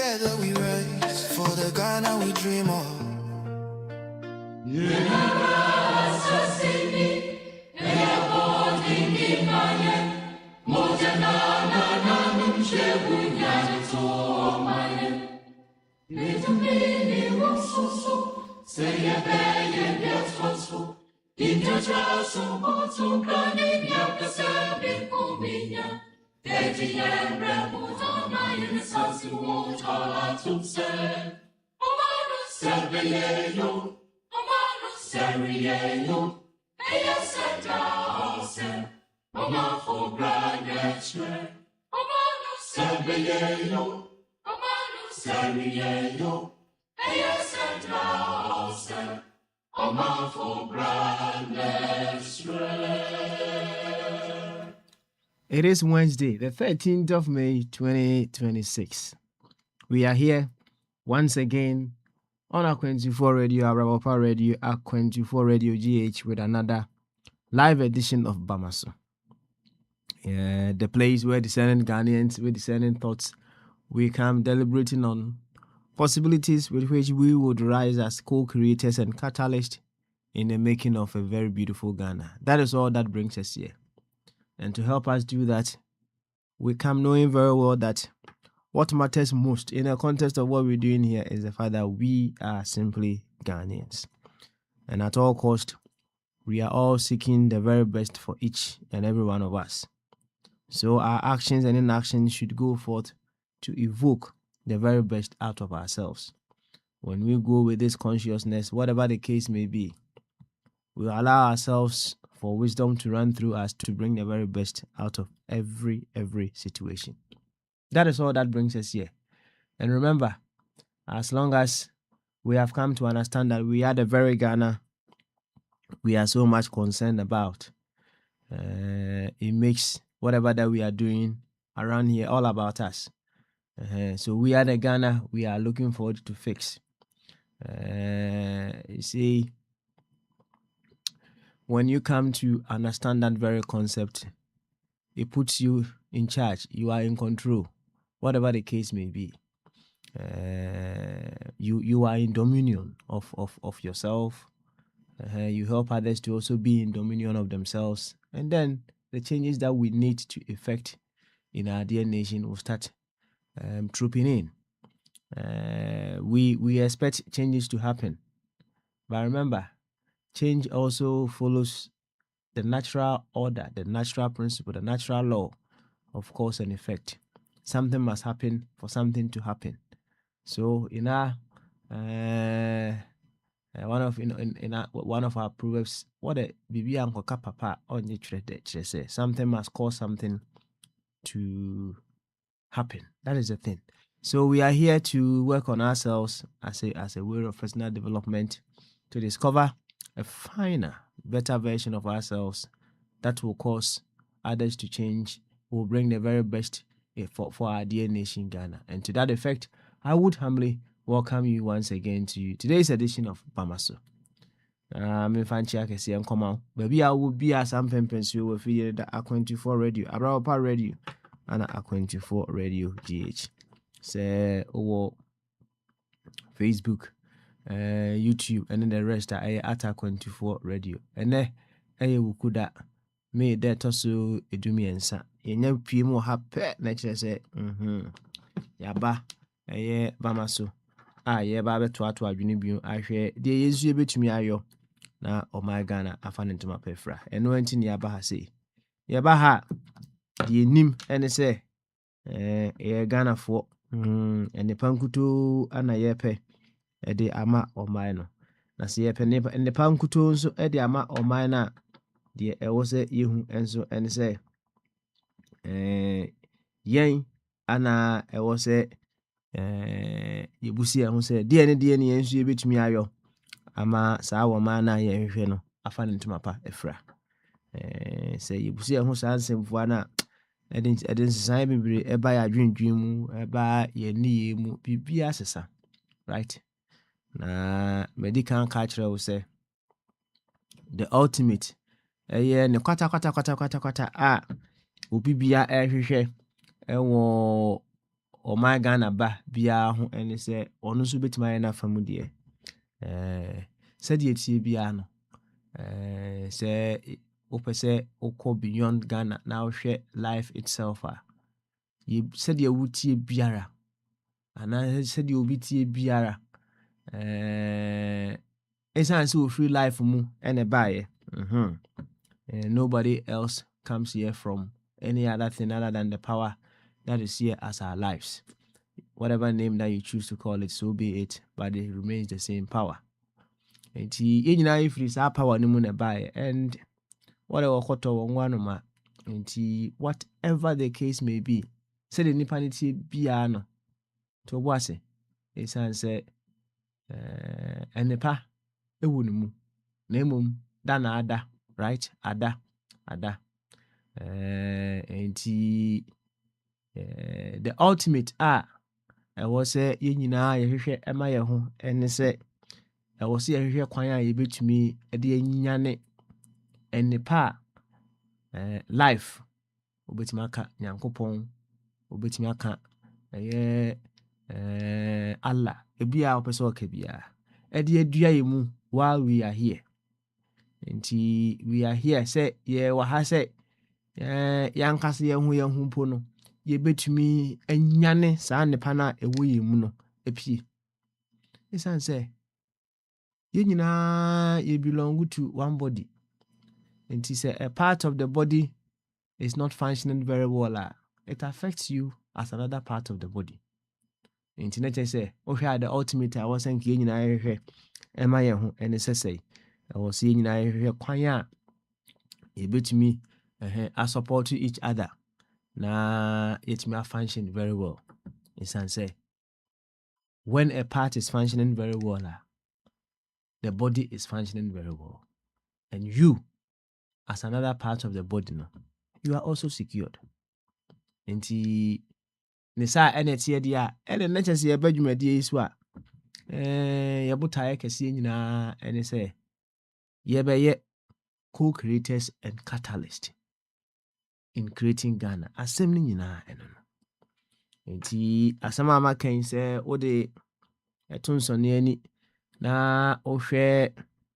Together we rise for the Ghana we dream of. It is Wednesday, the 13th of May, 2026. We are here once again on Akwantufuo Radio, Arabapa Radio, Akwantufuo Radio GH with another live edition of Bamaso. The place where discerning Ghanaians, with discerning thoughts, we come deliberating on possibilities with which we would rise as co-creators and catalysts in the making of a very beautiful Ghana. That is all that brings us here. And to help us do that, we come knowing very well that what matters most in the context of what we're doing here is the fact that we are simply Ghanaians. And at all cost, we are all seeking the very best for each and every one of us. So our actions and inactions should go forth to evoke the very best out of ourselves. When we go with this consciousness, whatever the case may be, we allow ourselves for wisdom to run through us to bring the very best out of every situation. That is all that brings us here. And remember, as long as we have come to understand that we are the very Ghana we are so much concerned about, it makes whatever that we are doing around here all about us. So we are the Ghana we are looking forward to fix. You see, when you come to understand that very concept, it puts you in charge. You are in control, whatever the case may be. You are in dominion of yourself. You help others to also be in dominion of themselves. And then the changes that we need to effect in our dear nation will start trooping in. We expect changes to happen. But remember, change also follows the natural order, the natural principle, the natural law of cause and effect. Something must happen for something to happen. So in our one of our proverbs, what a bibi ankoka papa onye chre say something must cause something to happen. That is the thing. So we are here to work on ourselves as a way of personal development, to discover a finer, better version of ourselves that will cause others to change, will bring the very best for our dear nation Ghana. And to that effect, I would humbly welcome you once again to today's edition of Bamaso. I'm Fancy Akesi and come out. Maybe I will be at some pempens you will feel the Akwantufuo Radio, Arabapa Radio, and Akwantufuo Radio GH. Say over Facebook, YouTube, and then the rest are at Akwantufuo Radio. And then will could me that also edumi ensa. Yenya PM happy nature say yaba Bamaso. Ba beto ato adwene bio ahwe de yesu ebetumi ayo na my Ghana afa ne ntoma pefra eno anti ne yaba ha sei yaba ha de nim ene se Ghana fo ene pankuto ana yepe de ama my no na se yepe ne pankuto nso de ama my na de ewo se yehu enso ene se yen ana ewo se yebusi ehun se de ne yensu ebetumi ayo ama saa wo ma na ye hwehwe no afa ne ntoma pa efra se yebusi ehun saa nsemfo na edin sisan bibire eba ya dwendwen mu eba ye niye mu bibia asesa, right? Na medical culture will say the ultimate ne kwata obi bia ehwehwe ewo my Ghana ba biya ho ene se ono so betima ye na famu de said ye tie biya no say opese oko beyond Ghana now share life itself ye said ye wutie biara ana said ye obi tie biara esan se free life mu ene bae nobody else comes here from any other thing other than the power that is here as our lives. Whatever name that you choose to call it, so be it, but it remains the same power. And if it is our power, and whatever whatever the case may be, say the nipanity biano to was it. It's answer and the pa a wunimu name dana ada, right? Ada. And the ultimate ɛwɔ sɛ yɛn nyinaa yɛhwehwɛ ɛma yɛn ho ɛne sɛ ɛwɔ sɛ yɛhwehwɛ kwan a yɛbɛtumi de anyane nnipa a life wobɛtumi aka nyankopɔn wobɛtumi aka ɛyɛ Allah ebi a wopɛ sɛ ɔka biara ɛde adua yɛ mu while we are here. Nti we are here sɛ yɛwɔ ha sɛ yɛankasa yɛn ho mpo no yɛbɛtumi anyane saa nnipa no a ɛwɔ yɛn mu no apie. Ɛsiane sɛ yɛn nyinaa yɛ belong to one body. Nti sɛ a part of the body is not functioning very well, it affects you as another part of the body. Nti na kyerɛ sɛ wohwɛ a the ultimate a wɔsɛ nka yɛn nyinaa yɛhwehwɛ ɛma yɛn ho ɛne sɛ sɛ ɛwɔ sɛ yɛn nyinaa yɛhwehwɛ kwan a yɛbɛtumi support each other na yɛtumi function very well. Ɛsiane sɛ when a part is functioning very well, the body is functioning very well. And you, as another part of the body, you are also secured. Nti ne saa ɛna ɛteɛ deɛ a ɛna na kyerɛ sɛ yɛba dwumadie yi so a yɛbotaeɛ kɛseɛ nyinaa ɛne sɛ yɛbɛyɛ co-creators and catalysts in creating Ghana. Asɛm no nyinaa ɛno no. Nti asɛm a maka yi sɛ wode ɛto nsɔne ani na wohwɛ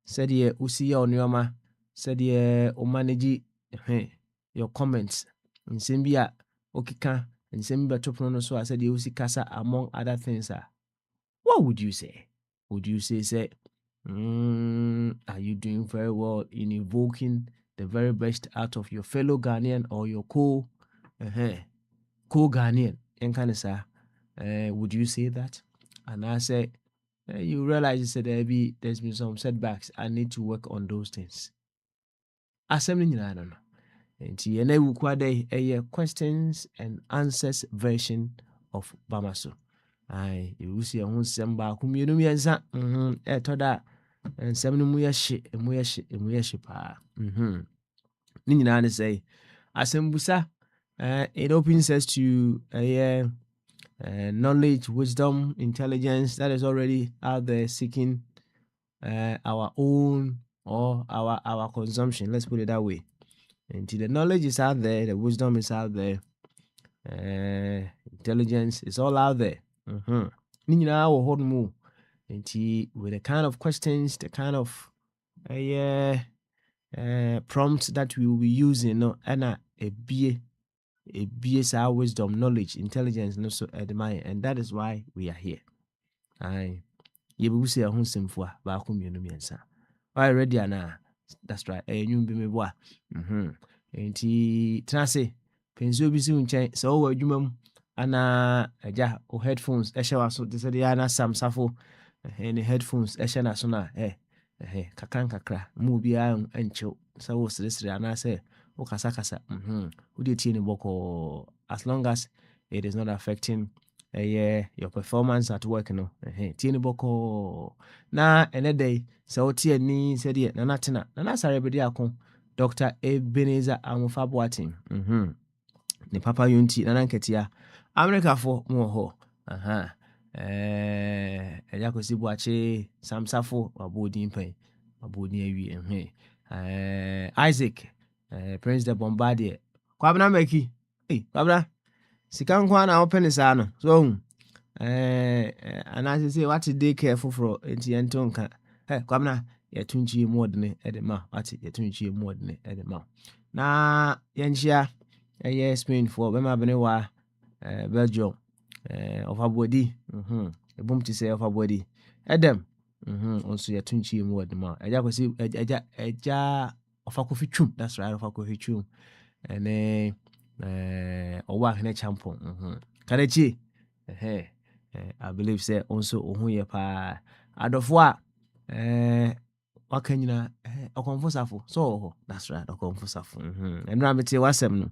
sɛdeɛ wosi yɛ wo nneɔma sɛdeɛ wo manage your comments nsɛm bi a okika nsɛm bi bɛto pono no so a sɛdeɛ wosi kasa among other things what would you say? Would you say are you doing very well in invoking the very best out of your fellow Ghanaian or your co-Ghanaian? Would you say that? And I say you realize that there's been some setbacks. I need to work on those things. Assembly, I don't know. And a questions and answers version of Bamaso. You see a samba community toda and seven muyashi pa. Ninja say Asembusa it opens us to knowledge, wisdom, intelligence that is already out there seeking our own or our consumption. Let's put it that way. And the knowledge is out there, the wisdom is out there, intelligence is all out there. Nina will hold more. And with the kind of questions, the kind of prompts that we will be using, and a BSR wisdom, knowledge, intelligence, and also admire, and that is why we are here. You say a hunsem for Bakum Yunumiansa. I ready now. That's right. You be me boy. And Trance, Penzo be soon change. So, you ana ja o headphones ɛhyɛ so te sɛ deɛ ana sam safo ne headphones ɛhyɛ na so na kakra mu biara nkyɛw sɛ wo seresere anaasɛ wo kasakasa wode tie ne bɔkɔɔ as long as it is not affecting your performance at work no tie ne bɔkɔɔ na ɛnɛ dɛ sɛ wote ani sɛdeɛ nana sare bɛde ako Dr. Ebenezer Amofa Boating ne papa yonti nana nketea America for more ɛya kosi boache samsafo abodi mpan abodi awi Isaac Prince the Bombardier kwabna maki kwabna sika nkwa na open is ano so and as I say what dey careful for enti ento nka kwamna ya tunchi mod ne edema what ya tunchi mod ne edema na yenchia Spain for bema bene wa Belgium of abodi ebum ti say of abodi edem onso ya tunchi mod ma eja kwesi eja of akofitwum that's right of akofitwum ene owa hene champion karechi I believe say also ohun ye pa adofo a wakanyina okonfosafo so that's right okonfosafo enra mete wasem no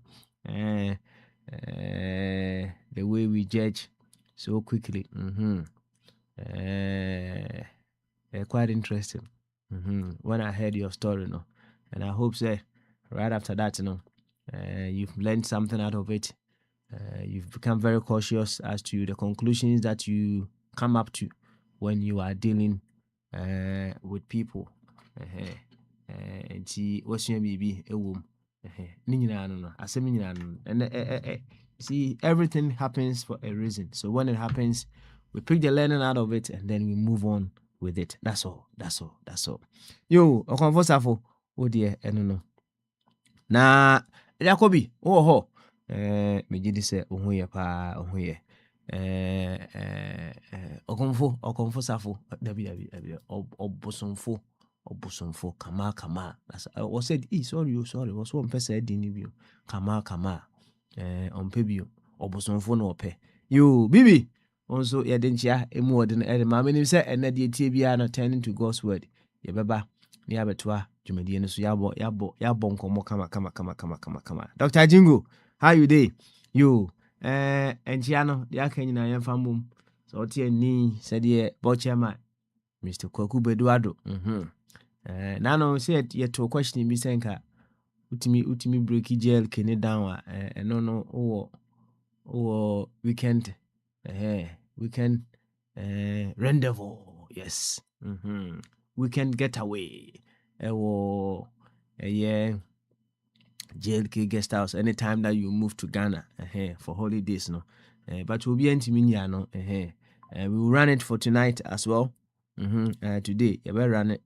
the way we judge so quickly quite interesting when I heard your story no, and I hope say right after that you've learned something out of it. You've become very cautious as to the conclusions that you come up to when you are dealing with people. And see what's your baby a womb. And see, everything happens for a reason. So when it happens, we pick the learning out of it and then we move on with it. That's all. Yo, okonfosafo, oh dear, no. Na Jacobi, oh me gidi se ohuye pa ohuye okonfosafo dabi obosomfo kama I said sorry was one person didn't bio kama onpe bio obosomfo no ope yo bibi onso ye denchia emu ode no ma menim se ene de tie bia no turning to God's word ye beba ni abetoa dwumadie no so yabo nkomo kama Dr. Jingo, how you dey? You enchiano de aka nyina yemfa mum so otie ni said ye bochema Mr. Kwaku Eduardo na no say ye to question bi senka utimi break jail kene down no weekend rendezvous yes weekend getaway JLK guest house anytime that you move to Ghana for holidays no but we'll be intiminia no we will run it for tonight as well today we will run it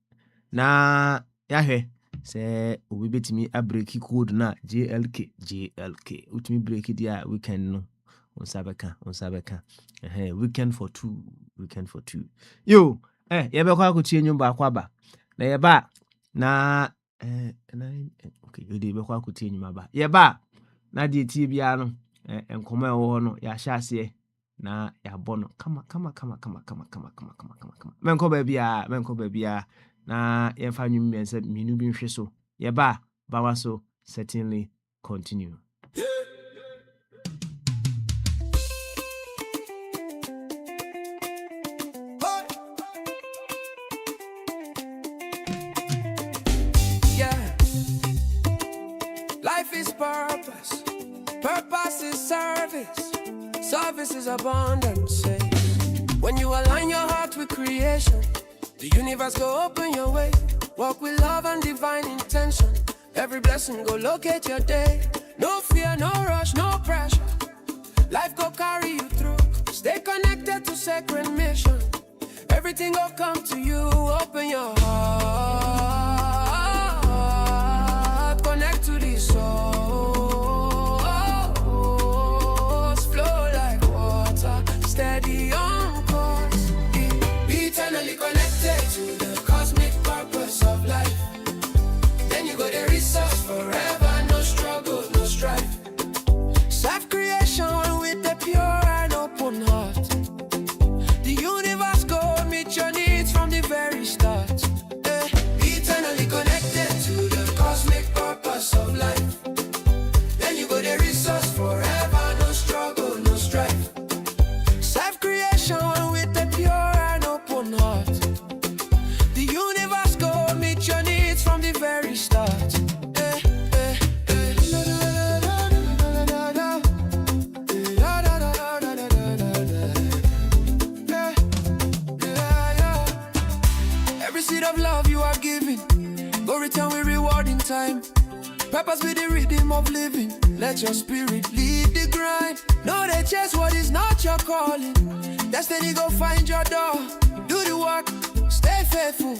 na yahe say we betimi a break code na JLK utimi break dia weekend no on sabeka weekend for two yo ye be kwa kutie nyumba akwaba na ye ba na okay you dey be kwa kutie nyumba ba ye ba na die tie bia no enkomo e wo no ya hya ase na ya bono kama menko ba bia na ye fa nwum mense minu bi nhwe so ye ba waso certainly continue. Purpose is service. Service is abundance. When you align your heart with creation, the universe go open your way. Walk with love and divine intention. Every blessing go locate your day. No fear, no rush, no pressure. Life go carry you through. Stay connected to sacred mission. Everything will come to you. Open your heart. Connect to the soul. Steady on course, be eternally connected to the cosmic purpose of life. Then you go the resource forever, no struggle, no strife. Self-creation with a pure and open heart. The universe go meet your needs from the very start. Be eternally connected to the cosmic purpose of life. Then you go the resource forever, no struggle, no strife. With a pure and open heart, the universe go meet your needs from the very start. Every seed of love you are giving, go return with reward in time. Purpose with the rhythm of living. Let your spirit lead the grind. No, they chase what is not your calling. Destiny go find your door. Do the work, stay faithful.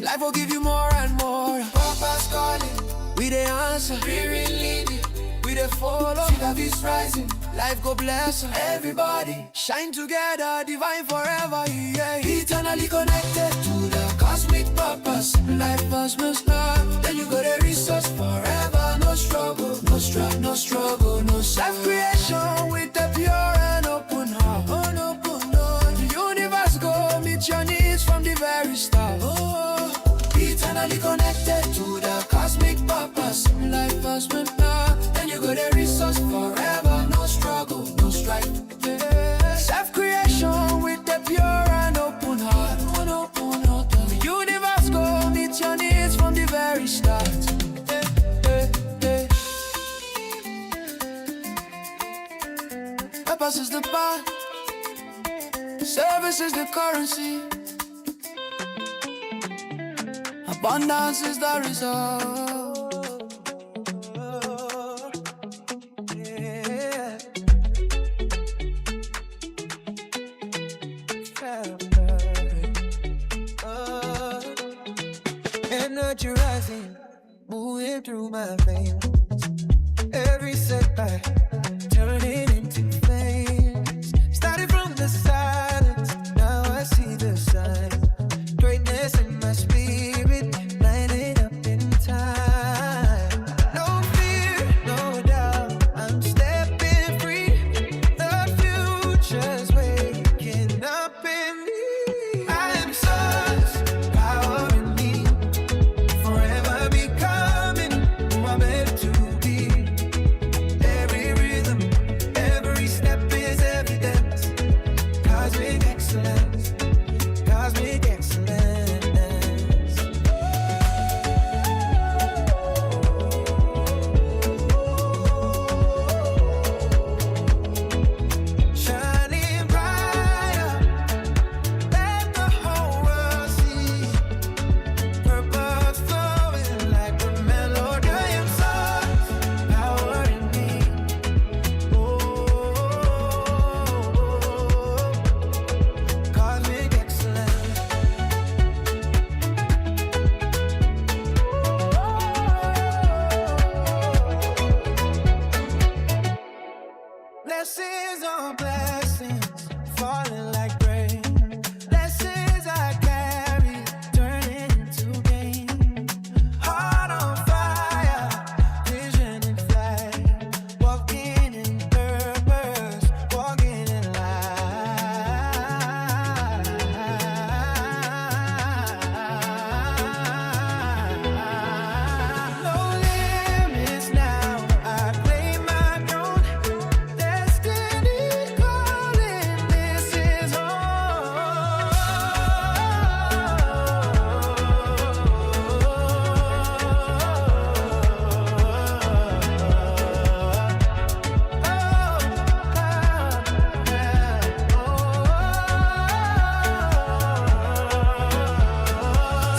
Life will give you more and more. Papa's calling, we the answer. Spirit leading, we the follow. Love is rising, life go bless everybody. Shine together, divine forever, yeah. Eternally connected to the cosmic purpose. Life must love, then you got a resource forever. No struggle, no strife, no struggle, no self-creation with a pure and open heart. The universe go meet your needs from the very start. Eternally connected to the cosmic purpose. Life must love, then you got a resource forever. No struggle, no strife. Self-creation with a pure and open heart. The universe go meet your needs from the very start. Purpose is the path, service is the currency, abundance is the result. Energy rising, moving through my veins. Every setback turning into flames. Started from the silence, now I see the sign. Greatness in my spirit, lighting up in time. No fear, no doubt, I'm stepping free. The future's waking up in me. I am such power in me, forever becoming who I'm meant to be. Every rhythm, every step is evidence. Cosmic excellence, cosmic excellence. Shining brighter, let the whole world see. Purpose flowing like a melody. I am such power in me. Cosmic excellence. Blessings on blessings, falling like rain. Blessings I carry, turning into gain. Heart on fire, vision in flight. Walking in purpose, walking in light. No limits now, I claim my throne. Destiny calling, this is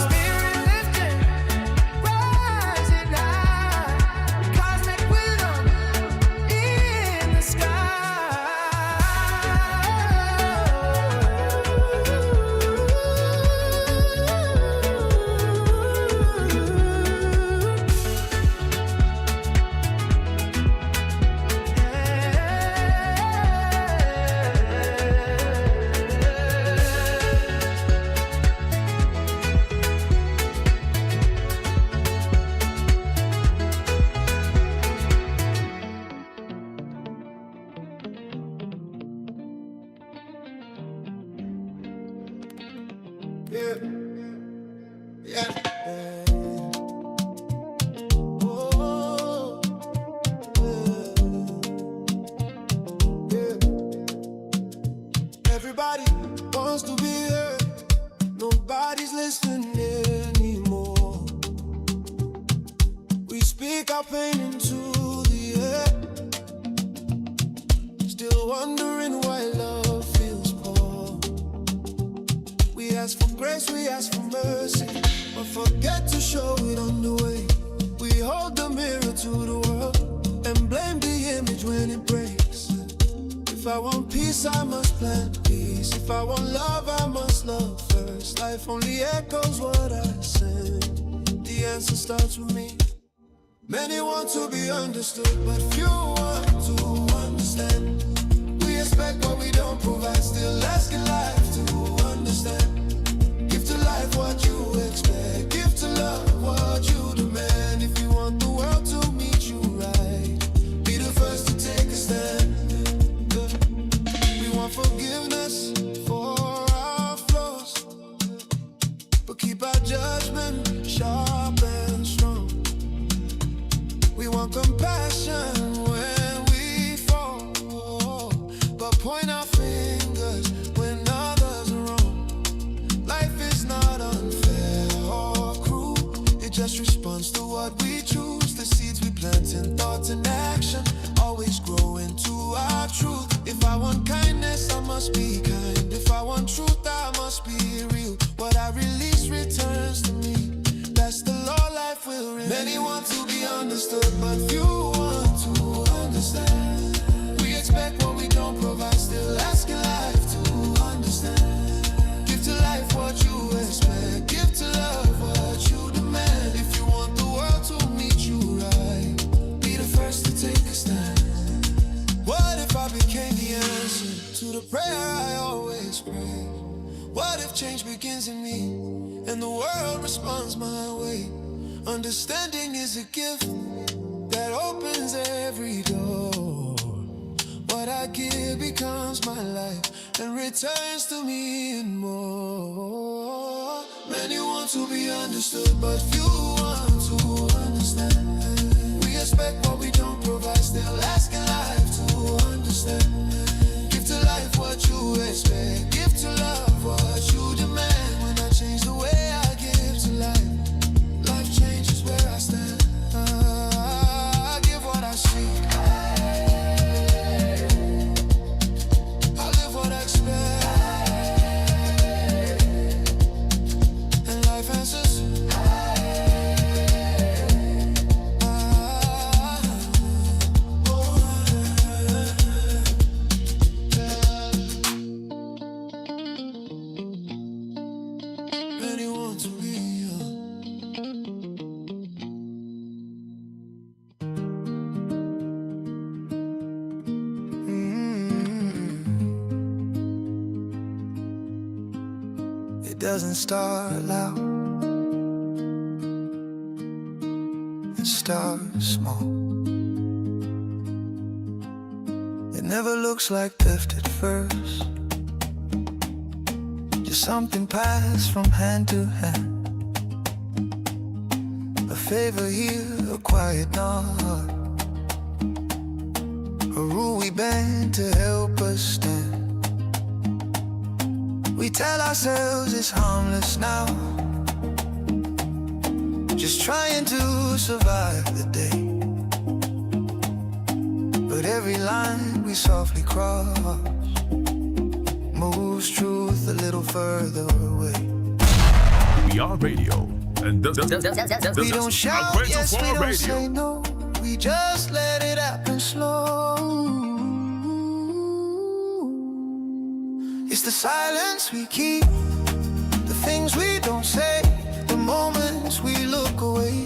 Spirit lifting, rising high, cosmic wisdom in the sky. Everybody wants to be heard. Nobody's listening anymore. We speak our pain into the air, still wondering why love feels poor. We ask for grace, we ask for mercy, but forget to show it on the way. We hold the mirror to the world and blame the image when it breaks. If I want peace, I must plant peace. If I want love, I must love first. Life only echoes what I send. The answer starts with me. Many want to be understood, but few want to understand. We expect what we don't provide, still asking life to understand. Give to life what you expect, give to love what you demand. If you want the world to meet you right, be the first to take a stand. We want forgiveness for our flaws, but keep our judgment sharp and strong. We want compassion when we fall, but point our fingers when others are wrong. Life is not unfair or cruel, it just responds to what we choose. The seeds we plant in thoughts and action always grow into our truth. If I want kindness, I must be kind. If I want truth, I must be real. What I release returns to me. That's the law life will remain. Many want to be understood, but few want to understand. We expect what we don't provide, still asking life to understand. Give to life what you expect, give to love what you demand. If you want the world to meet you right, be the first to take a stand. What if I became the answer to the prayer I always pray? What if change begins in me and the world responds my way? Understanding is a gift that opens every door. What I give becomes my life and returns to me and more. Many want to be understood, but few want to understand. We expect what we don't provide, still asking life to understand. Give to life what you expect, give to love what you demand. When I change the way I give to life, life changes where I stand. I give what I see, I live what I expect, and life answers. Many want to be It doesn't start loud, it starts small. It never looks like theft at first, just something passed from hand to hand. A favor here, a quiet nod, a rule we bend to help us stand. We tell ourselves it's harmless now, just trying to survive the day. But every line we softly cross moves truth a little further away. We are radio, and this We don't is shout, yes, we Akwantufuo don't Radio. say no. We just let it happen slow. It's the silence we keep, the things we don't say, the moments we look away.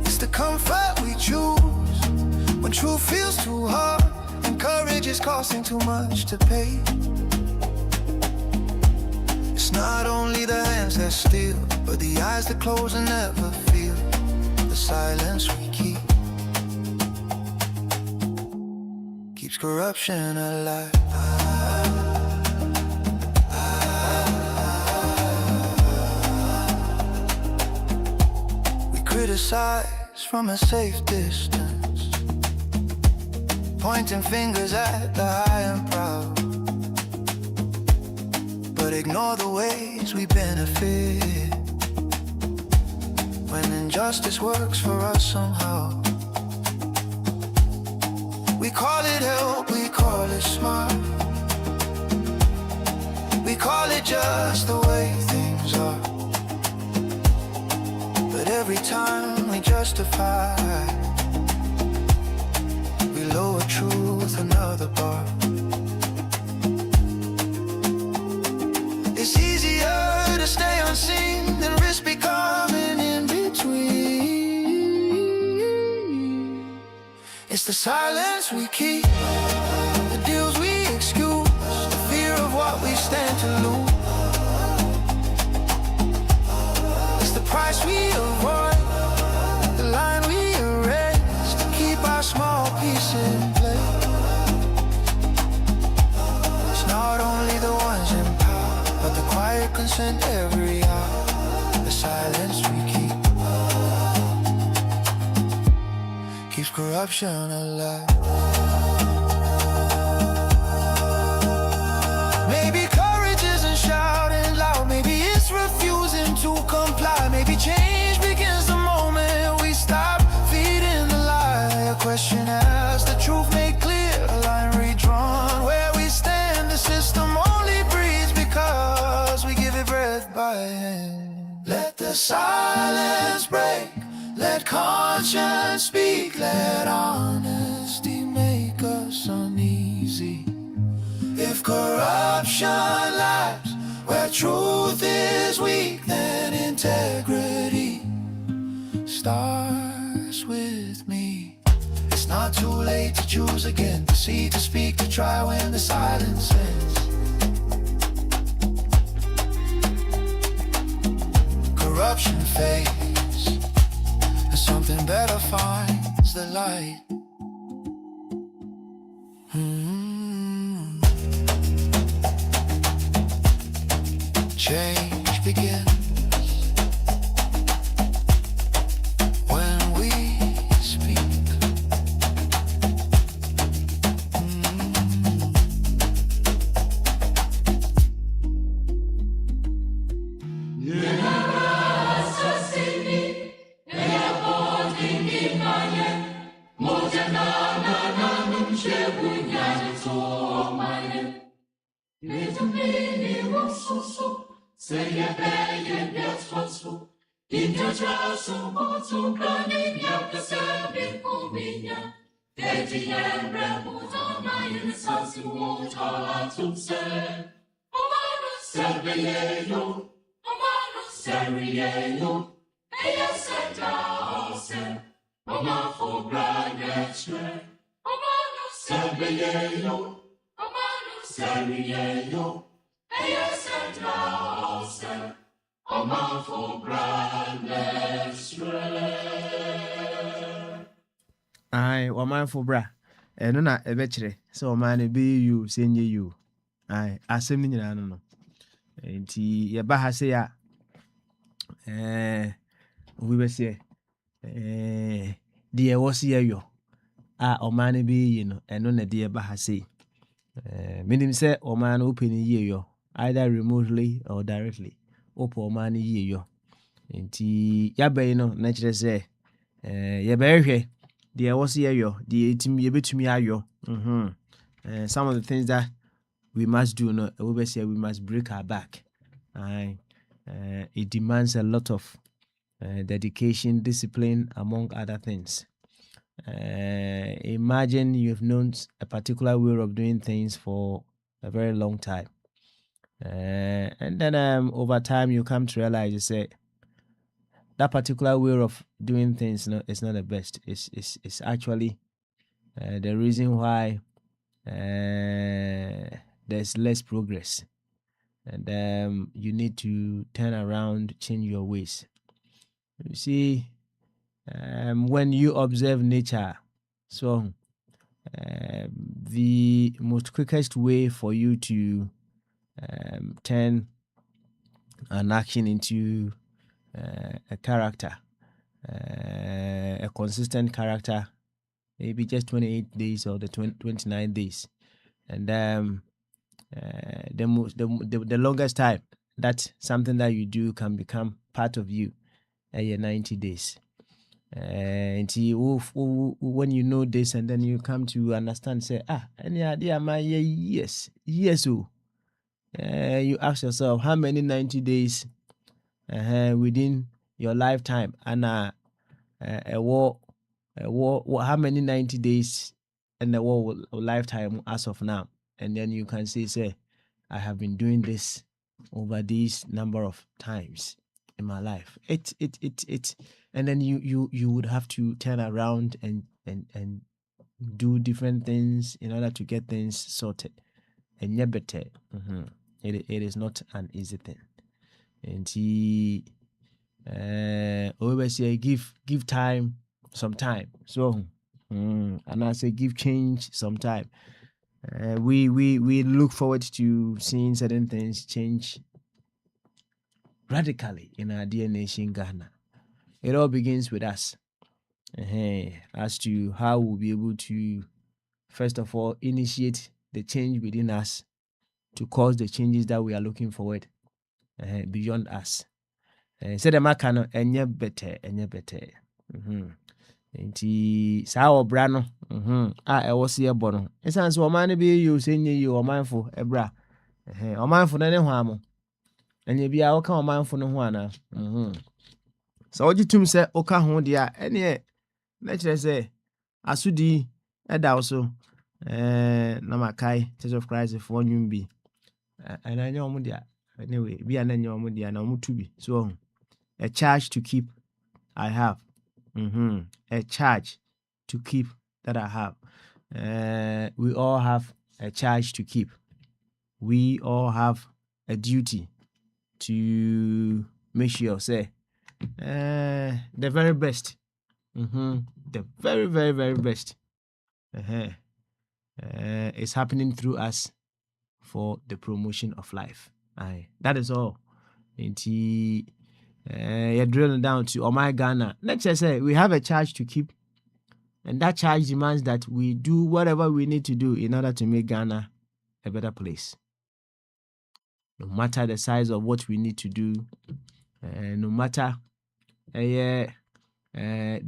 It's the comfort we choose when truth feels too hard and courage is costing too much to pay. It's not only the hands that steal, but the eyes that close and never feel the silence we keep. Keeps corruption alive. We criticize from a safe distance, pointing fingers at the high and proud, but ignore the ways we benefit when injustice works for us somehow. We call it help, we call it smart, we call it just the way things are. But every time we justify, we lower truth, another bar. It's easier to stay unseen than risk becoming in between. It's the silence we keep, the deals we excuse, the fear of what we stand to lose. It's the price we avoid, the line we erase to keep our small piece in play. It's not only the ones in power, but the quiet consent every hour, the silence we keep keeps corruption alive. Maybe courage isn't shouting loud, maybe it's refusing to comply. Maybe change begins the moment we stop feeding the lie. A question asked, the truth made clear, a line redrawn. Where we stand, the system only breathes because we give it breath by hand. Let the silence break, let conscience speak, let honesty make us uneasy. If corruption lies where truth is weak, then integrity starts with me. It's not too late to choose again, to see, to speak, to try when the silence ends. Corruption fades, and something better finds the light. Change begins when we speak. Aye, wamanfo bra. Eno na ebekire. So man be you senye you. Aye, asem ni nyina no. Enti ye ba ha se ya we be se de wo se yo. Oman be yi no, eno na de ba ha se. Meaning say oman open ye yo, either remotely or directly. Opo oman ye yo. Enti ya be no na kire se ye be hwe de was here yo, the team ye betumi ayo. Some of the things that we must do, no, we say we must break our back. It demands a lot of dedication, discipline, among other things. Imagine you've known a particular way of doing things for a very long time, and then over time you come to realize, you say that particular way of doing things, no, it's not the best. It's actually the reason why there's less progress, and you need to turn around, change your ways. You see, when you observe nature, so the most quickest way for you to turn an action into a character, a consistent character, maybe just 28 days or the 29 days, and the longest time that something that you do can become part of you, 90 days. And when you know this, and then you come to understand, say, any idea, my yes, you ask yourself, how many 90 days within your lifetime, and how many 90 days and the whole lifetime as of now, and then you can say I have been doing this over these number of times in my life. It and then you would have to turn around and do different things in order to get things sorted. And yet better. It is not an easy thing. And he always say give time some time. So and I say give change some time. We look forward to seeing certain things change radically in our dear nation Ghana. It all begins with us. As to how we'll be able to, first of all, initiate the change within us to cause the changes that we are looking forward beyond us. Say the maka no enye better. Nti saa obra no a ewo se ebo no esan so oman be you say nye you omanfo ebra omanfo na ne ho amo enye bia wo ka omanfo no ho ana so ogitum se oka ho dia ene na kire se asudi eda so na makai Church of Christ for nwum bi and I know dia anyway bi an enye omo dia na omo to bi so a charge to keep I have a charge to keep that I have. We all have a charge to keep. We all have a duty to make sure say the very best, the very very very best is happening through us for the promotion of life. Aye, that is all. You're drilling down to my Ghana. Let's just say we have a charge to keep, and that charge demands that we do whatever we need to do in order to make Ghana a better place. No matter the size of what we need to do, no matter the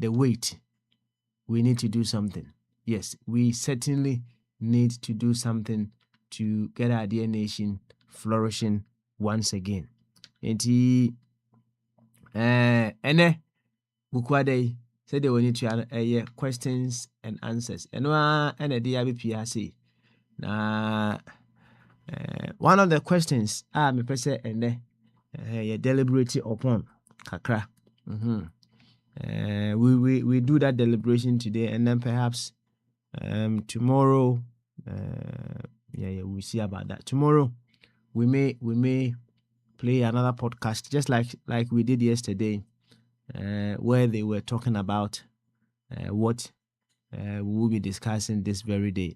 weight, we need to do something. Yes, we certainly need to do something to get our dear nation flourishing once again. And Bukwade said they will need to questions and answers. And a DIBP say now one of the questions me person and deliberating upon kakra. We do that deliberation today, and then perhaps tomorrow we'll see about that. Tomorrow we may play another podcast just like we did yesterday, where they were talking about what we will be discussing this very day.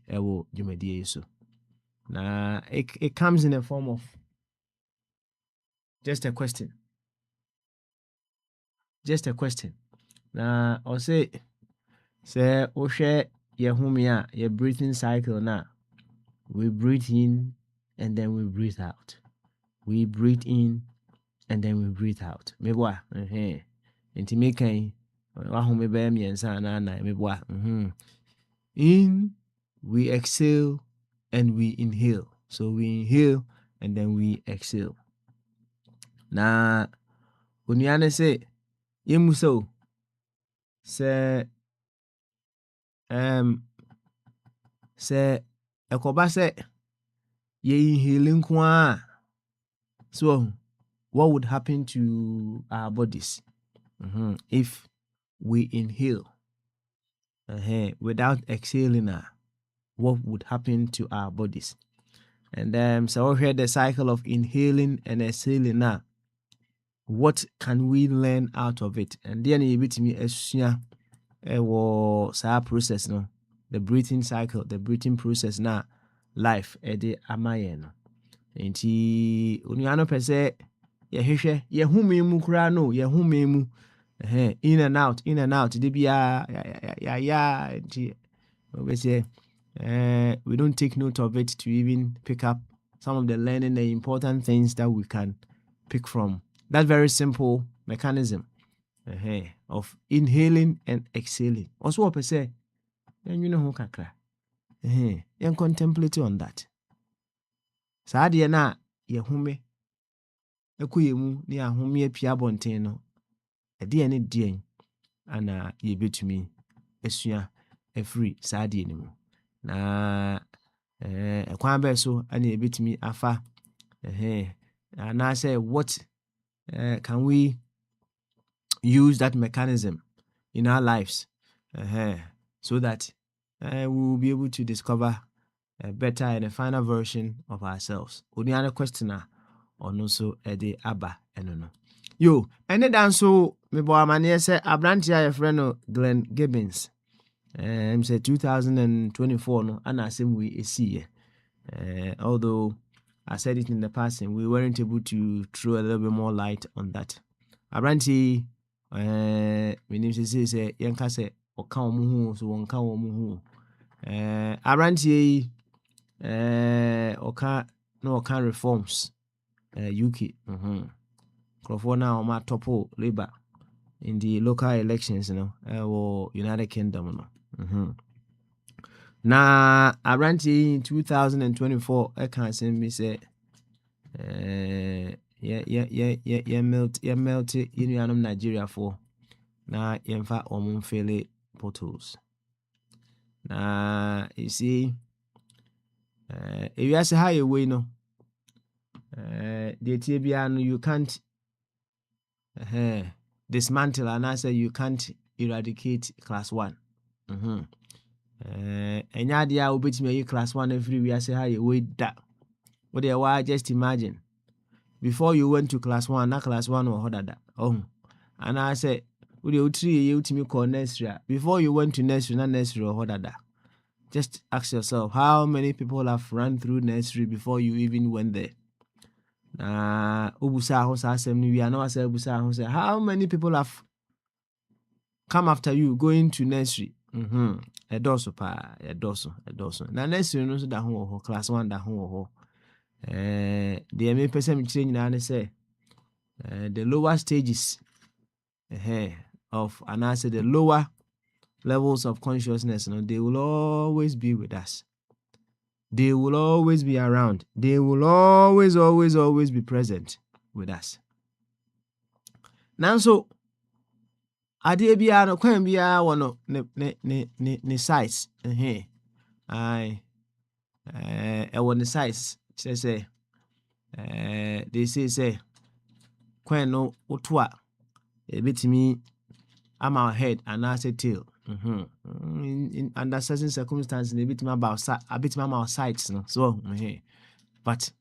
Now it comes in the form of just a question. Now I'll say your breathing cycle now. We breathe in and then we breathe out. We breathe in and then we breathe out. Meboa, Enti mekan wahu mebe miensa na meboa. In, we exhale and we inhale. So we inhale and then we exhale. Na unyane se yemuso se ekoba se ye inhaling kwa. So what would happen to our bodies if we inhale without exhaling? What would happen to our bodies? And so we heard the cycle of inhaling and exhaling now. What can we learn out of it? And then you bit me was our process no, the breathing cycle, the breathing process now, life ede amaye. Enti unuano pese yehwehwe yehume mu kura no yehume mu in and out de bia ya enti we say we don't take note of it to even pick up some of the learning, the important things that we can pick from that very simple mechanism of inhaling and exhaling. Also what say you know who kakra and contemplate on that. Sadia na yehume ekuyemu ni ahome apia bonten no ede ne de ana yebetumi asua afri sadia ni mu. na ɛkwan bɛɛ so ana yɛbɛtumi afa and I say what can we use that mechanism in our lives so that we will be able to discover a better and a final version of ourselves. Only other questioner or no so ede aba no. Yo, and then so me boy man say abrantia your friend Glenn Gibbons. Say 2024 no and asem we see. Although I said it in the past and we weren't able to throw a little bit more light on that. Abranti my name says yanka say oka omu so wonka omu Abranti oka reforms UK Crawford now ma topo labor in the local elections or United Kingdom na Abranti in 2024 I can send me say melt in Nigeria for na yemfa fele portals na you see if you say how you way no the TBA you can't dismantle and I say you can't eradicate class 1 and yadia will be me class 1 every we say how you way that what they were just imagine before you went to class 1 na class 1 or that and I say would you 3 you to me call nursery before you went to nursery na nursery or that. Just ask yourself how many people have run through nursery before you even went there. How many people have come after you going to nursery? A dorsal. Now nursery knows that home class 1 that home. The main person change now say the lower stages of and I say the lower levels of consciousness, they will always be with us. They will always be around. They will always be present with us. Now, so ade bia no kwan bia wono ne size I won the size say they say kwan no otoa ebetimi am our head and I say tail. In under certain circumstances, a bit about our sides, no. So, but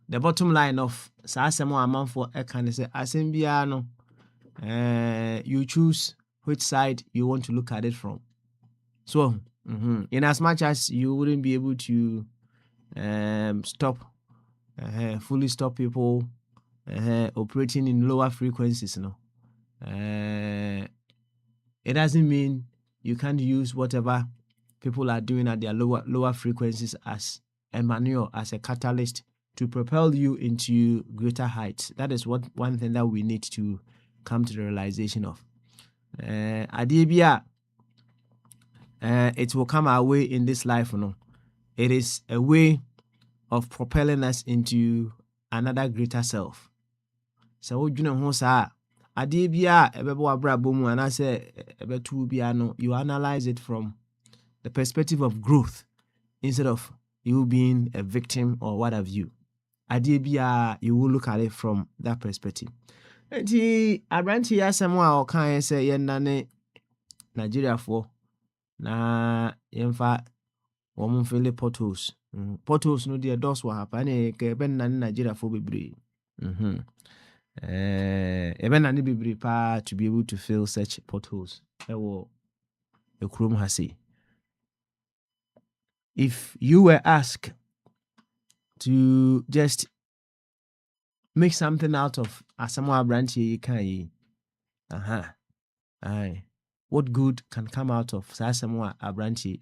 the bottom line of Sasamo amount for a can say Asembiano, you choose which side you want to look at it from. So, in as much as you wouldn't be able to fully stop people operating in lower frequencies, it doesn't mean you can't use whatever people are doing at their lower frequencies as a manure, as a catalyst to propel you into greater heights. That is one thing that we need to come to the realization of. Adibia, it will come our way in this life, It is a way of propelling us into another greater self. So you know sa Adibia ebebo abrabomu and I say ebetu bia no, you analyze it from the perspective of growth instead of you being a victim or what have you. Adibia, you will look at it from that perspective. Enti abranti asemwa o kan say yenane Nigeria for na yemfa wo fele portals. Portals no dey doors wa happen ke ben na Nigeria for bebre. Even any be pa to be able to fill such potholes. If you were asked to just make something out of Asamoah branch you can what good can come out of Asamoah branch you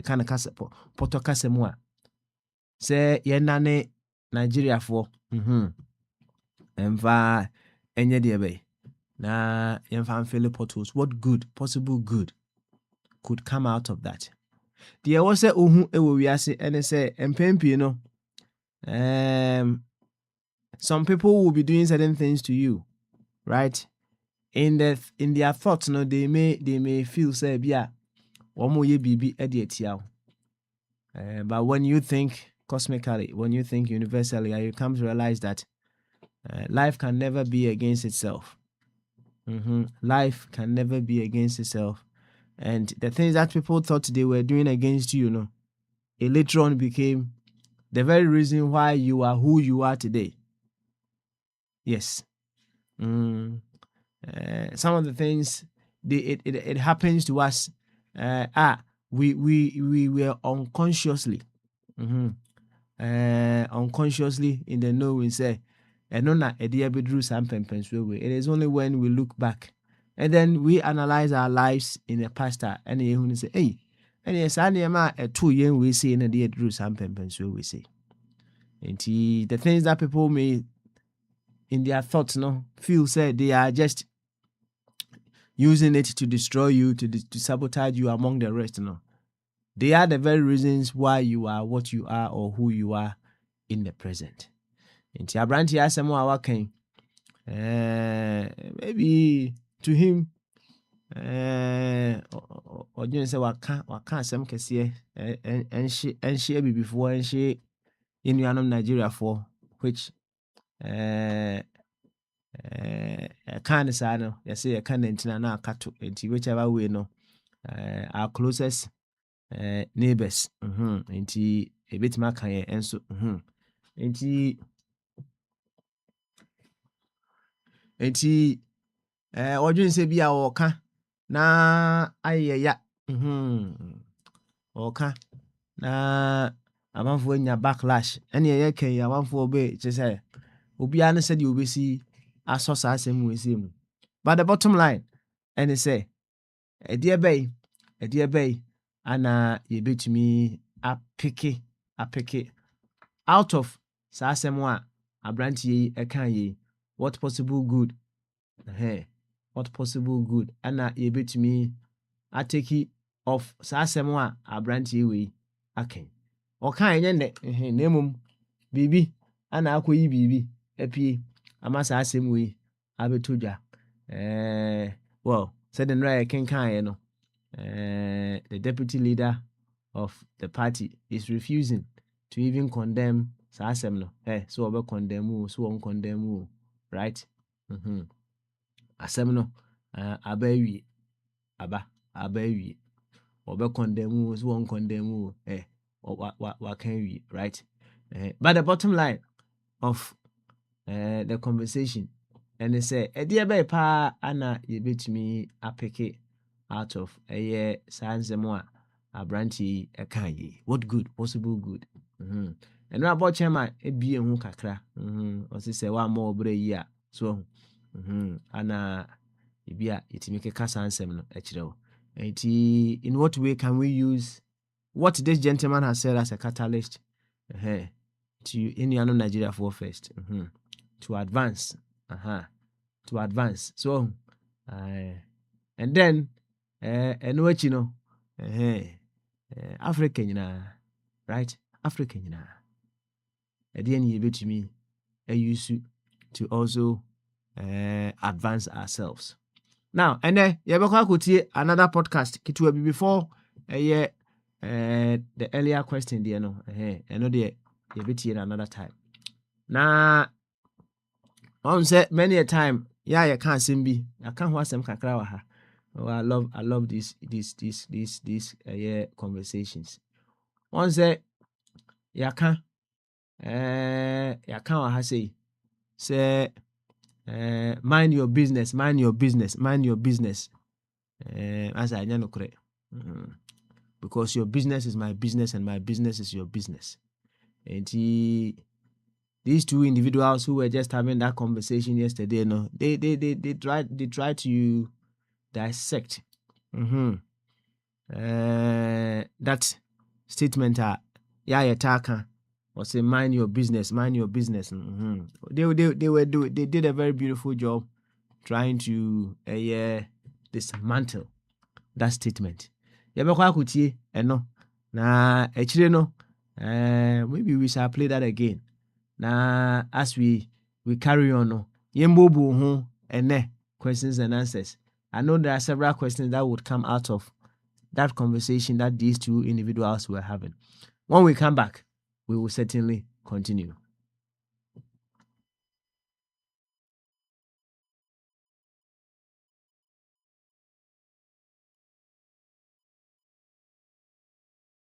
can kasa poto kasemwa say yenane Nigeria for Emva enye diebe na yemfa fele portals. What good, possible good, could come out of that? There was a ewo wiase and say empempi some people will be doing certain things to you, right? In their thoughts, they may feel say bia omo ye bibi e de atia. But when you think cosmically, when you think universally, you come to realize that life can never be against itself. Life can never be against itself. And the things that people thought they were doing against you, it later on became the very reason why you are who you are today. Yes. Some of the things it happens to us. We were unconsciously, unconsciously in the know we say, and no na idea bedru some pempens we. It is only when we look back and then we analyze our lives in the past and you say, hey, and yes, I am a 2 year we see in a dear drew some pempens we say. And the things that people may in their thoughts feel say they are just using it to destroy you, to sabotage you among the rest. They are the very reasons why you are what you are or who you are in the present. Nti abranti asem a wakan maybe to him odwen say waka asem kese enhye bibifo enhye inuanom Nigeria for which can say no you say can ntina na akato nti whichever way our closest neighbors nti ebetima kan ye enso nti odwen se bia woka na ayeya woka na amanfo nya backlash ene ye kan ya amanfo be che say obi an said you be see asosa asem we see mu. But the bottom line and say e dear bay ana ye betumi apeke out of sa asem a abranti e kan ye what possible good ana ye betumi ateki of sa asem a abranti we akan o kan enye ne nemum bibi ana akoyi bibi apie ama sa asem we abetodwa well said the right can the deputy leader of the party is refusing to even condemn sa asem no so obe condemn you so on condemn you right asem no abawi obe condemn you so on condemn you what can we right but the bottom line of the conversation and they say dear be pa ana ye betumi apeke out of sansemo a abranti kan ye what good possible good and na about chairman ebie hu kakra o say wa ma obra yi a so ana ebia yetimi keka sansem no ekire enti in what way can we use what this gentleman has said as a catalyst to any other Nigeria for first to advance so and then what Africa right Africa at the end you bet me use to also advance ourselves now and then you could see another podcast it will be before the earlier question there and know the you bet another time now say many a time you can't sing be I can't watch them kakra wa ha. I love these conversations. One say you can't wa ha say mind your business as I know correct because your business is my business and my business is your business and these two individuals who were just having that conversation yesterday, they try to dissect that statement. Yeah, taka or say mind your business. They did a very beautiful job trying to dismantle that statement. No, actually no. Maybe we shall play that again. Now, as we carry on, yembobu and questions and answers. I know there are several questions that would come out of that conversation that these two individuals were having. When we come back, we will certainly continue.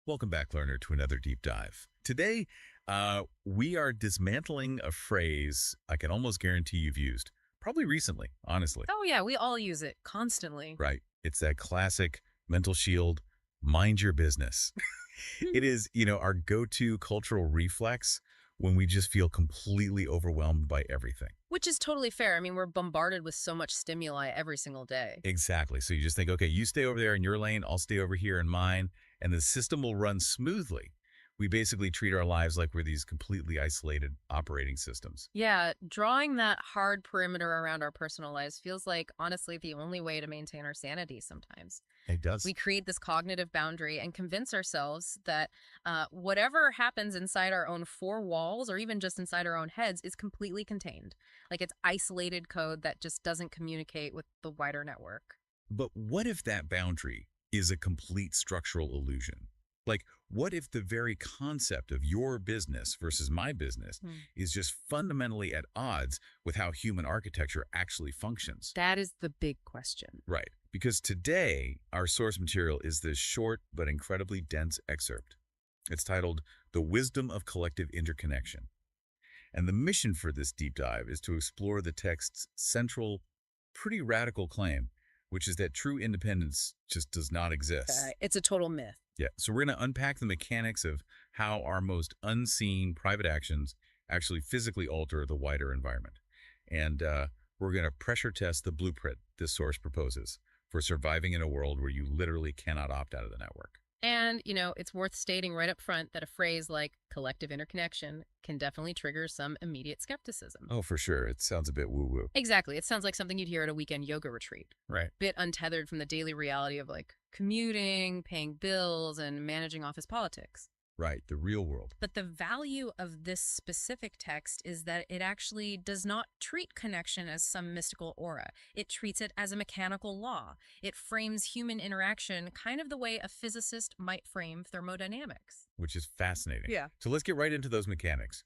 Welcome back, learner, to another deep dive. Today, we are dismantling a phrase I can almost guarantee you've used, probably recently, honestly. Oh, yeah, we all use it constantly. Right. It's that classic mental shield, mind your business. It is, our go-to cultural reflex when we just feel completely overwhelmed by everything. Which is totally fair. I mean, we're bombarded with so much stimuli every single day. Exactly. So you just think, okay, you stay over there in your lane, I'll stay over here in mine, and the system will run smoothly. We basically treat our lives like we're these completely isolated operating systems. Yeah, drawing that hard perimeter around our personal lives feels like, honestly, the only way to maintain our sanity sometimes. It does. We create this cognitive boundary and convince ourselves that whatever happens inside our own four walls or even just inside our own heads is completely contained. Like it's isolated code that just doesn't communicate with the wider network. But what if that boundary is a complete structural illusion? Like, what if the very concept of your business versus my business is just fundamentally at odds with how human architecture actually functions? That is the big question. Right. Because today, our source material is this short but incredibly dense excerpt. It's titled The Wisdom of Collective Interconnection. And the mission for this deep dive is to explore the text's central, pretty radical claim, which is that true independence just does not exist. It's a total myth. Yeah, so we're going to unpack the mechanics of how our most unseen private actions actually physically alter the wider environment. And we're going to pressure test the blueprint this source proposes for surviving in a world where you literally cannot opt out of the network. And, it's worth stating right up front that a phrase like collective interconnection can definitely trigger some immediate skepticism. Oh, for sure. It sounds a bit woo-woo. Exactly. It sounds like something you'd hear at a weekend yoga retreat. Right. Bit untethered from the daily reality of like commuting, paying bills, and managing office politics. Right, the real world. But the value of this specific text is that it actually does not treat connection as some mystical aura. It treats it as a mechanical law. It frames human interaction kind of the way a physicist might frame thermodynamics. Which is fascinating. Yeah. So let's get right into those mechanics.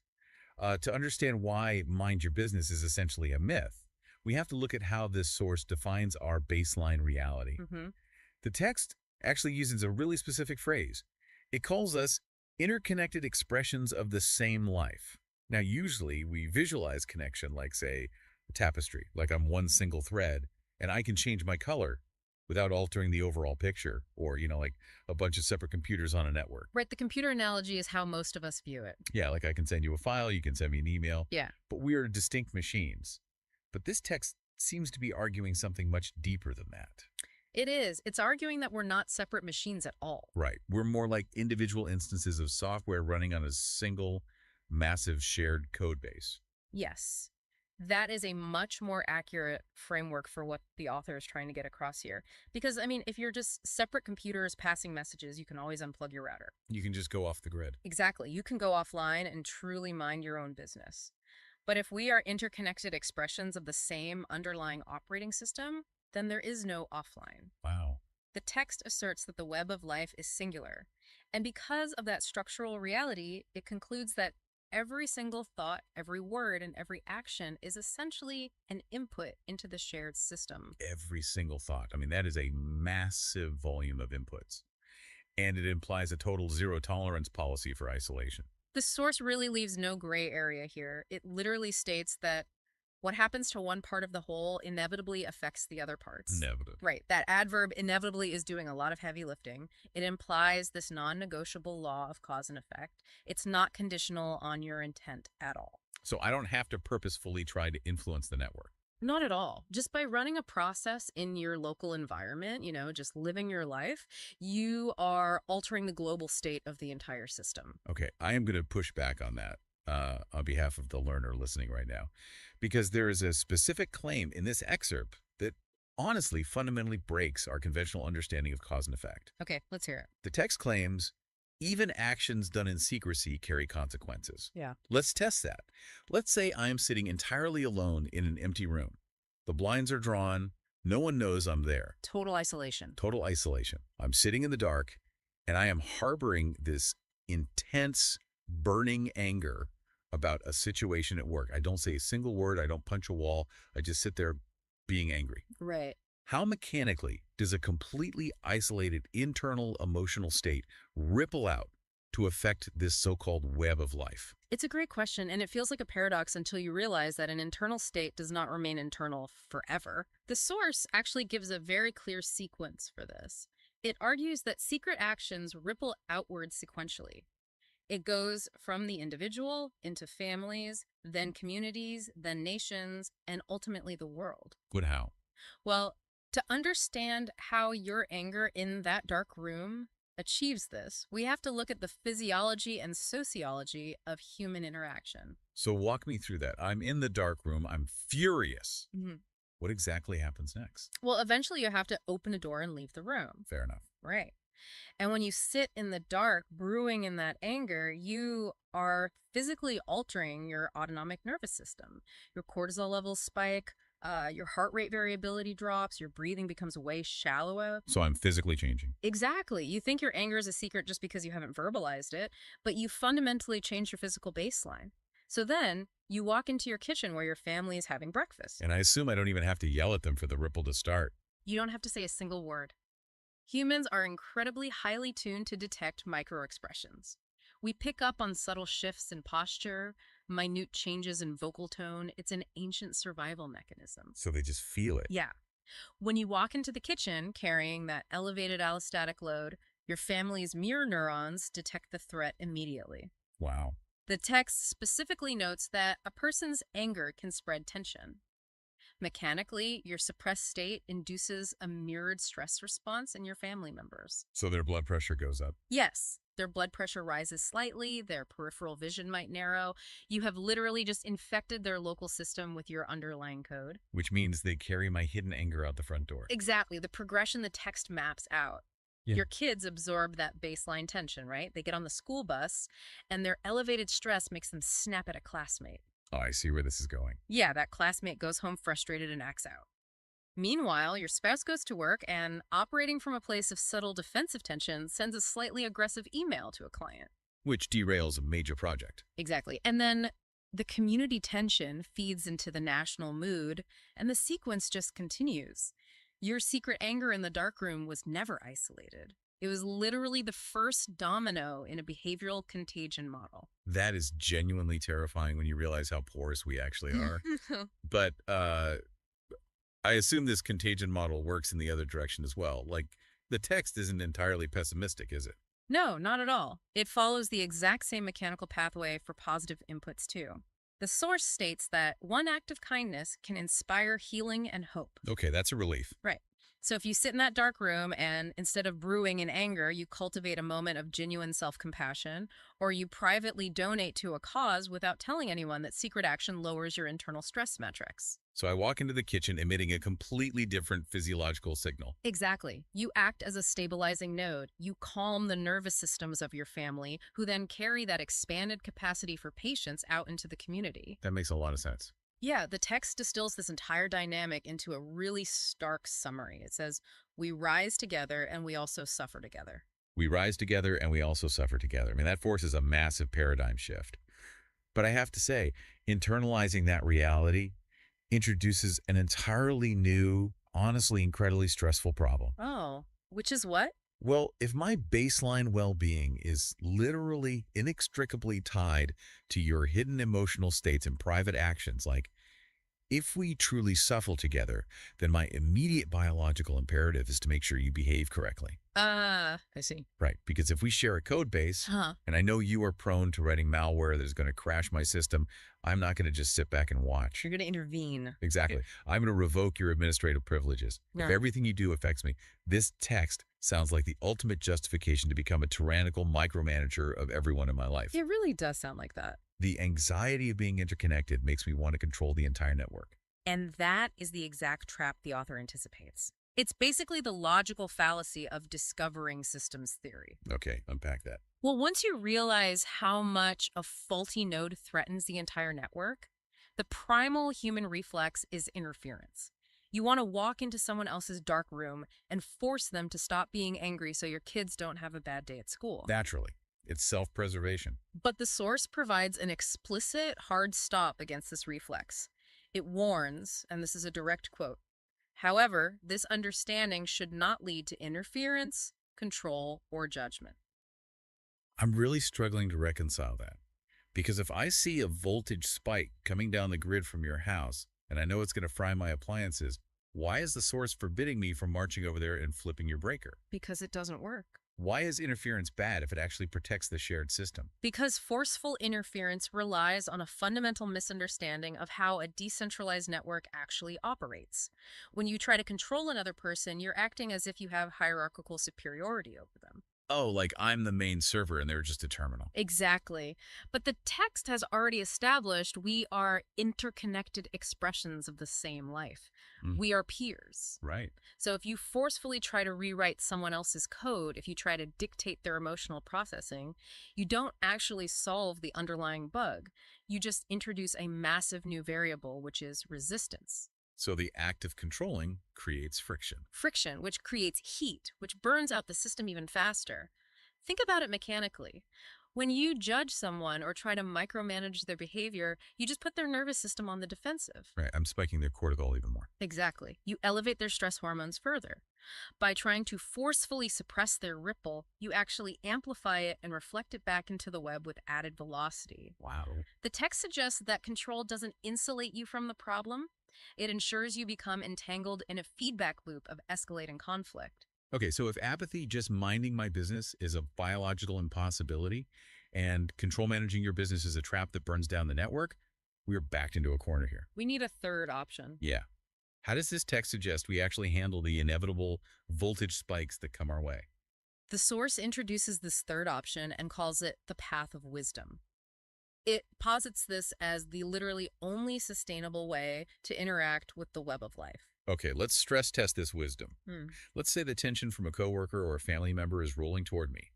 To understand why mind your business is essentially a myth, we have to look at how this source defines our baseline reality. The text actually uses a really specific phrase. It calls us interconnected expressions of the same life. Now, usually we visualize connection like, say, a tapestry, like I'm one single thread, and I can change my color without altering the overall picture, or, like a bunch of separate computers on a network. Right, the computer analogy is how most of us view it. Yeah, like I can send you a file, you can send me an email. Yeah. But we are distinct machines. But this text seems to be arguing something much deeper than that. It is. It's arguing that we're not separate machines at all. Right. We're more like individual instances of software running on a single, massive shared code base. Yes. That is a much more accurate framework for what the author is trying to get across here. Because, if you're just separate computers passing messages, you can always unplug your router. You can just go off the grid. Exactly. You can go offline and truly mind your own business. But if we are interconnected expressions of the same underlying operating system, then there is no offline. Wow. The text asserts that the web of life is singular. And because of that structural reality, it concludes that every single thought, every word, and every action is essentially an input into the shared system. Every single thought. That is a massive volume of inputs. And it implies a total zero tolerance policy for isolation. The source really leaves no gray area here. It literally states that what happens to one part of the whole inevitably affects the other parts. Inevitably. Right. That adverb inevitably is doing a lot of heavy lifting. It implies this non-negotiable law of cause and effect. It's not conditional on your intent at all. So I don't have to purposefully try to influence the network. Not at all. Just by running a process in your local environment, just living your life, you are altering the global state of the entire system. Okay, I am going to push back on that on behalf of the learner listening right now, because there is a specific claim in this excerpt that honestly fundamentally breaks our conventional understanding of cause and effect. Okay, let's hear it. The text claims even actions done in secrecy carry consequences. Yeah. Let's test that. Let's say I am sitting entirely alone in an empty room. The blinds are drawn. No one knows I'm there. Total isolation. Total isolation. I'm sitting in the dark, and I am harboring this intense, burning anger about a situation at work. I don't say a single word. I don't punch a wall. I just sit there being angry. Right. How mechanically does a completely isolated internal emotional state ripple out to affect this so-called web of life? It's a great question, and it feels like a paradox until you realize that an internal state does not remain internal forever. The source actually gives a very clear sequence for this. It argues that secret actions ripple outward sequentially. It goes from the individual into families, then communities, then nations, and ultimately the world. But how? Well, to understand how your anger in that dark room achieves this, we have to look at the physiology and sociology of human interaction. So walk me through that. I'm in the dark room. I'm furious. Mhm. What exactly happens next? Well, eventually you have to open a door and leave the room. Fair enough. Right. And when you sit in the dark, brewing in that anger, you are physically altering your autonomic nervous system. Your cortisol levels spike, your heart rate variability drops, your breathing becomes way shallower. So I'm physically changing. Exactly. You think your anger is a secret just because you haven't verbalized it, but you fundamentally change your physical baseline. So then you walk into your kitchen where your family is having breakfast. And I assume I don't even have to yell at them for the ripple to start. You don't have to say a single word. Humans are incredibly highly tuned to detect microexpressions. We pick up on subtle shifts in posture, minute changes in vocal tone. It's an ancient survival mechanism. So they just feel it. Yeah. When you walk into the kitchen carrying that elevated allostatic load, your family's mirror neurons detect the threat immediately. Wow. The text specifically notes that a person's anger can spread tension. Mechanically, your suppressed state induces a mirrored stress response in your family members. So their blood pressure goes up. Yes, their blood pressure rises slightly, their peripheral vision might narrow. You have literally just infected their local system with your underlying code. Which means they carry my hidden anger out the front door. Exactly, the progression the text maps out. Yeah. Your kids absorb that baseline tension, right? They get on the school bus, and their elevated stress makes them snap at a classmate. Oh, I see where this is going. Yeah, that classmate goes home frustrated and acts out. Meanwhile, your spouse goes to work and, operating from a place of subtle defensive tension, sends a slightly aggressive email to a client. Which derails a major project. Exactly. And then the community tension feeds into the national mood, and the sequence just continues. Your secret anger in the darkroom was never isolated. It was literally the first domino in a behavioral contagion model. That is genuinely terrifying when you realize how porous we actually are. But I assume this contagion model works in the other direction as well. Like, the text isn't entirely pessimistic, is it? No, not at all. It follows the exact same mechanical pathway for positive inputs, too. The source states that one act of kindness can inspire healing and hope. Okay, that's a relief. Right. So if you sit in that dark room and instead of brewing in anger, you cultivate a moment of genuine self-compassion, or you privately donate to a cause without telling anyone, that secret action lowers your internal stress metrics. So I walk into the kitchen emitting a completely different physiological signal. Exactly. You act as a stabilizing node. You calm the nervous systems of your family, who then carry that expanded capacity for patience out into the community. That makes a lot of sense. Yeah, the text distills this entire dynamic into a really stark summary. It says, we rise together and we also suffer together. We rise together and we also suffer together. I mean, that forces a massive paradigm shift. But I have to say, internalizing that reality introduces an entirely new, honestly incredibly stressful problem. Oh, which is what? Well, if my baseline well-being is literally inextricably tied to your hidden emotional states and private actions, like if we truly suffer together, then my immediate biological imperative is to make sure you behave correctly. I see. Right, because if we share a code base, and I know you are prone to writing malware that is going to crash my system, I'm not going to just sit back and watch. You're going to intervene. Exactly. I'm going to revoke your administrative privileges. If Yeah. everything you do affects me, this text sounds like the ultimate justification to become a tyrannical micromanager of everyone in my life. It really does sound like that. The anxiety of being interconnected makes me want to control the entire network. And that is the exact trap the author anticipates. It's basically the logical fallacy of discovering systems theory. Okay, unpack that. Well, once you realize how much a faulty node threatens the entire network, the primal human reflex is interference. You want to walk into someone else's dark room and force them to stop being angry so your kids don't have a bad day at school. Naturally. It's self-preservation. But the source provides an explicit, hard stop against this reflex. It warns, and this is a direct quote, "However, this understanding should not lead to interference, control, or judgment." I'm really struggling to reconcile that. Because if I see a voltage spike coming down the grid from your house, and I know it's going to fry my appliances, why is the source forbidding me from marching over there and flipping your breaker? Because it doesn't work. Why is interference bad if it actually protects the shared system? Because forceful interference relies on a fundamental misunderstanding of how a decentralized network actually operates. When you try to control another person, you're acting as if you have hierarchical superiority over them. Oh, like I'm the main server and they're just a terminal. Exactly. But the text has already established we are interconnected expressions of the same life. We are peers. Right. So if you forcefully try to rewrite someone else's code, if you try to dictate their emotional processing, you don't actually solve the underlying bug. You just introduce a massive new variable, which is resistance. So the act of controlling creates friction. Friction, which creates heat, which burns out the system even faster. Think about it mechanically. When you judge someone or try to micromanage their behavior, you just put their nervous system on the defensive. Right. I'm spiking their cortisol even more. Exactly. You elevate their stress hormones further. By trying to forcefully suppress their ripple, you actually amplify it and reflect it back into the web with added velocity. Wow. The text suggests that control doesn't insulate you from the problem. It ensures you become entangled in a feedback loop of escalating conflict. Okay, so if apathy, just minding my business, is a biological impossibility, and control managing your business is a trap that burns down the network, we're backed into a corner here. We need a third option. Yeah. How does this text suggest we actually handle the inevitable voltage spikes that come our way? The source introduces this third option and calls it the path of wisdom. It posits this as the literally only sustainable way to interact with the web of life. Okay, let's stress test this wisdom. Let's say the tension from a coworker or a family member is rolling toward me.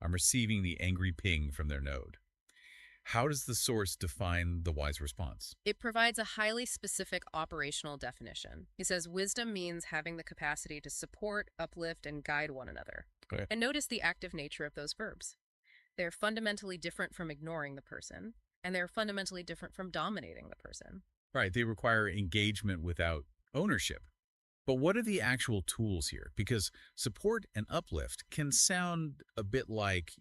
I'm receiving the angry ping from their node. How does the source define the wise response? It provides a highly specific operational definition. It says wisdom means having the capacity to support, uplift, and guide one another. Okay. And notice the active nature of those verbs. They're fundamentally different from ignoring the person, and they're fundamentally different from dominating the person. Right, they require engagement without ownership. But what are the actual tools here? Because support and uplift can sound a bit like,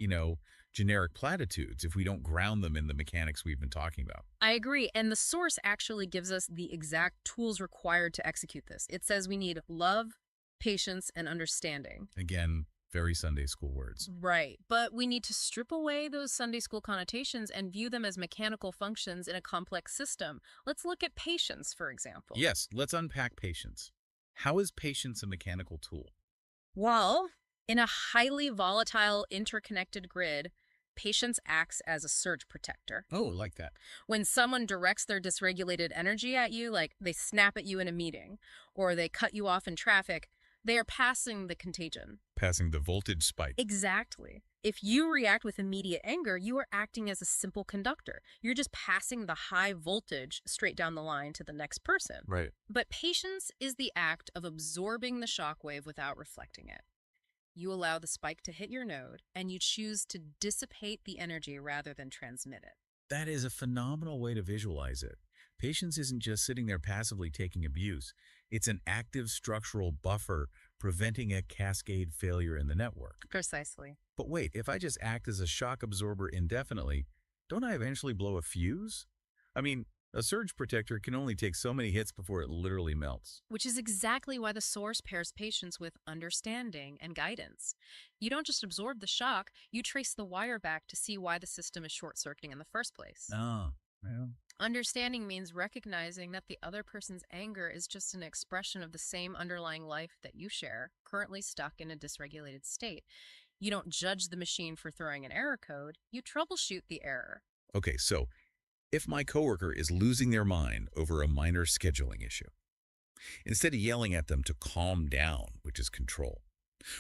generic platitudes if we don't ground them in the mechanics we've been talking about. I agree, and the source actually gives us the exact tools required to execute this. It says we need love, patience, and understanding. Again, very Sunday school words. Right, but we need to strip away those Sunday school connotations and view them as mechanical functions in a complex system. Let's look at patience, for example. Yes, let's unpack patience. How is patience a mechanical tool? Well, in a highly volatile, interconnected grid, patience acts as a surge protector. Oh, like that. When someone directs their dysregulated energy at you, like they snap at you in a meeting, or they cut you off in traffic, they are passing the contagion. Passing the voltage spike. Exactly. If you react with immediate anger, you are acting as a simple conductor. You're just passing the high voltage straight down the line to the next person. Right. But patience is the act of absorbing the shockwave without reflecting it. You allow the spike to hit your node, and you choose to dissipate the energy rather than transmit it. That is a phenomenal way to visualize it. Patience isn't just sitting there passively taking abuse. It's an active structural buffer preventing a cascade failure in the network. Precisely. But wait, if I just act as a shock absorber indefinitely, don't I eventually blow a fuse? I mean, a surge protector can only take so many hits before it literally melts. Which is exactly why the source pairs patience with understanding and guidance. You don't just absorb the shock, you trace the wire back to see why the system is short-circuiting in the first place. Ah, well. Understanding means recognizing that the other person's anger is just an expression of the same underlying life that you share, currently stuck in a dysregulated state. You don't judge the machine for throwing an error code, you troubleshoot the error. Okay, so if my coworker is losing their mind over a minor scheduling issue, instead of yelling at them to calm down, which is control,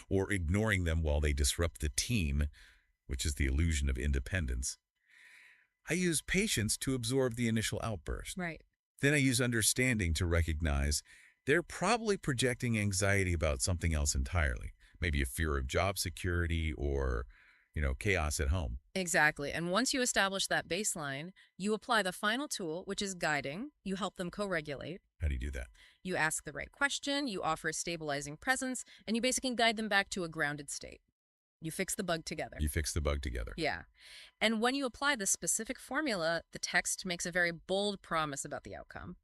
or ignoring them while they disrupt the team, which is the illusion of independence, I use patience to absorb the initial outburst. Right. Then I use understanding to recognize they're probably projecting anxiety about something else entirely. Maybe a fear of job security or, chaos at home. Exactly. And once you establish that baseline, you apply the final tool, which is guiding. You help them co-regulate. How do you do that? You ask the right question, you offer a stabilizing presence, and you basically guide them back to a grounded state. You fix the bug together. You fix the bug together. Yeah. And when you apply this specific formula, the text makes a very bold promise about the outcome.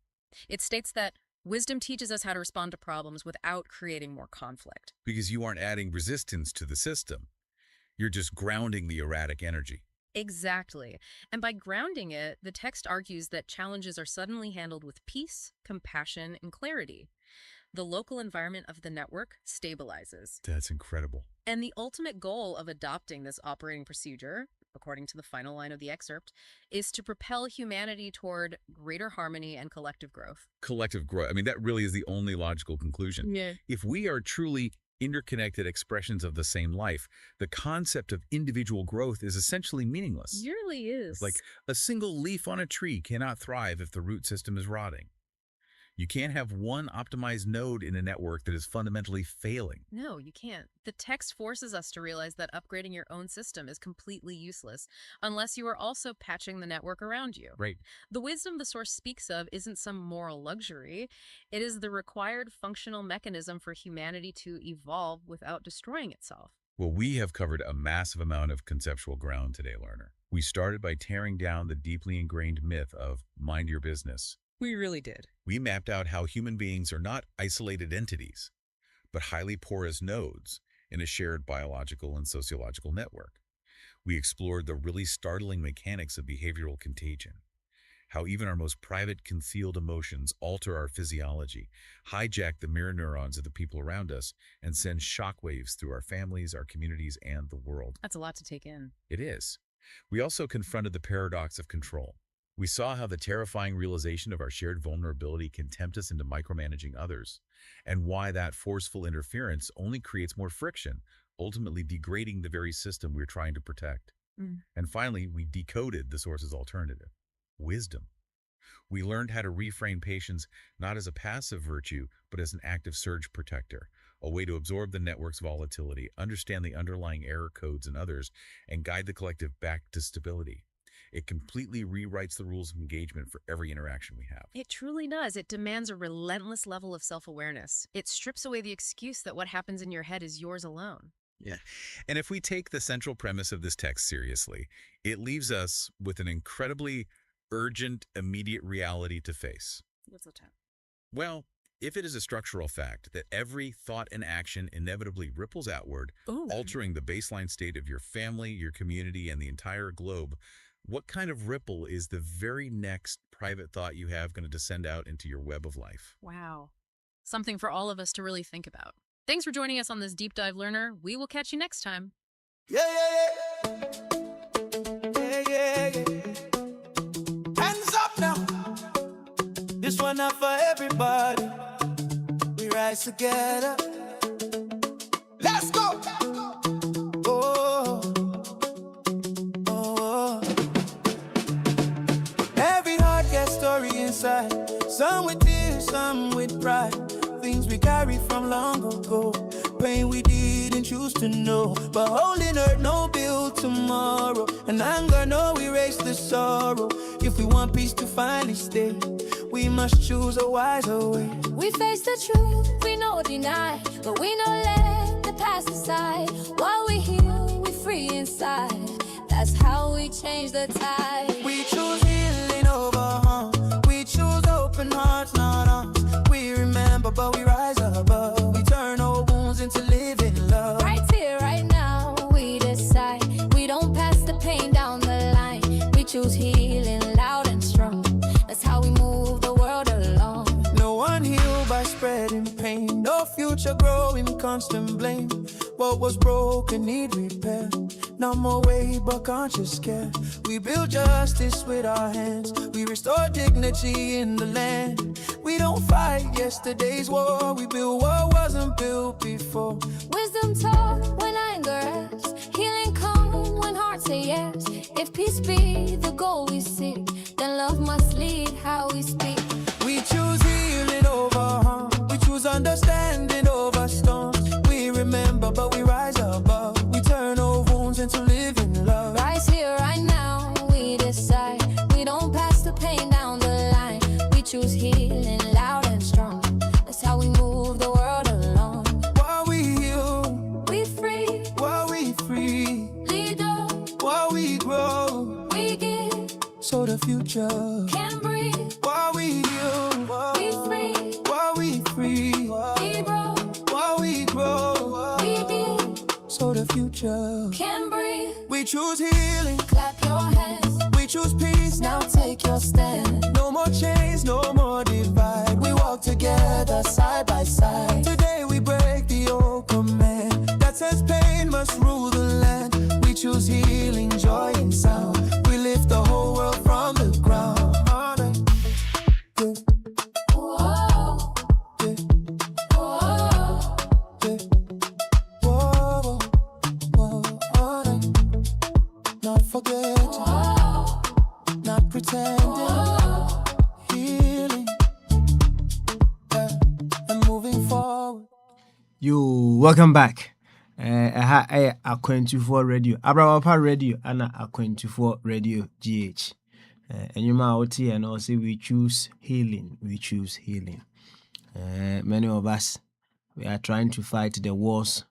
It states that wisdom teaches us how to respond to problems without creating more conflict. Because you aren't adding resistance to the system. You're just grounding the erratic energy. Exactly. And by grounding it, the text argues that challenges are suddenly handled with peace, compassion, and clarity. The local environment of the network stabilizes. That's incredible. And the ultimate goal of adopting this operating procedure, according to the final line of the excerpt, is to propel humanity toward greater harmony and collective growth. Collective growth. I mean, that really is the only logical conclusion. Yeah. If we are truly interconnected expressions of the same life, the concept of individual growth is essentially meaningless. It really is. Like a single leaf on a tree cannot thrive if the root system is rotting. You can't have one optimized node in a network that is fundamentally failing. No, you can't. The text forces us to realize that upgrading your own system is completely useless unless you are also patching the network around you. Right. The wisdom the source speaks of isn't some moral luxury. It is the required functional mechanism for humanity to evolve without destroying itself. Well, we have covered a massive amount of conceptual ground today, learner. We started by tearing down the deeply ingrained myth of mind your business. We really did. We mapped out how human beings are not isolated entities, but highly porous nodes in a shared biological and sociological network. We explored the really startling mechanics of behavioral contagion, how even our most private concealed emotions alter our physiology, hijack the mirror neurons of the people around us, and send shockwaves through our families, our communities, and the world. That's a lot to take in. It is. We also confronted the paradox of control. We saw how the terrifying realization of our shared vulnerability can tempt us into micromanaging others, and why that forceful interference only creates more friction, ultimately degrading the very system we're trying to protect. And finally, we decoded the source's alternative, wisdom. We learned how to reframe patience not as a passive virtue, but as an active surge protector, a way to absorb the network's volatility, understand the underlying error codes in others, and guide the collective back to stability. It completely rewrites the rules of engagement for every interaction we have. It truly does. It demands a relentless level of self-awareness. It strips away the excuse that what happens in your head is yours alone. Yeah. And if we take the central premise of this text seriously, it leaves us with an incredibly urgent, immediate reality to face. What's that? Well, if it is a structural fact that every thought and action inevitably ripples outward, altering the baseline state of your family, your community, and the entire globe, what kind of ripple is the very next private thought you have going to descend out into your web of life? Wow. Something for all of us to really think about. Thanks for joining us on this deep dive, learner. We will catch you next time. Yeah, yeah, yeah. Yeah, yeah, yeah. Hands up now. This one not for everybody. We rise together. Let's go. Oh, oh. Every heart gets story inside. Some with tears, some with pride. Things we carry from long ago. Pain we didn't choose to know. But holding hurt no build tomorrow. And anger no erase the sorrow. If we want peace to finally stay, we must choose a wiser way. We face the truth, we know deny, but we know let the past aside. While we heal, we free inside. That's how we change the tide. We choose healing over harm. We choose open hearts, not arms. We remember, but we rise above. We turn our wounds into living love. Right here, right now, we decide. We don't pass the pain down the line. We choose healing loud and strong. That's how we move the world along. No one healed by spreading pain. No future growing constant blame. What was broken need repair. Not more weight but conscious care. We build justice with our hands. We restore dignity in the land. We don't fight yesterday's war. We build what wasn't built before. Wisdom taught when anger asks. Healing come when hearts say yes. If peace be the goal we seek, then love must lead how we speak. We choose healing over harm. We choose understanding over storms. We remember but we rise above. We turn our wounds into living choose healing loud and strong. That's how we move the world along. While we heal, We free, while we free, lead up, while we grow, we give, so the future. can breathe. While we heal, We free, while we free, we grow, while we grow, we give, so the future. can breathe. We choose healing, Clap your hands, we choose peace. now take your stand. No more chains, no more divide. We walk together side by side. Today we break the old command that says pain must rule the land. We choose healing, joy, and sound. We lift the whole world from the ground. Yeah, Whoa, yeah, whoa, yeah. Whoa, whoa, whoa. Not forgetting, whoa, not pretending. whoa. Healing, yeah, and moving forward. You welcome back. Akwantufuo radio, Abrabapa radio, and Akwantufuo radio GH. And you might hear and also we choose healing. We choose healing. Many of us, we are trying to fight the wars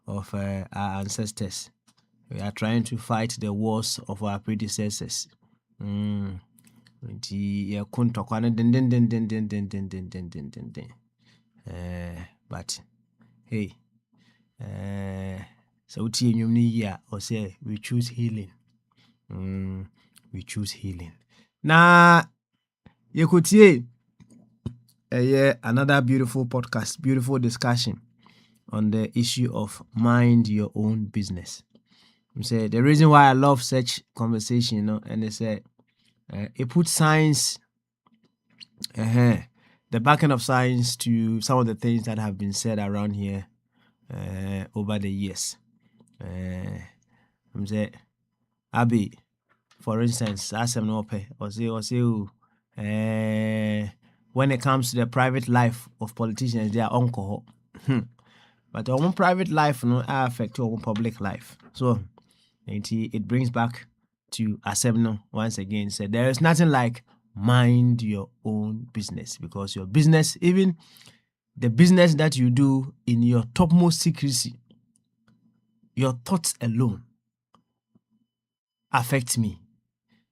of our ancestors. We are trying to fight the wars of our predecessors. But hey, so or say we choose healing. We choose healing. Now, you could see another beautiful podcast, beautiful discussion on the issue of mind your own business. Say the reason why I love such conversation, and they say it puts science, the backing of science to some of the things that have been said around here over the years. Say, Abby, for instance, as I'm not pay or say, when it comes to the private life of politicians, they are uncle. But our own private life no affect our own public life. So it brings back to Asemno once again. Said there is nothing like mind your own business, because your business, even the business that you do in your topmost secrecy, your thoughts alone affect me.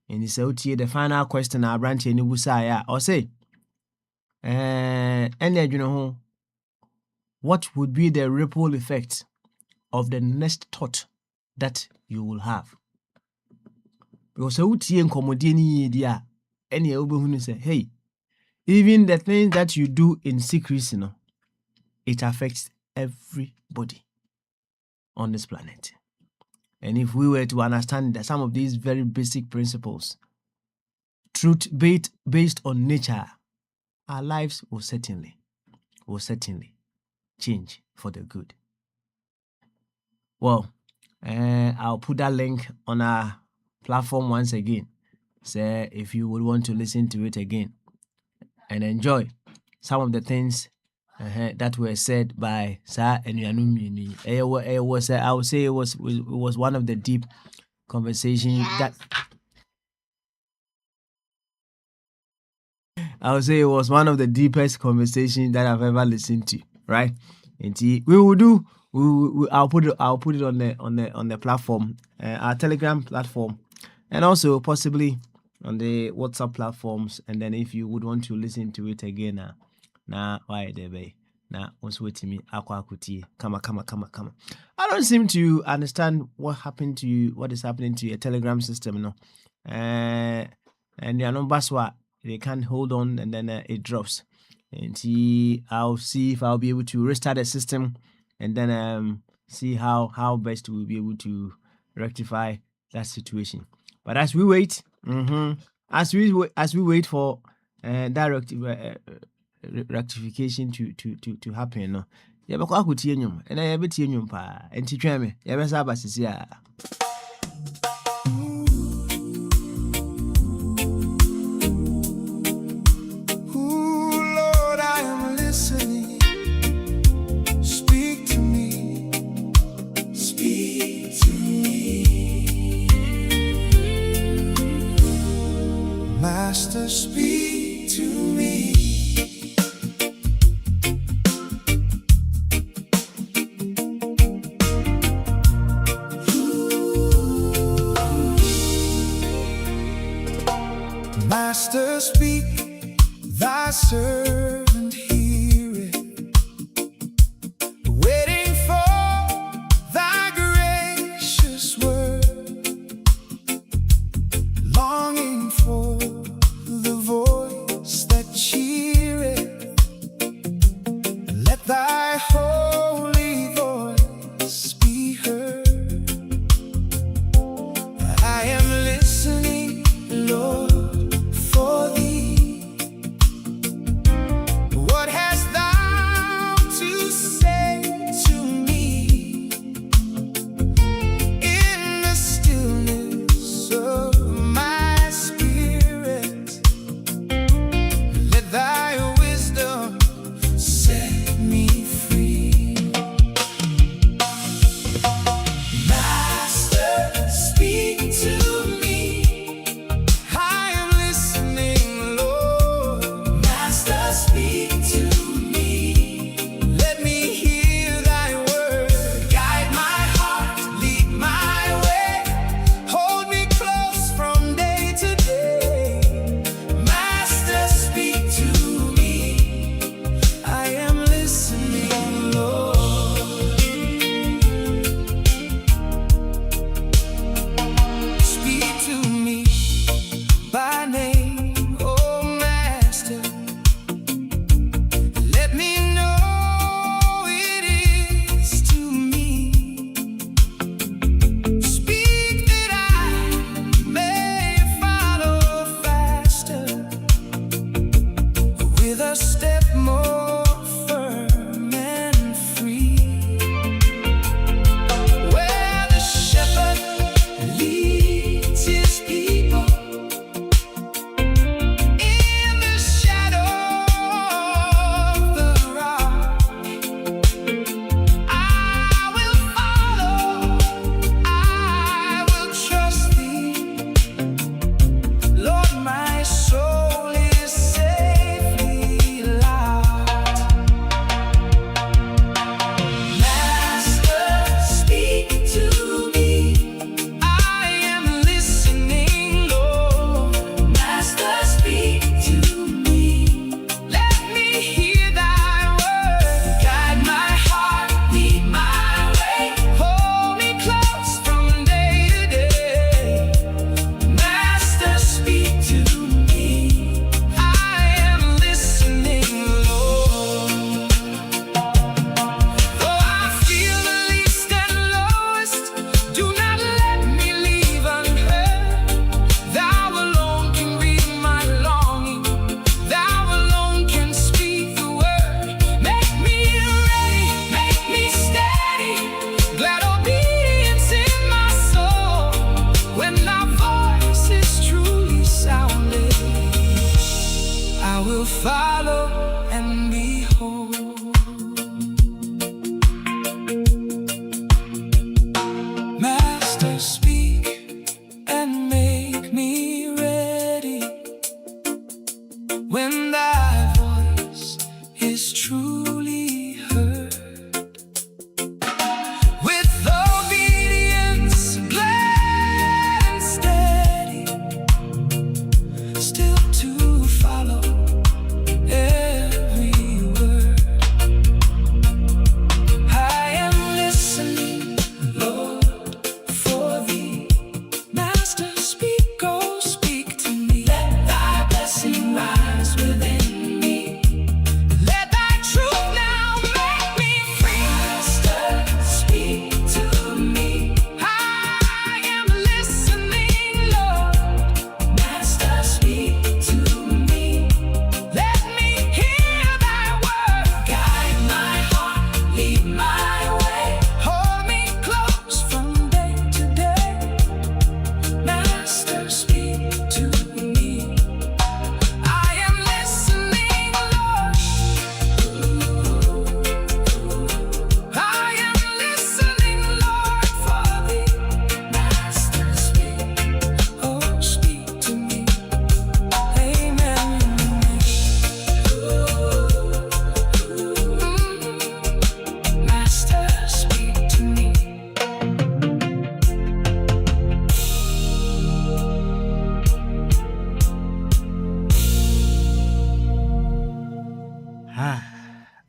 And he said, the final question I branch any busaya or say, what would be the ripple effect of the next thought that you will have? Because I would see in commodity idea any who say, hey, even the things that you do in secrecy, it affects everybody on this planet. And if we were to understand that some of these very basic principles, truth based on nature, our lives will certainly change for the good. Well, I'll put that link on our platform once again. So if you would want to listen to it again and enjoy some of the things that were said by Sa Enuanumi. I would say it was one of the deep conversations that I would say it was one of the deepest conversations that I've ever listened to. Right? And we will do. I'll put it on the platform, our Telegram platform, and also possibly on the WhatsApp platforms. And then if you would want to listen to it again, why they be now also with me akwakuti come. I don't seem to understand what is happening to your Telegram system, and your numbers they can't hold on, and then it drops. And I'll see if I'll be able to restart the system, and then see how best we'll be able to rectify that situation. But as we wait, as we wait for that rectification to happen, yeah, but I could hear you, and I bet you pa, and teach me, yeah, Master, speak to me. Master, speak, thy servant heareth, waiting for thy gracious word, longing for the voice that cheereth. Let thy holy voice be heard. I am listening, Lord, for thee. What hast thou to say to me in the stillness of my spirit? Let thy wisdom set me free. Master, speak to me. I am listening, Lord. Master, speak to me. Let me hear thy word. Guide my heart, lead my way. Hold me close from day to day. Master, speak to me. I am listening, Lord. Speak to me by name, oh Master. Let me know it is to me. Speak that I may follow faster, with a step more firm and free. Where the shepherd leads his people, in the shadow of the rock, I will follow, I will trust thee. Lord, my soul is safely locked. Master, speak to me. I am listening, Lord. Master, speak to me. Let me hear thy word. Guide my heart, lead my way. Hold me close from day to day. Master, speak to me. I am listening, Lord. Though I feel the least and lowest, do not let me leave unheard. Thou alone can read my longing. Thou alone can speak the word. Make me ready, make me steady. Glad obedience in my soul. When thy voice is truly sounded, I will follow and behold. Master, speak and make me ready. When thy voice is truly heard, with obedience glad and steady, still to follow every word. I am listening, Lord, for thee. Master, speak, oh, speak to me. Let thy blessing rise within me. Let thy truth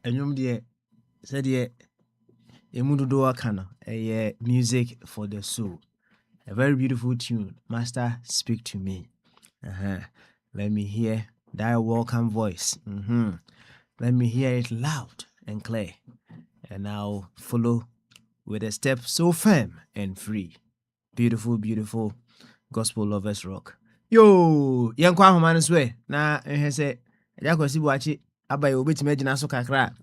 enyum de said ye emudodo akana a music for the soul. A very beautiful tune. Master, speak to me. Let me hear thy welcome voice. Let me hear it loud and clear. And I'll follow with a step so firm and free. Beautiful, beautiful gospel lovers rock. Yo, yankwa homa no so e na ehwe se eja kwasi buachi abaye obetime agina so kakra.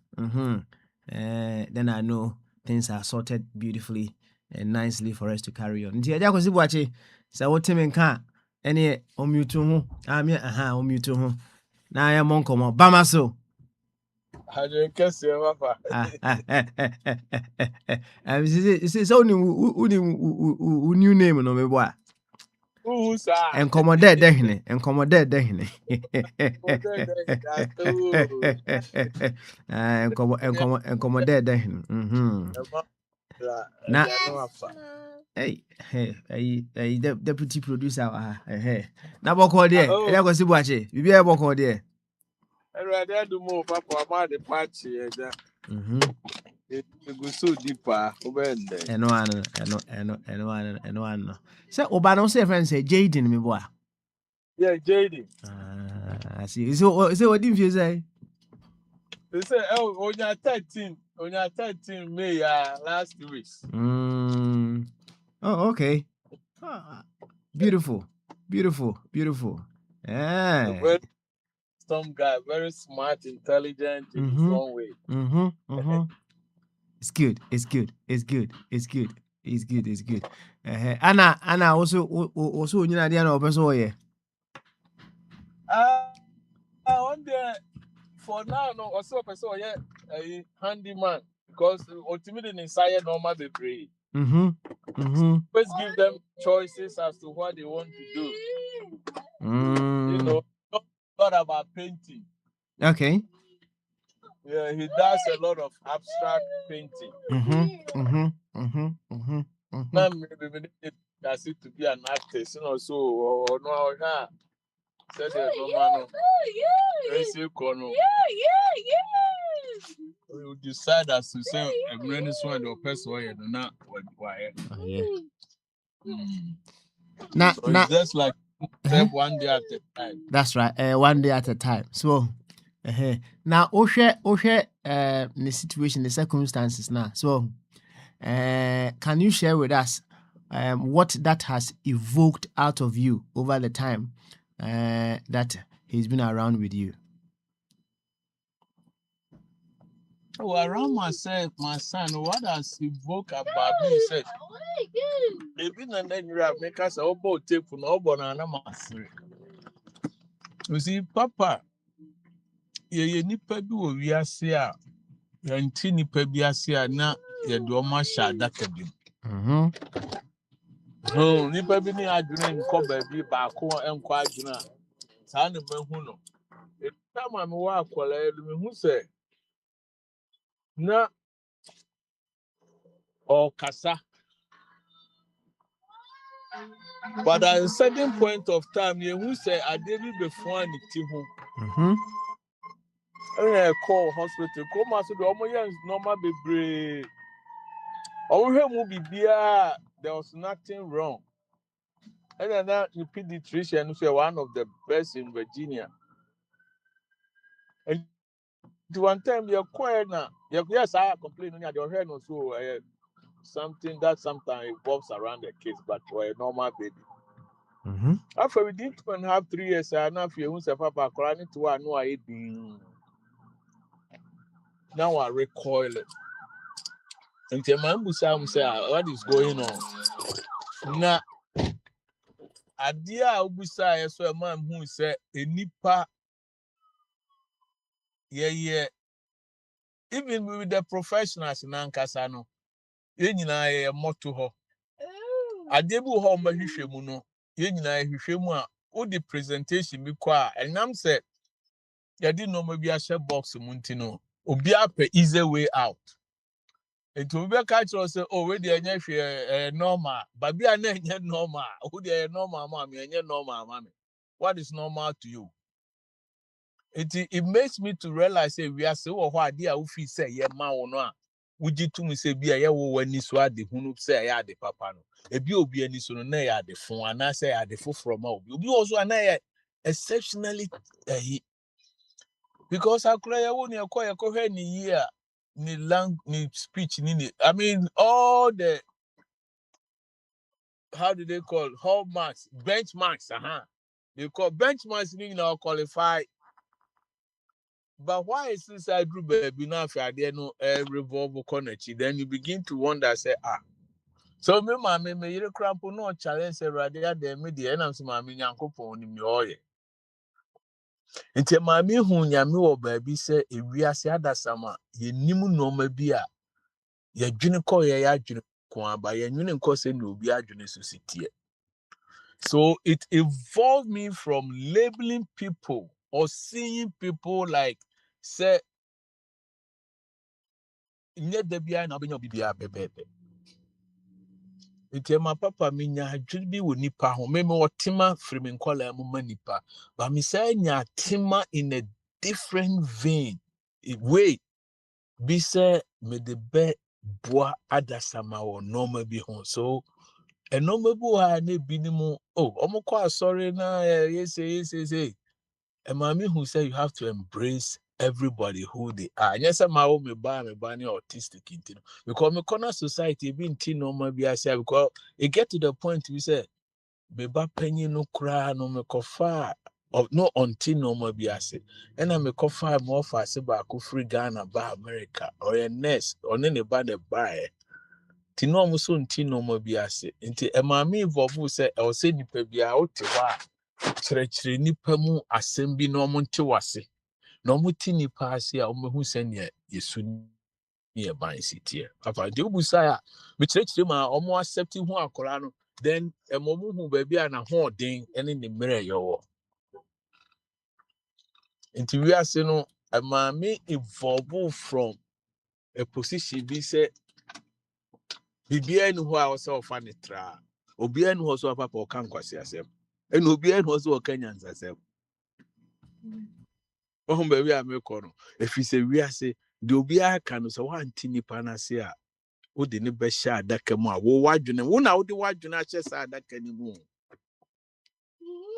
Then I know things are sorted beautifully and nicely for us to carry on. Nti eja kwasi buachi se wotime nka ene omute ho ami omute ho na ya monkomo bama so. Hadwe kese papa. So uni new name no meboa. Who sa? Encommode dehne. Encommode dehne. Na hey deputy producer na boko there e dey go si buache bibi e boko there Erade do mo papa ma de party eja. It go so deeper obende. eno ano say oba no say friend say Jaden me boa. Yeah, JD. I see. So what did you say? They say on your 13 May last week. Oh, okay. Beautiful. Very some guy, very smart, intelligent in his own way. It's good. Anna also you know the person here. On there for now no also person yeah a handyman because ultimately inside normal be free. Let's give them choices as to what they want to do. You know, not about painting. Okay. Yeah, he does a lot of abstract painting. Now maybe that's it to be an artist, you know. So or no, said the normal. You decide as to say I'm running so the person or not quiet. Now, it's just like one day at a time. That's right. One day at a time. So, now, the situation, the circumstances now. So, can you share with us what that has evoked out of you over the time that he's been around with you? Oh, around myself, my son, what has evoked about me said, maybe and then you have make us a boat tape for no banana master. You see, Papa, ye nipa bi wo wiase a yanti nipa bi ase a na ye do ma sha daka bi. Nipa bi ni adwene nko ba bi ba ko enko adwene a sa na mahu no. E time am wa akola e me hu se na or kasa. But at a certain point of time, you who say I didn't before the team. I call hospital, come out to the almost normal baby. Over here, movie beer, there was nothing wrong. And then that the pediatrician was one of the best in Virginia. And one time you're quiet now. Yes, I complain on your head also something that sometimes revolves around the kids, but for a normal baby. After we did 2.5, 3 years, I now feel who's a papa crying to one no I now I recoil it. And the man who say what is going on? Now, idea Obusa so a man who said a nipa yeah. Even with the professionals in Ankasano, a motto ho. Adebu ho ma hwehwemu no, yenina hwehwemu a o the presentation bi kwa and am said ya di no ma bi a share box munti no. Obi ape easy way out. It will be a catch or say, oh, we the normal, but be a normal, who the normal mommy and your normal mommy. What is normal to you? It makes me to realize say we are so hard there who feel say yeah ma no would you to me say be a yeah when you swat the hunu say yeah the papa no a bi obi ani so no na ya the phone and I say ya the phone from obi also an exceptionally because I cry I won't acquire any year ni ni speech ni I mean all the how do they call hallmarks benchmarks they call benchmarks you now qualify. But why is this I drew baby now if I didn't know revolve connect? Then you begin to wonder, say, So me mammy may you cramp no challenge a radia de media and I'm some mammy yanko in your oil. Until mammy who yammy or baby say if we are sad that summer, ye nimu no mabia. Ye junico ya junico by a union cousin will be a junicity. So it evolved me from labeling people or seeing people like say nye da bia na obenye obibia bebebe nti ma papa minya adwiri bi wo nipa ho me otima frimi nkola mu manipa ba mi say nya tema in a different vein way bi say me de be boa adasama wo normal bi ho so e normal bu ha na bi ni mu omukọ asori na yes Mami who say you have to embrace everybody who they are. And yes, my own me buy autistic into because me corner society being teen normal be say because it get to the point we say me ba penny no cry no me kofa or no on teen normal be say and I me kofa more for say ba free Ghana ba America or a nurse or any ba the buy. Teen normal so teen normal be say into a mami involve say I say nipa be out kyerɛkyerɛ nipa mu asɛm bi na ɔmo nte wase na ɔmo ti nipa ase a ɔmo hu sɛ nea yesu ne yɛ ban si teɛ papa de obusa a me kyerɛkyerɛ mu a ɔmo accept hu akɔla no then ɛmo mo hu baabi a na hoɔden ɛne ne mmerɛ yɛwɔ nti wiase no maame evolve from a position bi sɛ biribiara ni hɔ a ɔsɛ ɔfa ne tra obiara ni hɔ sɛ ɔfa pa ɔka nkwasi asɛm ɛna obiara ni hɔ sɛ ɔka nyansasɛm. Oh, baby, I'm a corner. If you say we are say, do be a can so one tinny panacea. Oh, the neighbor shot that come out. Well, why do you know? Now, the why do not just that anymore?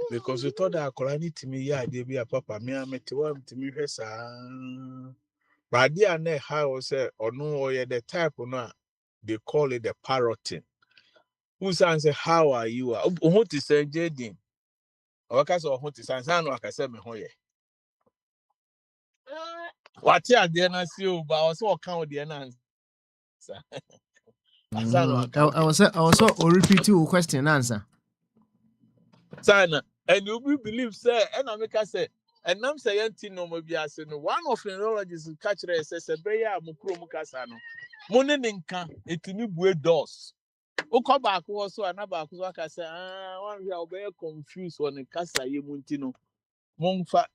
Because you thought that colony to me, yeah, they be a papa, me, I met one to me, but dear, ne how say, or no, or the type or not, they call it the parroting. Who say, how are you? Who to say, Jadine? Or cast or who to say, like I said, me, what ya dear, I see you, but I was all count the answer. I was so repeat your question and answer. Sana, and you will believe, sir, and I make us say, and I'm saying, no, maybe I say, one of the neurologists catch it says, a bear, Mukromukasano. Moninka, it to me, doors. O come back also another because I say, one we are very confused on the Casa Yemuntino. Monfa,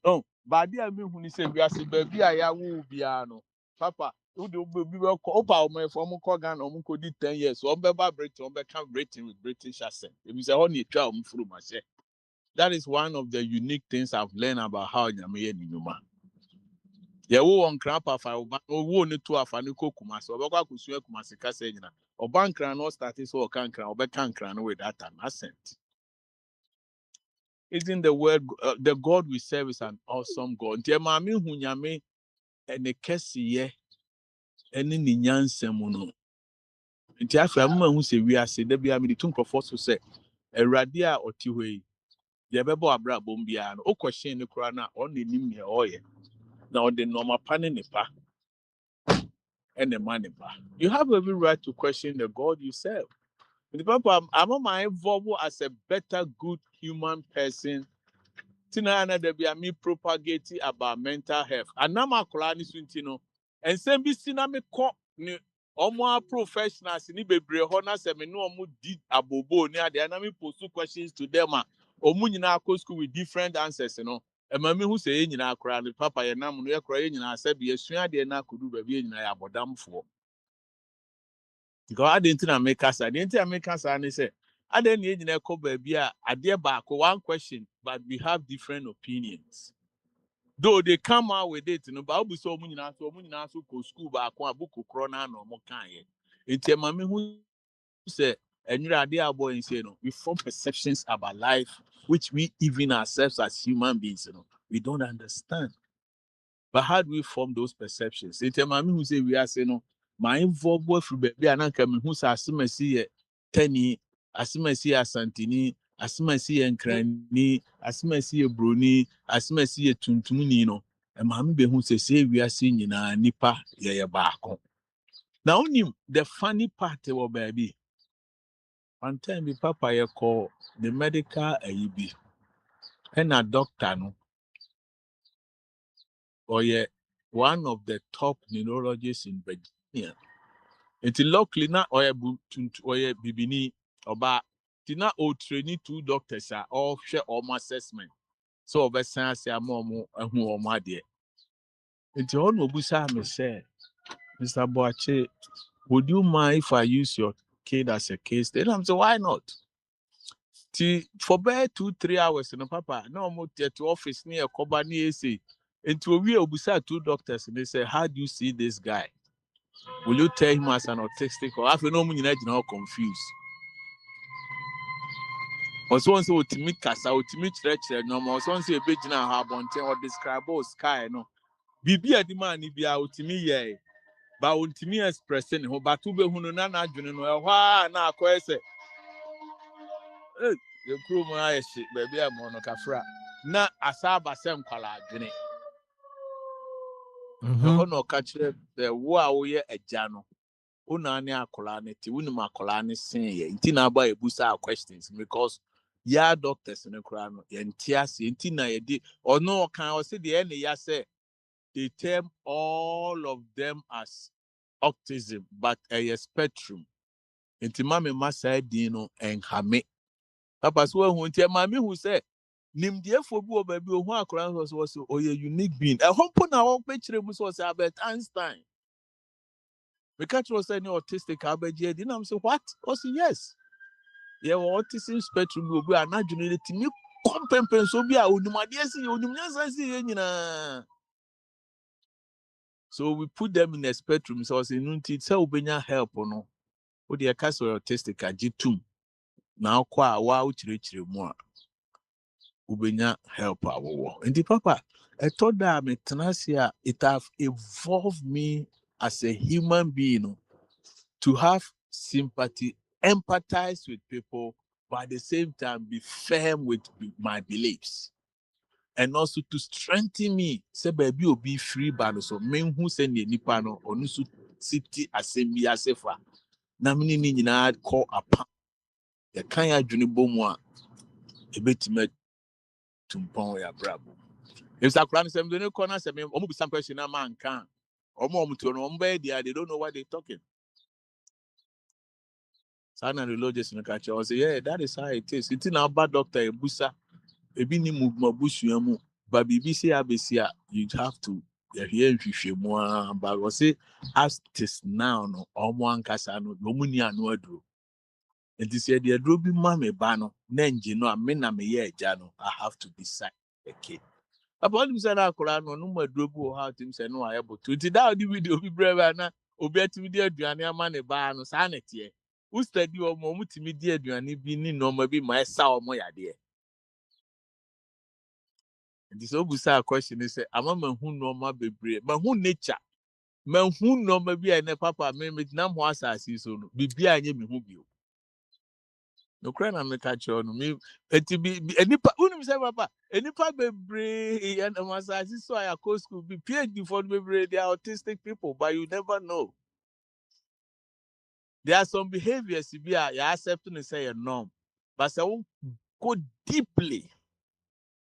but dear me, when you say, we are saying, baby, I will be ano. Papa, who do be well called my former Kogan or Muko did 10 years, or Beba Britain, or become Britain with British accent. It was only a child through my say. That is one of the unique things I've learned about how Nyame ni nyuma. Yeah, we on grandpa fa oba wo ne to afa ne kokumase obekwa kusu kumase kasa nyina obankran no start so okankran obekankran no with that an accent. Isn't the word the God we serve is an awesome God. Nti ma me hu Nyame ene kesiye ene ni nyansem no. Nti afa ma hu se wi ase da bia me di tunkrofo so se Awurade a oti hɔ yi ye bebo abra bom bia no o question ne kura na on nim ne oye. Now the normal panipa and the manipa. You have every right to question the God you serve. The Papa, I'm on my involved as a better, good human person. Tina na there be a me propagating about mental health. And now my colani swintino. And same be seen me call ni omo professionals ni bebre hona se me no omo did abobo ni ade na me post questions to them. Omo nyina go school with different answers, you know. E ma me hu se ye nyina akora ni papa ye nam no ye kora ye nyina se be esua de na kodu ba be nyina ya bodamfo. Because I didn't make us, I didn't make us, and he said, I didn't need a call baby. I dear back one question, but we have different opinions. Though they come out with it, but I'll be so many so go school back one book corona no more kind. It's a mammy who said, and you're a dear boy, you know, we form perceptions about life, which we even ourselves as human beings, we don't understand. But how do we form those perceptions? It's a mammy who say we are saying, no, my involved boy from baby and uncle who's as soon as see Tenny, as soon as see a Santini, as soon as see a Cranny, as soon as see a Bruni, as soon as see a Tuntumino, and mammy be who say we are seeing in a nipa, yeah, back. Now, only the funny part of baby. One time, the papa you call the medical AEB and a doctor, no, or yeah, one of the top neurologists in Virginia. It's luckily not or bibini or tina o training 2 doctors are all share all assessment. So over science ya more and who or my dear. It's all no busa me say, Mr. Boache, would you mind if I use your kid as a case? Then I'm saying, why not? For about 2-3 hours in the papa, no more to office near Kobani AC. Into a real busa 2 doctors and they say, how do you see this guy? Will you tell him as an autistic or have no meaning now confused? Ɔsɛ wɔn sɛ otimi kasa otimi kyerɛkyerɛ nneɛma ɔsɛ wɔn sɛ ebegyina ha abɔnten or describe sky no biribi a di maa ni bia otimi yɛ ba otimi express ne ho bato behu no na n'adwene no ɛhɔ a na akɔyɛ sɛ yɛ kurom ayɛ hye baabi a mo no kafra na asa aba sɛ nkwala adwene ɛhɔ na ɔka kyerɛ wo a woyɛ agya no una ne akwaraa ne te wunim akwaraa ne sen yɛ nti na aba ebusa questions because ya doctors ne koraa no yɛnte ase nti na yɛde ɔno ɔkan ɔsɛ deɛ ɛne ya sɛ they term all of them as autism but a spectrum nti maame ma saa din no ɛnhame papa so ɛho nti maame hu sɛ nimdeɛfo bi wɔ baabi ohun akwaraa no sɛ ɔyɛ unique being ɛhɔ mpo na wɔbɛkyerɛ mu sɛ ɔsɛ Albert Einstein. We catch was any autistic abeji. Didn't I say what? I say yes. Yeah, autism spectrum will be an adjunct to me. Compempen so be a so we put them in a spectrum. So I say no it's help or no. What the case of autistic ajitum. Now kwa wa uchire more. Ubenya help our war. And the papa, I thought that metenasia it have evolved me as a human being. To have sympathy, empathize with people, but at the same time be firm with my beliefs. And also to strengthen me. Say baby will be free ban so men who send the nipano or no city assembly asefa. Na mini ni nyina call upon. The kanya junibo mwa ebetime tumpon ya brabo. If Sakran sem do no corner sem omu be some question na man kan. Omu to no they don't know what they're talking. Sana religious in the culture. I say, yeah, that is how it is. It's in our bad doctor, a busa, a bini mubushuamu, but BBC Abesia, you have to hear more. But I say, as this now, no, Omo Ankasano, Nomunia Nuadro. And this year, the Drobi Mame Bano, Nenjino, Mena me Jano, I have to decide a kid. About him said, I could no more drobo how to say no, I able to. Today, the video be brave and obey to the Diana Mane Bano, sanity. Who study or multimedia aduane bi ni normal bi my saw mo yade. And this obusa question is say ama mahu normal bebre, mahu nature. Mahu normal bi ene papa me na ho asase so no. Bibia anye me hu bio. No kra na me ka cho no me eti bi enipa unim say papa, enipa bebre e na asase so ya co school bi PhD for bebre they are autistic people but you never know. There are some behaviors you accepting and say a norm. But say go deeply.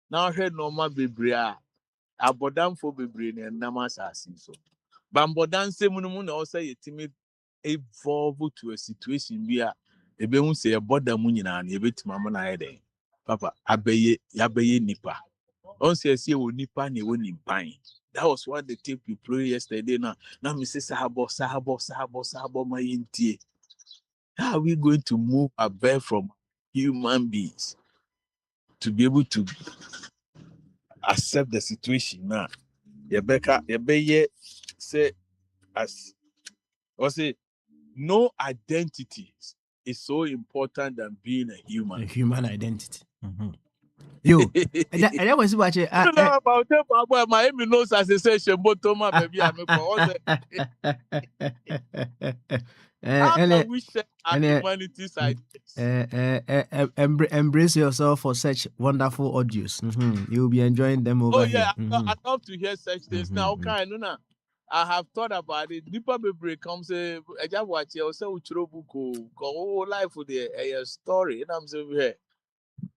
Now I heard normal bibria. Abodam for bibri and namas so. Bambodan se munumun also a timid evolve to a situation where a be say a border munina and a bit mamma ide. Papa, abeye nipa. On say nipa ni woni pine. That was what the tape you play yesterday. Now Mrs. Sahabo, my intie. How are we going to move away from human beings to be able to accept the situation now. You say as or say no identity is so important than being a human. A human identity. Yo, and that was what you. You know about them, but Miami knows as they say, Shembotoma, baby, I'm how can we share our humanity side? Embrace yourself for such wonderful audios. You'll be enjoying them over Oh, here. yeah, I love to hear such things. Now, okay, no. I have thought about it. Nipa Bebre comes say, I just watch you say Uchirobuko, go life with a story. And I'm saying, here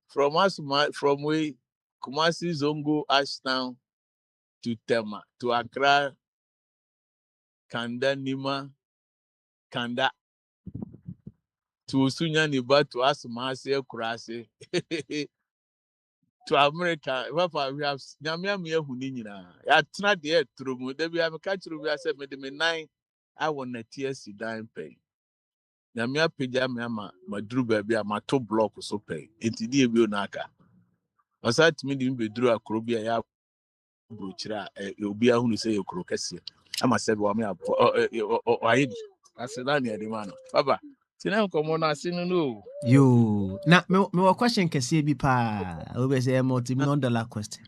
from us, from way Kumasi Zongo, Ashtown to Tema, to Accra, Kanda Nima, Kanda, to Sunya Niba, to Asumasi, Kurasi, to America. Well, we have Yamia Hunina. It's not there through. Then we have a country where I said, me 9, I want a TSC dime pay. Yamia Pijama, my drew baby, my 2 block so pay. It's the Naka. Aside to me, the drew a Krobia. Bruchra, you'll be who say your crocassia. I must say, well, I said, I need the man. Baba, Tina, come on, I see no. You now, my question can see be pa. Always a multi-million dollar question.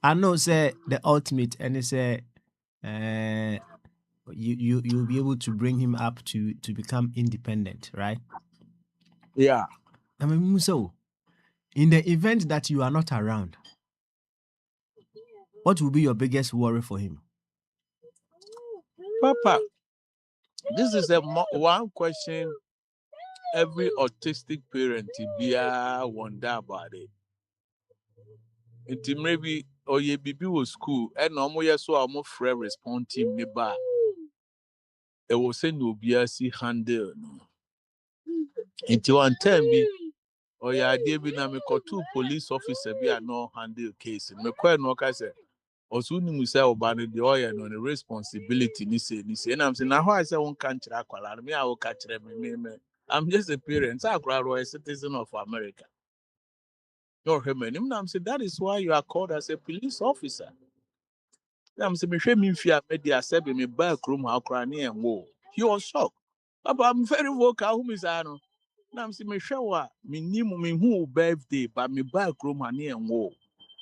I know, say the ultimate, and it's a you'll be able to bring him up to become independent, right? Yeah. I mean, so in the event that you are not around, what will be your biggest worry for him? Papa, this is one question every autistic parent be wonder about it. It maybe or ye baby was school and no more so I'm free respond team neighbor. It was saying no BRC handle no. Into one time be or ya dear be na me call 2 police officer be a no handle case. Me quite no say Osuni Musa Obani the oil no the responsibility ni say and I'm saying now how I say one country akwala me I will catch them me. I'm just a parent. I a citizen of America. No him I'm saying that is why you are called as a police officer. I'm saying me shame me fear media say me back room how cranny and wo. He was shocked. Papa, I'm very vocal who is ano. Now I'm saying me show me nimu me who birthday but me back room and wo.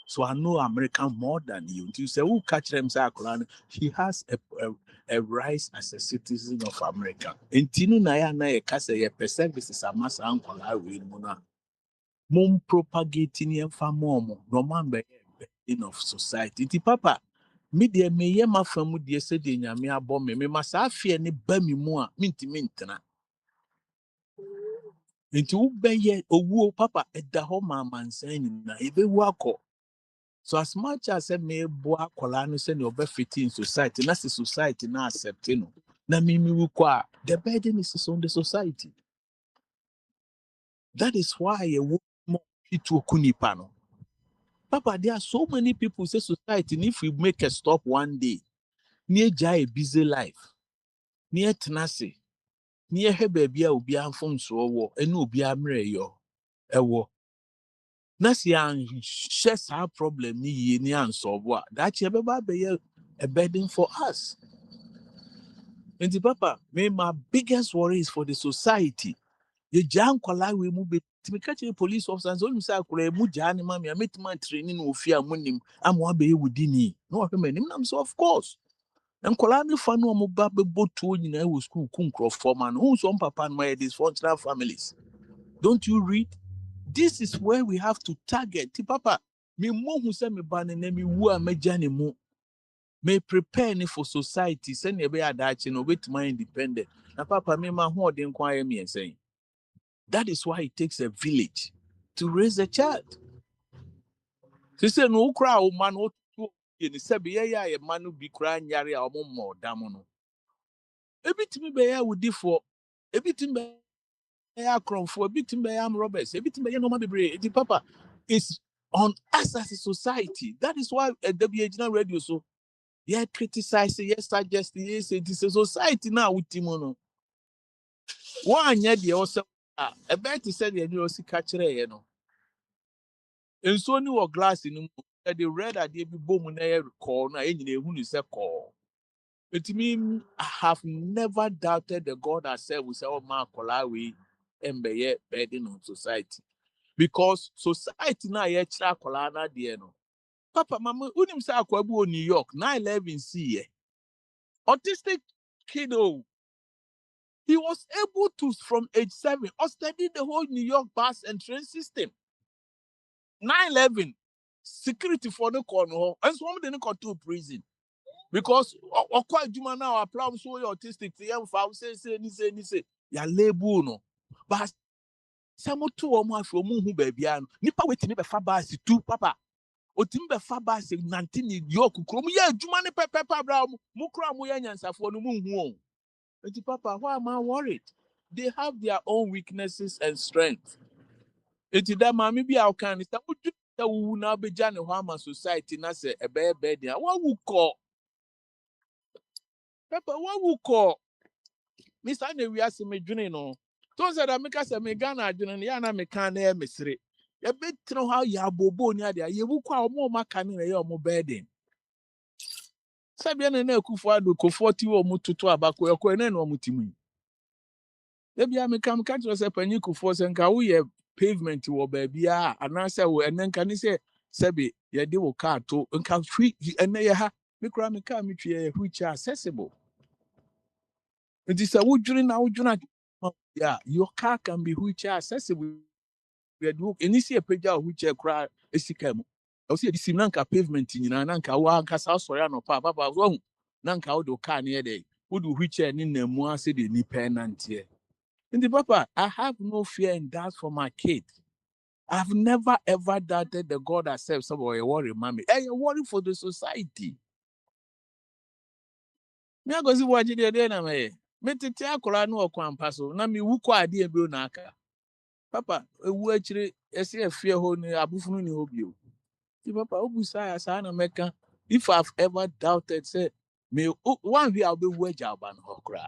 So I know American more than you. You say, who catch them? He has a rights as a citizen of America. In Tinu Naya Naya Kasa, a percent this is a mass uncle. I will mum propagating and far more. No man be in of society. Ti papa, me dear me ye ma famu dear said in Yamia bomb me must have fear any bummy more minty mintana. Into be ye or papa at the home man saying, if they walk. So as much as I may boa kolano send your fit in society, that's the society now accepting. Na mimi wukwa, the burden is on the society. That is why a woman to kunipano. Papa, there are so many people say society, and if we make a stop one day, near jai busy life, near tenacity, near her baby, ubia from so and ubia mreyo, ewo. Nasi yang share our problem ni solve what that you be a burden for us. And the papa, my biggest worry is for the society. The jam kola we move to me catch a police officers only say kure mu jani mami I met my training ofia munim am wa be within no I'm so of course. And kola ni fa no mo ba be botu nyina we school kun crofo man who some papa and my dysfunctional families. Don't you read? This is where we have to target. Papa, me mo who say me ban and me wu me jani mo. May prepare for society. Send you be a Dutch and wait my independent. Now, Papa, me ma who didn't inquire me and saying that is why it takes a village to raise a child. She said, no crowd, man, what you say, yeah, a man who be crying, yari, or more, damono. Everything be would differ. Everything be for everything be robbers. Everything be no man be Papa is on us as a society. That is why a WH radio so. Yeah, criticizing, yes, suggesting, yes, it is a society now with Timono. One year, the also a bet to say the new catcher, you know. And so new glass in the red idea be boom na call na enyi who is a call. It mean I have never doubted the God I serve with our man Kolawi and be burden on society. Because society na ye chira kola na de no. Papa mama unim say akwabu New York 9/11 see ye. Autistic kiddo. He was able to from age 7 or study the whole New York bus and train system. 9/11 security for the corner and some didn't go to prison. Because quite juma now apply so autistic to young found say ya label no. But some two or more from who baby and nipa waiting be fabas two papa. Otimbe fabas 19 New York krom ya juma ne papa bra mu kra mu ya nyansafo no mu hu. Papa, why am I worried? They have their own weaknesses and strengths. Eti da mami bi a kan sta uju da wu na beja ne ho society na se ebe dia wa wu ko papa wa wu ko misa na wi ase medwene no to se da meka se me Ghana adwene ya na me kan na e mesere e betro ha ya bobo ni ade ye wu kwa omo maka ne ye omo burden sabia na na akufo ado ko 40 wo mu toto abako e ko na na omo timu ebi a meka kyerɛ sɛ panyin kufoɔ sɛ nka woyɛ pavement wɔ baabi a anaasɛ wo ɛnɛ nka ne sɛ sɛbe yɛde wo car to nka hwi ɛnɛ yɛ ha me kora me car me twi yɛ wheelchair accessible nti sɛ wodwene yeah your car can be wheelchair accessible yɛde wo ɛni sɛ yɛpagya wo wheelchair koraa esika mu ɛwɔ sɛ yɛde sim na nka pavement nyinaa na nka wo ankasa asɔre anɔpa papa wahu na nka wode wo car ne yɛ dɛ wode wheelchair ne nam mu ase de nipa ɛnanteɛ. And the papa, I have no fear and doubt for my kid. I've never ever doubted the God I serve. Somebody worry, mommy. Hey, you worry for the society. Me I go see what you did na me. Me tete akola no okwampa so. Na me wu kwa ade ebio na aka. Papa, ewu achire ese efie ho ni abufunu ni obi o. The papa obusa ya sa na meka. If I've ever doubted say me one we I'll be wager ban ho kra.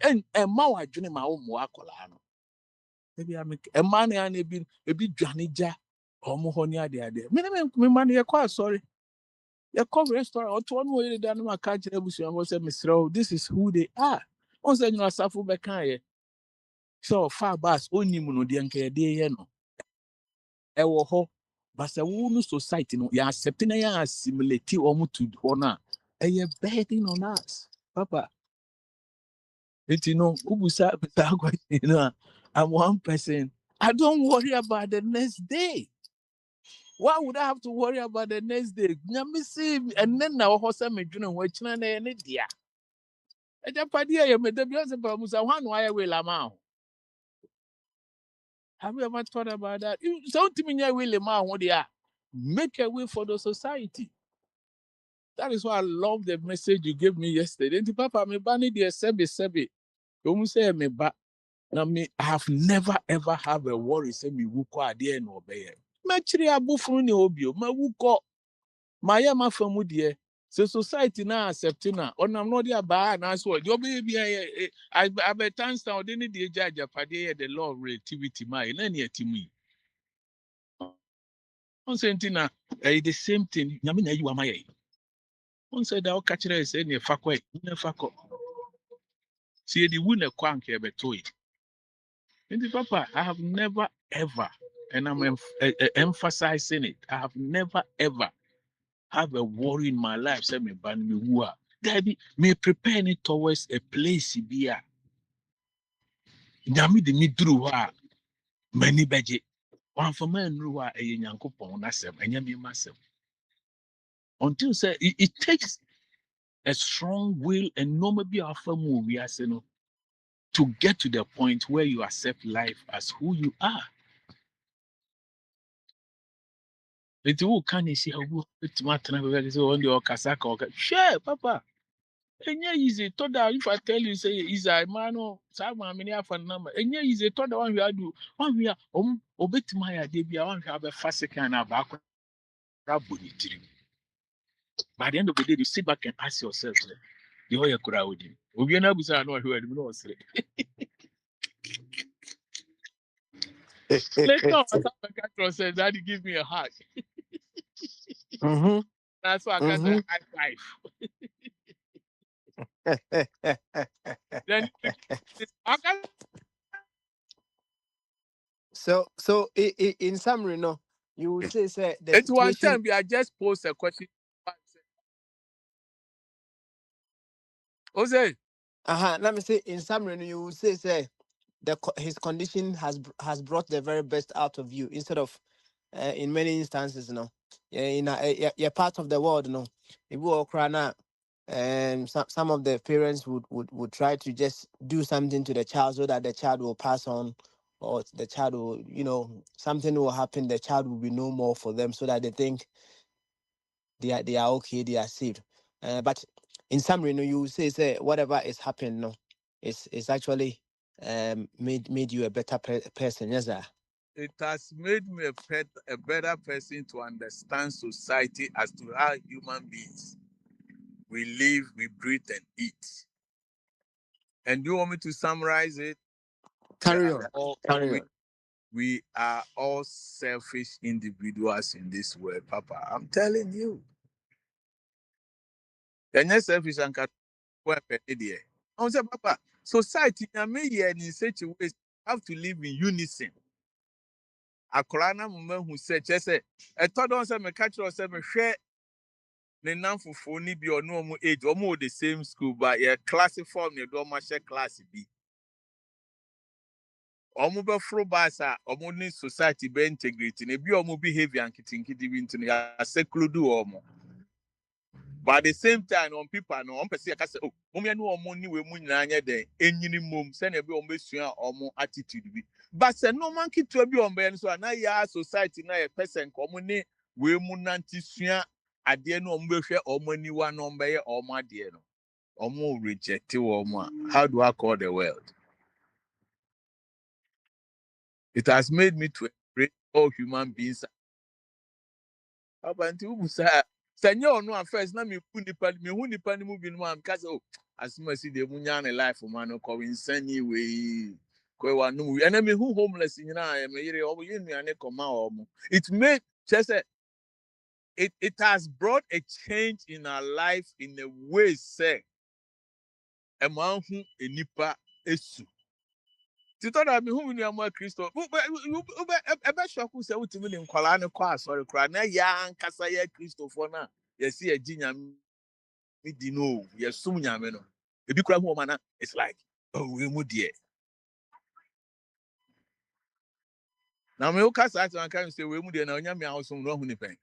And ma wa dwene ma wo mo akola no. Maybe I make a man and a bit Janija or Mohonia de idea. Me money a quite sorry. You come restaurant or to one way than my country was a Mr. This is who they are. Once then you are Safu Bekaye. So far bass only mono the anke de no. Ewo ho. But a woman society no ya accepting a assimilate or to honor. A ye betting on us. Papa. It you know, Ubusa, you know, I'm one person. I don't worry about the next day. Why would I have to worry about the next day? See, and then now, horse I'm doing watching an idea. And the party I made the Beyonce Musa one why I will amount. Have you ever thought about that? You don't mean I will amount what they are. Make a way for the society. That is why I love the message you gave me yesterday. And the Papa, me banny dear Sebi. You say me back. Now me, I have never ever have a worry. Say me wuko adie no obey. Machiri abufunu ni obio. Ma wuko. Maya ma famu die. So society na accepting na. Onam no dia ba na so. Your baby I be times now they need the judge pade the law of relativity ma. Na ni atimi. On say na the same thing. Nyame na you amaye. On say that o kachire say ne fakwa. Ne fakwa. See the win a kwank e beto. And Papa, I have never ever, and I'm emphasizing it, I have never ever have a worry in my life. Say me ban me who are. Daddy, me prepare me towards a place here. Nyami de me through her many budget. One for men who are a yanko pon nasem, and yami myself. Until say it takes a strong will and no maybe our family we are saying to get to the point where you accept life as who you are. Eti wo ka ne si awu etuma tena be say on the okasaka oka share papa enye easy to that if I tell you say is I man no sa ma me ni afa number enye easy to that one we adu one we obetima ya de bia one we have a fast can na ba ko rabo ni tiri by the end of the day you sit back and ask yourself the way you could have him obi na busa no hwe adu no sere later on I come back and say daddy give me a hug That's why I can say high five. Then I can. So, in summary, no, you would say the It's one situation. time I just posed a question. Jose, Let me say in summary, no, you would say his condition has brought the very best out of you instead of in many instances, no, you're part of the world, no, if we all cry now. And some of the parents would try to just do something to the child so that the child will pass on, or the child will, something will happen, the child will be no more for them, so that they think they are okay, they are saved. But in summary, you say whatever is happening, no, it's actually made you a better person, yes, sir. it has made me a better person to understand society as to how human beings we live, we breathe, and eat. And do you want me to summarize it? We Carry are on, all carry on. we are all selfish individuals in this world, Papa. I'm telling you. And yes, selfish and idea. I say, Papa, society in such a way have to live in unison. Akorana moment who said, just say, I thought on some catch or some share the Namfufuo ni bi or no age, almost the same school, but yeah, class form, you don't share class B. Omo be fro basa, omo ni society be integrity, ne bi omo behavior and kitinkiti bintu ya seclude omo. But at the same time, on people, no, on person can say, oh, mommy, no, money we money anya de, any mum, send every on besua or more attitude be. But say no man keep to be on ben so na ya society na a person common we munanti sua ade no on behwe or money one on be or my dear no. Or more reject or more. How do I call the world? It has made me to embrace all human beings. About you, sir. Senyor no first na me hu nipa ni mu bi no am because oh as much as the munya life man no ko insani we ko wa no and me hu homeless nyina me yire o ye nuane koma o mo it made just it has brought a change in our life in a way say e man hu enipa esu tito da me hu nua ma Kristo e be shoku se utimi ni nkwala ne kwa sorry kra na ya nkasa ya Kristofo na yesi aginya me di no yes sum nyame no ebi kura hu mana it's like oh we mu die na me uka sa ati kan say we mu die na onyame awosum no hu ni pen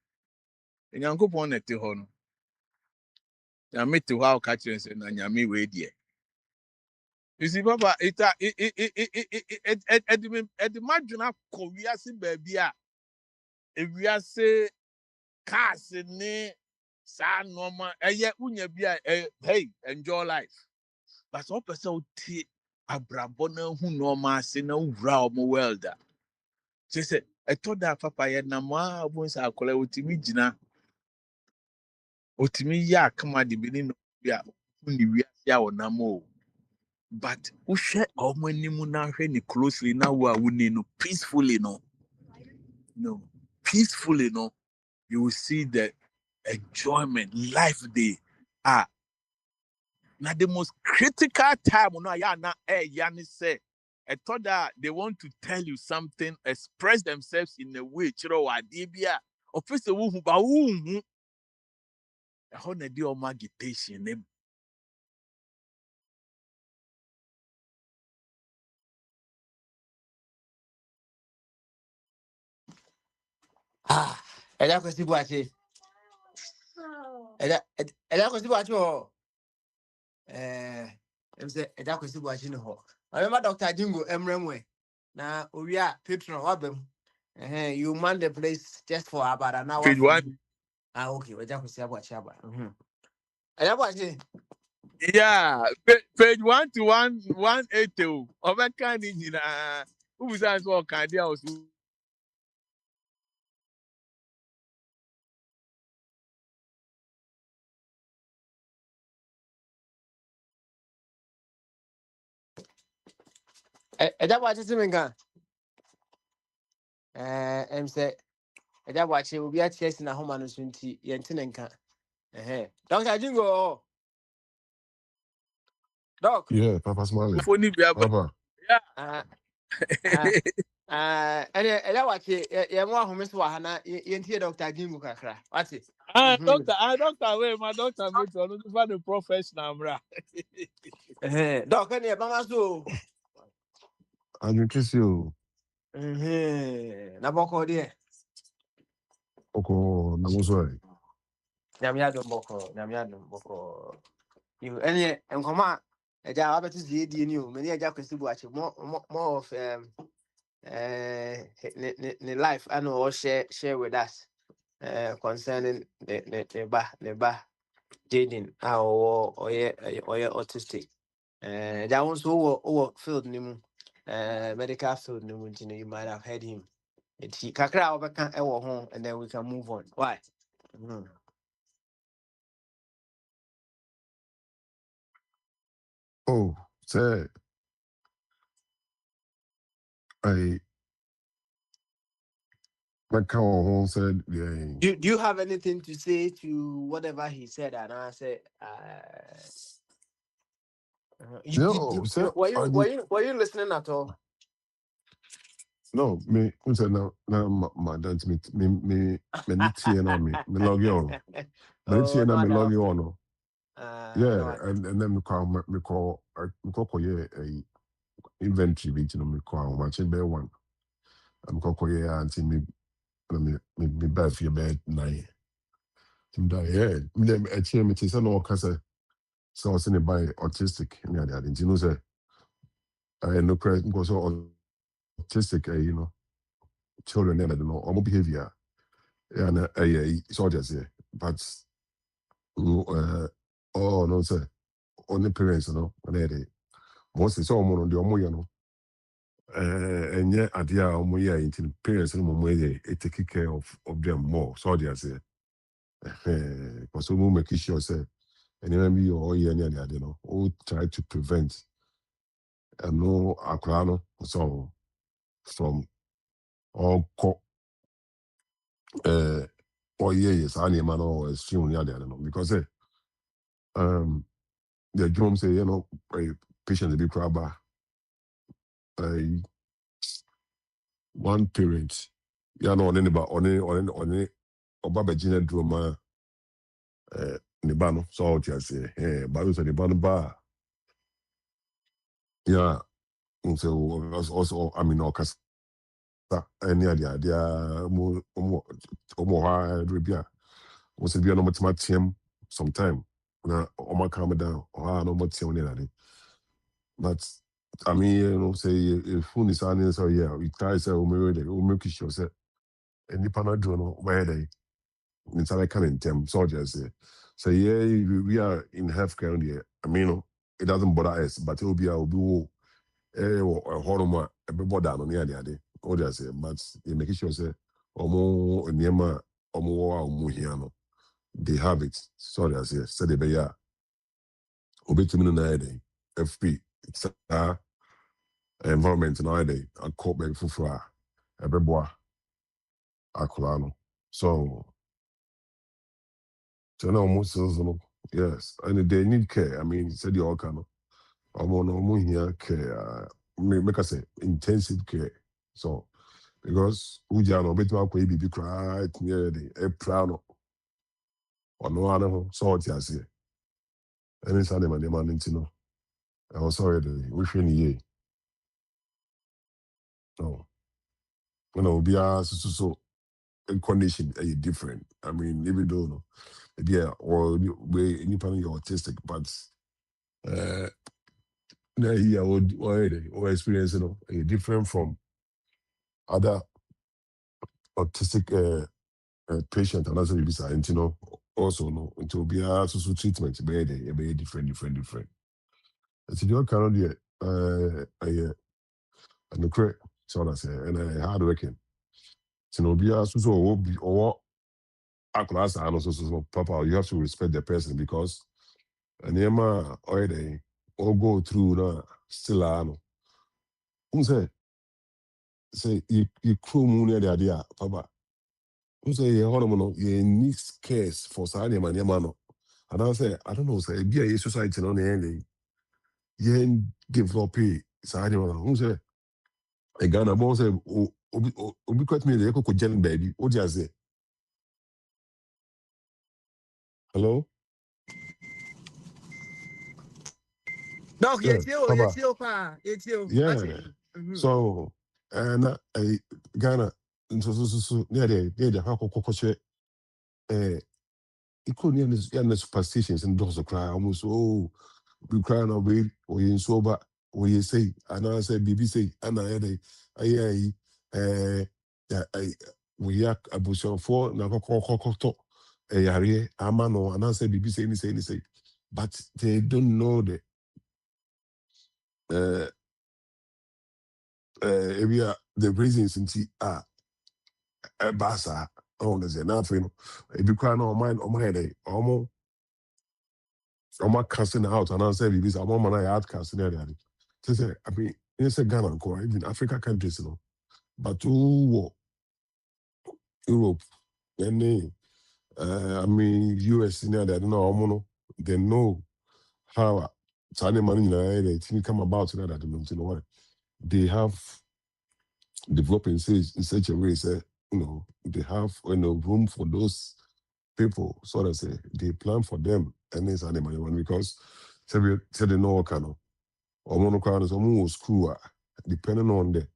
enyankopon na te ho no na me te ho ka kire say na nyame we die you see papa it madwuna ko wiase ba bia ewiase cars ni sa normal eye unya bia hey enjoy life but so person ti abrabọ na hu normal ase na wura omo welder say say eto da papa ye na ma obun sa akola otimi gina otimi ya kama de bi ni no bia ni wi ya onamo but wo hwe omo animu na hwe ni closely na wo a woni no peacefully no peacefully no you will see the enjoyment life day ah now the most critical time no ya na yani say I thought that they want to tell you something, express themselves in a way chiro wa debia office wo hu ba wo hu e ho na di o agitation ne Ẹ̀dá kò sí bó a ṣe. Ẹ̀dá kò sí bó a ṣe wọ̀. Ẹ̀m sẹ́ ẹ̀dá kò sí bó a ṣe ní họ. Ọ̀rẹ́ má Dr. Jingo Emremwe na Oria Patron Wabem. You man the place just for about an hour page for one. you. Okay, ẹ̀dá kò sí bó a ṣe àbá. Ẹ̀dá bó a ṣe. Yeah, page 1 to 180 over can in who was as well can dia was Ẹ̀dá bó a ṣe sí mi gan. Ẹ̀m sẹ́ Eja wache obi atie si na homa no so nti ye ntene nka. Dr. Jingo. Doc. Yeah, Papa Smiley. Phone bi aba. Papa. Yeah. Eja wache ye mo ahome so wa ha na ye ntie Dr. Jingo kakra. Wate. Doctor, wait, my doctor mate, on the professional, bra. Doc, any mama so. I drink kiss you. Na boko de. Oko namusoi. Nyamiado boko. You any enkoma eja abeti zie die ni o. Many eja kwesi bu ache more of the life I know all share with us concerning the ba Jaden or autistic. That one's over field nimu medical field nimu, you might have heard him. He kakra overcome our home and then we can move on. Why? Oh, say I my cow home said yeah. Do you have anything to say to whatever he said? And I said, No, say were you listening at all? no, me who said no my dad me need to me log on. Me Oh, no, me I log don't. on. Yeah, and then me call yeah a inventory bit me call watching bear one. I'm call yeah until me bad for your bed 9. Yeah, me them actually me say no kasa so I was in by autistic and yeah you know say I no credit because autistic children then I don't know or behavior and soldiers yeah but oh no sir only parents when they most so on the omo and yeah idea omo into parents no more take care of them more soldiers because we make sure say and then be all year near the all try to prevent no akrano so from all or yes animal or extreme near the because the drum say a patient be crab one parent on anybody on ọba Virginia drama ne ba no so what you say ba no so the ba no ba yeah so also I mean okasa any idea dia mo ha rebia was be no matematium sometime na o ma calm down o ha no matematium ne na but I mean say if phone is on so yeah we try say o make sure say any panel do no where they inside kind of them soldiers so yeah we are in healthcare here I mean it doesn't bother us but it will be or horror everybody on the other all they say but they make sure say omo niema omo here no they have it so they say they be yeah obetumi na day FP it's environment na day a cope be fufura everybody akulano so almost yes and they need care I mean said the all kind of no here care make us say intensive care so because uja no betima ko bibi cry near the proud or no ano so what you say any Sunday man no I was sorry we feel ye no be so condition different I mean even though no yeah or we any pan you autistic but now here or experience different from other autistic patient and that's what be saying, also no to be a social treatment be different. It's your kind of and the correct so I say and hard working. So no be a social or class and also papa you have to respect the person because and already all go through na still no. Who say you crew moon the idea papa Who say you no, you need scarce for Sanya Maniamano. And I say, I don't know, say be a society on the end. You develop Sanya. Who say a Ghana boss say Obi quite me the echo gen baby. What you say? Hello? Doc, Yeah, Papa. yes, you, pa, it's you. I Yeah. see. Mhm. So and Ghana so near the how it couldn't the superstitions and doors of cry almost be crying away or in sober or you say and I say BBC and I had we are a bush of four now talk a yare amano and I say BBC any say but they don't know uh area the reasons in tea basa on the nothing if you cry no mind on my head almost casting out and I say because I'm on my outcasting area. So say I mean it's a Ghana or even Africa countries, but Europe, any I mean US in there, they don't know they know how China money they come about that you know what they have developed in such a way, say, they have room for those people, so to say, they plan for them and it's money one because say they know kind of or monocrown is almost school depending on the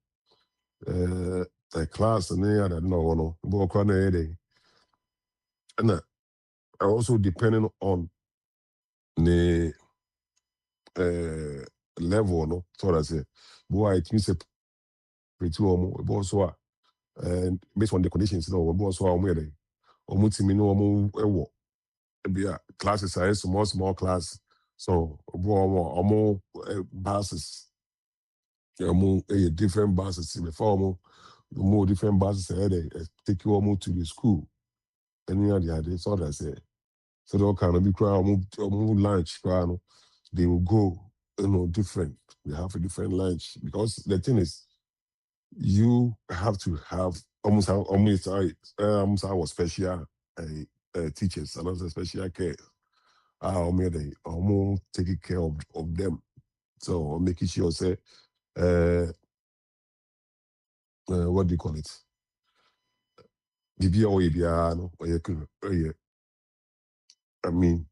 class and they don't know but and also depending on the level no so to say boy it means a pretty also and based on the conditions no also where omutimi no ewo be classes are small class so buses different buses before more different buses they take you almost to the school any other so that say so they kind of be cry lunch cry no they will go different they have a different lunch because the thing is you have to have almost our special teachers and also special care. They almost taking care of them. So making sure say what do you call it? Bibi or no or I mean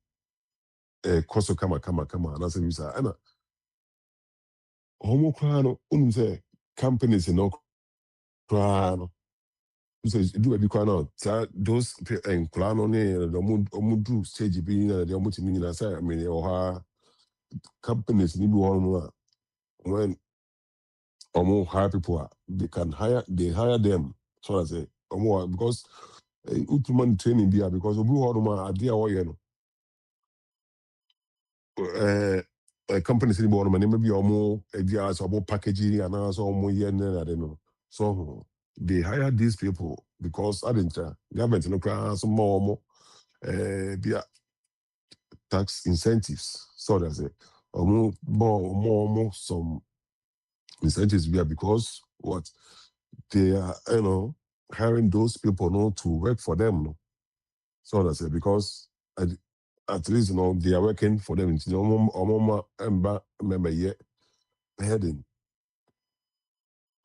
koso kama and that's a visa. And homo krano say companies no krano so do be krano those and krano ne the do stage be na the omo timi na say I mean or companies need one when hire people they hire them so I say because ultimate training there because we are idea or companies in the maybe ideas about packaging and also I don't know. So they hire these people because I didn't government no some more be tax incentives. So that's it. More some incentives be because what they are hiring those people to work for them. No? So that's it because at least they are working for them. Member yet heading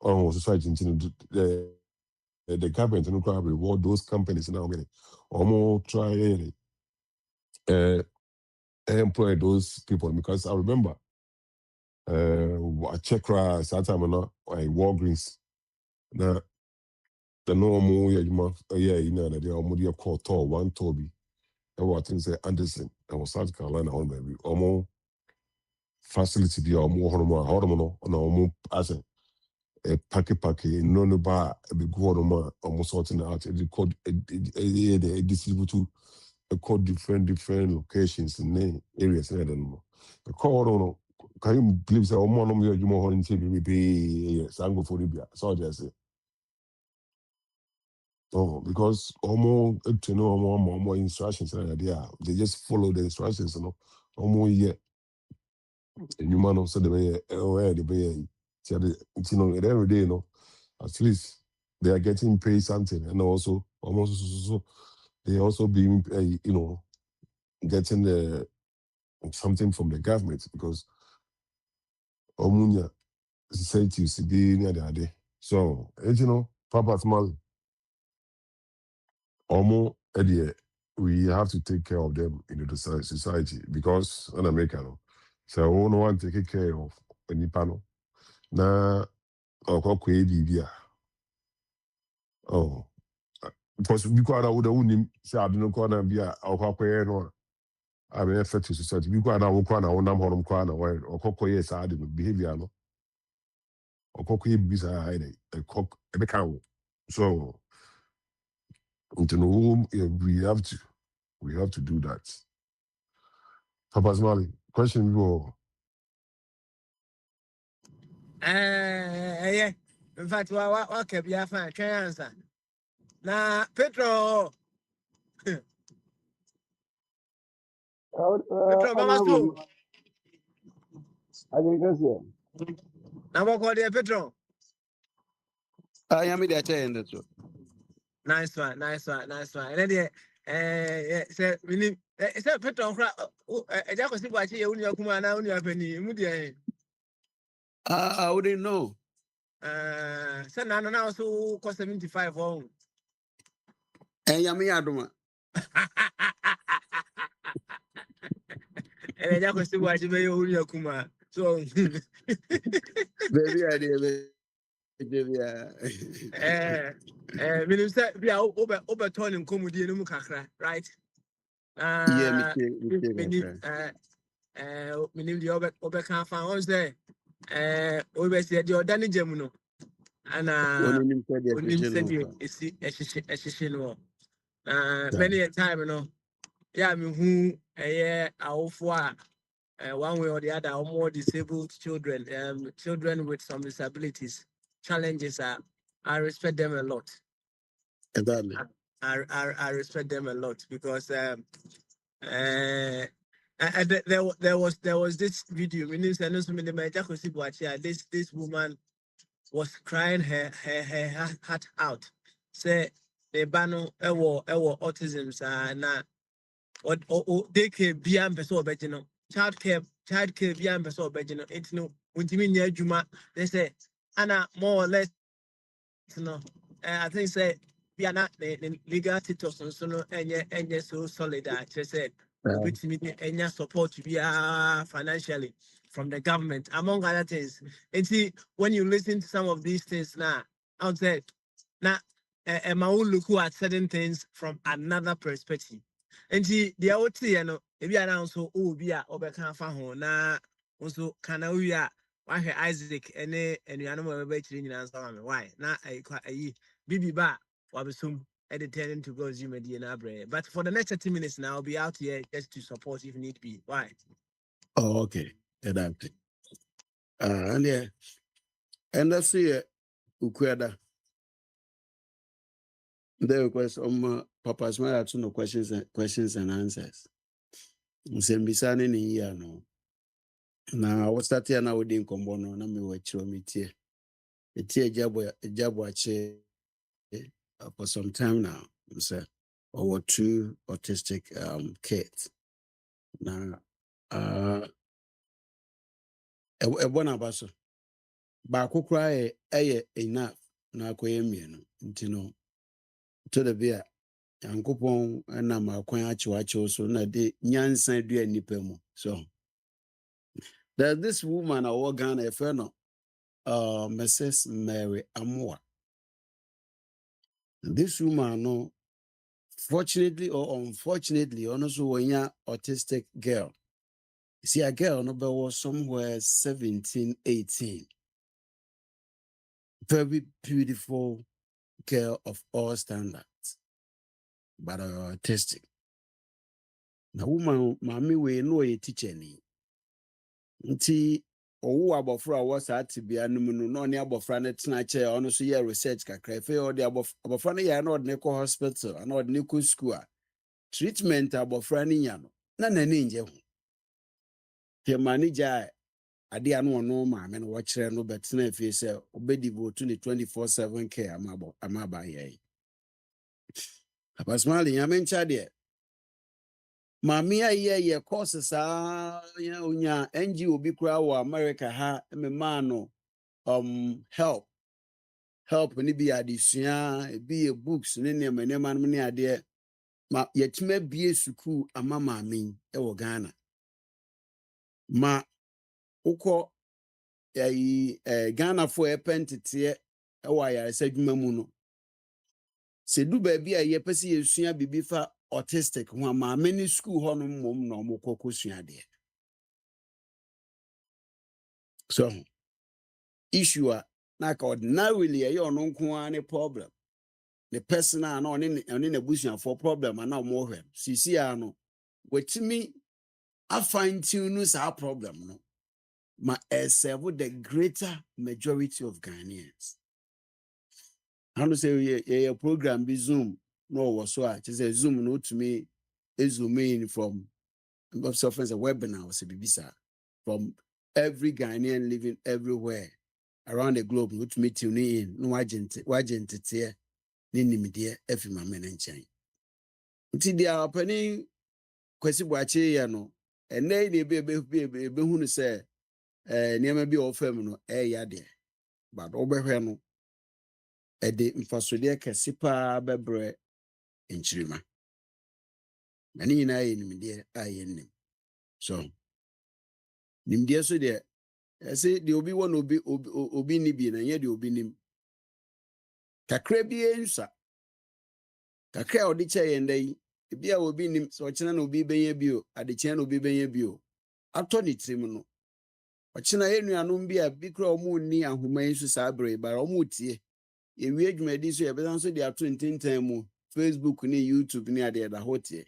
on society the government no crowd reward those companies now getting or try employ those people because I remember I check that time Walgreens now the normal that they are called tall one Toby and what things say Anderson and was South Carolina on maybe almost facility be almost hormone on almost as a packy no bar a big water almost sorting out the code they distribute to called different locations and areas. I don't know. The call don't know. Can you believe that one of you more in TV be sango for Libya? So I say. Oh, because almost to know more instructions they just follow the instructions, Almost yeah. And you man also the way the way every day, at least they are getting paid something and also almost so they also being getting something from the government because Omunya society is be near the day. So Papa Small, we have to take care of them in the society because in America, so no one take care of any panel. Na oh, because we quite would have say I don't know be no. I mean, effective society. We quite now quite now honum quite where or yes I didn't behavior no or bisa a cock a cow. So we have to do that. Papa Smalley, question you go. Yeah. In fact, what kept you fine? Can answer? Now, Petro, Petro, Mama Stu. I think that's it. Now, what call you Petro? I am the attendant. Nice one, nice one, nice one. And then, say, we need, say, Petro, I just see what you only come now, only a penny, Mudia. I wouldn't know. Say, now, so cost 75 home. And Yami Aduma. And I just see what you may only come. So, Baby idea. Minister, we are overturning Comedy no Mukakra, right? Yeah, me Meaning, meaning the Oberkan found there. Over said your Danny Gemuno, and Onim said you is a shishino. Many a time, yeah, I mean, who a year, one way or the other, or more disabled children, children with some disabilities, challenges are. I respect them a lot. Exactly. I respect them a lot because there was this video. This woman was crying her heart out. Say the bano autism na they can be ambassador begino child care be ambassador begino. It's no ultimately juma. They say Anna more or less I think say we are not the legal status so no and so solid. I just said which mean any support to be financially from the government, among other things. And see, when you listen to some of these things now, I would say now my own look at certain things from another perspective. And see, the OT, if you announce so be a overcome na also can we are why Isaac and you animal in answer why now I Bibi ba wabisum editing to go Zoom and but for the next 30 minutes now I'll be out here just to support if need be. Why? Oh, okay. Exactly. And yeah. And that's it. Ukweda. There was Papa's mother to no questions and answers. Sembisani ni here no. Na I was starting now with Kombono na me wachiro mitie. Etie jabo ache for some time now. So our two autistic kids. Now ebona baso. Ba kokra eye enough na akoye mienu. Ntino to the beer. Yankopon na makwan achiwachi so na de nyansan dua nipa mu. So there's this woman I work Ghana a friend Mrs. Mary Amwa. This woman no fortunately or unfortunately also when you autistic girl. You see a girl no but was somewhere 17, 18. Very beautiful girl of all standards. But autistic. Na woman mami we no a teacher ni. Nti owu abofra wo sa atibia num no no ne abofra ne tena che ono so ye research kakra fe o de abofra ne ya na odne ko hospital na odne ko school treatment abofra ne nya no na nani nje ho ke manager ade anu ono ma me no wo kire no betena fe se obedi vote ne 24/7 care amaba ye Abasmali yamencha de Mami ye courses unya NGO bi kura wo America ha me no help ni bi adesua bi books ne ne man ne ade ma yetima bie suku ama maami e wo Ghana ma ukọ Ghana fo epentete e wa ya sadwuma mu no se du ba bi a ye pese yesua bibi fa autistic ho ma many school ho no mom no mo kokosua de so issue na ka ordinarily ye ono nko ani problem the personal na oni na busua for problem na mo hwem sisi a no wetimi a fine tune sa problem no ma serve the greater majority of Ghanaians. I don't say a program be Zoom no was so I say Zoom no to me is zoom in from suffering a webinar was a BBC from every Ghanaian living everywhere around the globe no to me tune in no agent here ni media every my men and chain. Until they are opening kwesi bwache ya no and they be who say near be off no ya there but over no ede mfasode kese pa bebre enchirima na ni na ye nimde aye nim so nimde so de ese de obi won obi ni bi na ye de obi nim kakra bi ensa kakra odi che ye ndai bia obi nim so chena na obi benye bio ade chena na obi benye bio ato ni trim no ochena enuanom bia bi kra omu ni ahoma ensu sa bre ba omu tie ewie adwumadi so ye besan so de ato ntintan mu Facebook ni YouTube ni ade da hotie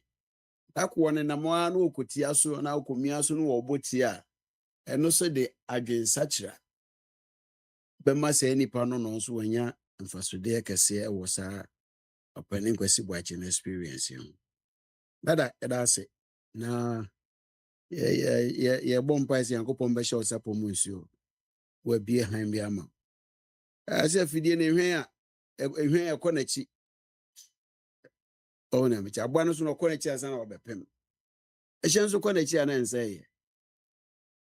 akwo ne namoa na okotia so na okomia so no obotia eno so de adwensachira bema se nipa no no so wanya mfasode kese wo sa opening kwesi bwache na experience yo dada eda se na ye bompa ese yankopon be show sapo mu nsuo wa bie han bi ama ase afidie ne hwen a konachi ona mecha agba no so no konachi asa na obepem ehyen so konachi ana nseye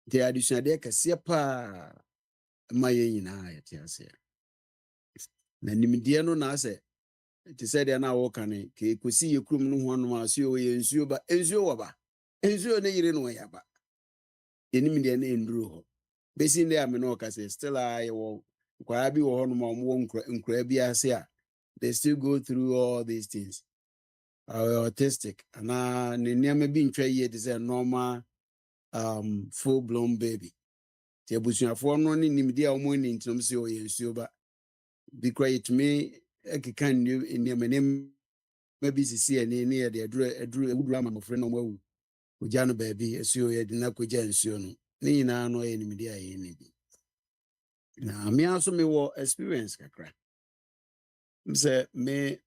de addition de kese pa ma ye nyina ya tiase na nimdie no na ase ti said na wo kan ke kosi ye krum no ho no aso ye nsuo ba ensuo wo ba ensuo ne yire no ya ba enimdie na enduro ho besi nde ame no ka say still I wo kwa bi wo ho no mo nkura bi ase a they still go through all these things autistic na ne niam bi ntwa ye it is a normal full blown baby ti abusuafo no ne nimdie a mo ni ntinom se o ye nsuo ba be great me can you in the name maybe see any near the adru ama mo friend no wawu ojano baby esuo ye dina ko ja nsuo no ni na no ye nimdi aye ni bi na me aso me wo experience kakra say me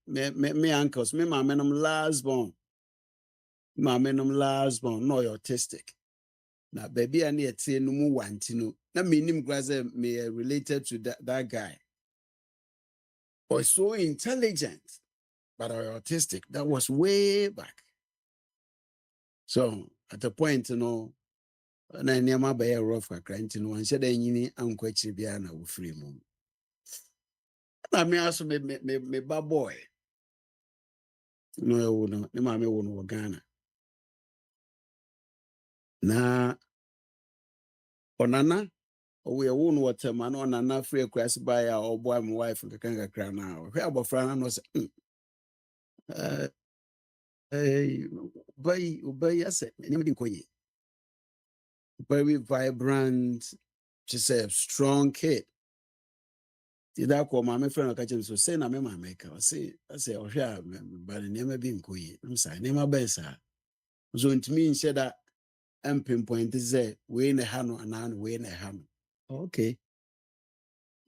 uncles me ma menum last born no autistic na baby ani etie no mu wanti no na me nim graze me related to that guy was so intelligent, but autistic. That was way back. So at the point, na nneɛma bɛyɛ rough kakra nti no wanhyɛ da nyini ankɔ akyiri biara na wofiri mu. Na me aso me ba boy. No ɛwo no, ne maame wo no wɔ Ghana. Na ɔnana ɔwɔ ɛwo no wɔ Tema na ɔnana free akurase baeɛ a ɔboa me wife kakra na ɔhwɛ abɔfra no no sɛ Ubai asset, anything koye. Very vibrant, she's a strong kid. Did that call my friend or catch him so say na me my maker? I say, oh yeah, but never been koye. I'm sorry, never besa. So it means said that pinpoint is a way in a hand and an way in a hand. Okay.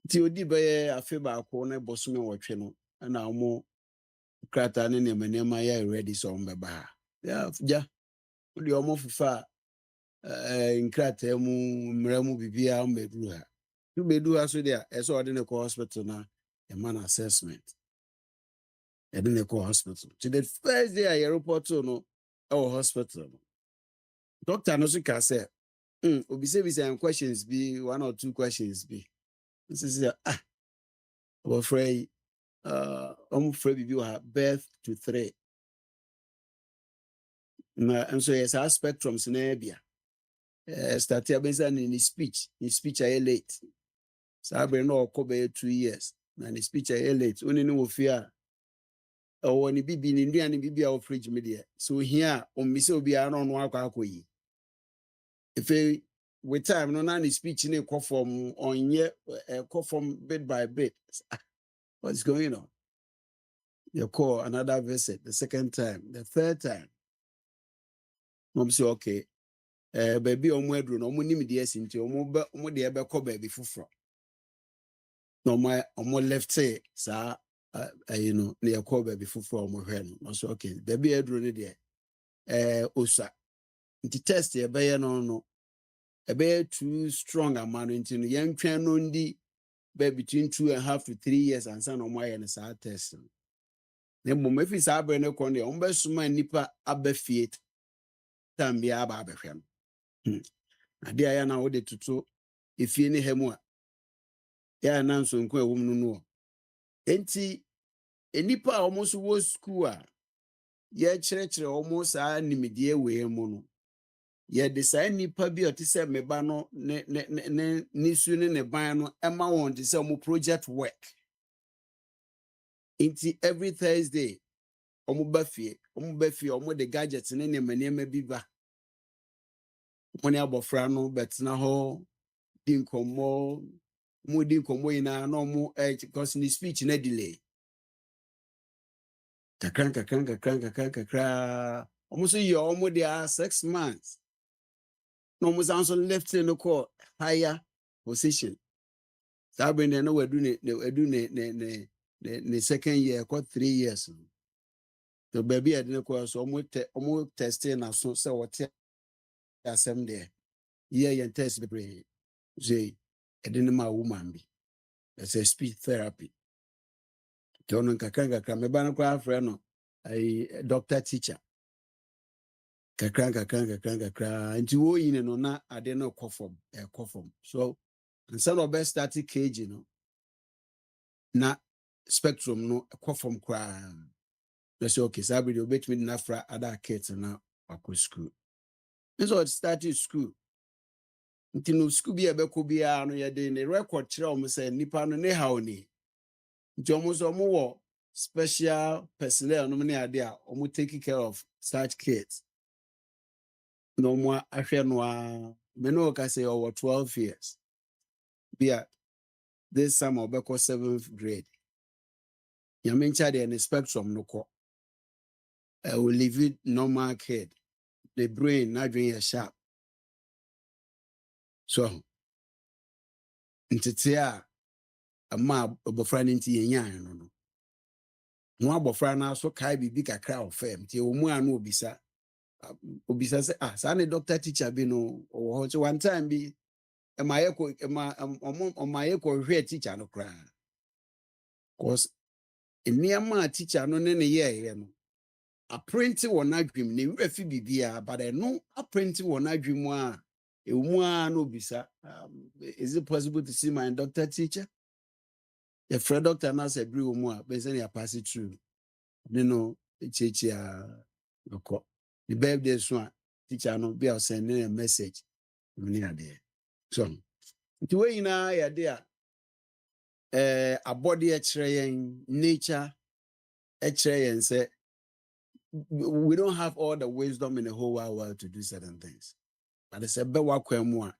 Ti odi be a feba corner bossman or channel, and now more crata and nema ya ready so on baba. Yeah. Odi omo fufa nkrata mu mra mu bibia mbeduru ha. Tu bedu ha so dia eso ode ne ko hospital na e man assessment. And then they call hospital. So the first day I report to no our hospital. Doctor no can say, obi say some questions be 1 or 2 questions be. This is I'm afraid you have birth to 3. And so yes, our spectrum scenario. Start here based on his speech. His speech I late. So I been no cover 2 years. And his speech I late. Only no fear. Or when he be in India and be our fridge media. So here on Miss Obi I don't know if with time no na speech in a from on ye from bit by bit. What's going on? You call another visit, the second time, the third time. Mom say okay. Baby omwedru no muni me dey sinti omo dey be call baby fufro. No my omo left say sa you know, they call baby fufro omo hwe no. So okay, baby edru ne dey osa. Nti test ye be no too strong amount into no yen twen no ndi be between 2.5 to 3 years and son omo ye no sa test. Ne mo mefi sa abre ne kon dey omo be suma nipa abafie tambia aba abehwe no. Ade aya na wo de tutu efie ne hemu a ya na nso nko ewum no no. Enti enipa almost wo school a ye kyerɛkyerɛ almost saa nimidie we mu no. Ye de saa nipa bi ɔte sɛ meba no ne su ne ban no ɛma wɔn de sɛ ɔmo project work. Enti every Thursday ɔmo ba fie ɔmo de gadgets ne nneɛma bi ba. Ɔmo ne abɔfra no bɛtena hɔ di nkɔmmɔ di nkɔmmɔ ina na ɔmo because ni speech na delay. Kakran. Ɔmo so yɛ ɔmo de 6 months. No ɔmo also left in the call higher position. Saa bɛn de no wadu ne second year, 3 years. So baby I didn't call so ɔmo testing na so sɛ wɔte asɛm there. Yeah, test the brain. Say I didn't ma woman be. That's a speech therapy. John kakran me ban kwa friend no a doctor teacher. Kakran nti wo yin no na ade no kofom so instead of best static cage you know na spectrum no kofom kwa let's say okay sabri obet me na fra other kids na akọ school so it started school nti no school bi ebeko bia no ye de ne record kire o mo say nipa no ne haw ni nti o mo so mo wo special personnel no ne ade a o mo take care of such kids. No more ahwe no a me no ka say over 12 years. Bia this summer obeko 7th grade. Ya mencha the spectrum no ko. I will leave it normal kid. The brain not doing a sharp. So ntitia ama obofra nti yenya no. No abofra na so kai bibi kakra of fam. Ti omu anu obisa say sa ne doctor teacher bi no so one time bi my teacher no cry. Cause a teacher no ne ye no. A printing one dream, ne refi bibia, but I know a printing one dream wa. No bisa. Is it possible to see my doctor teacher? The friend doctor now said, "Bri umwa, basically I pass it through." You know, teacher, the birthday one teacher no be sending a message. So, the way na ya there, a body nature, say. We don't have all the wisdom in the whole wide world to do certain things. But it's a better more.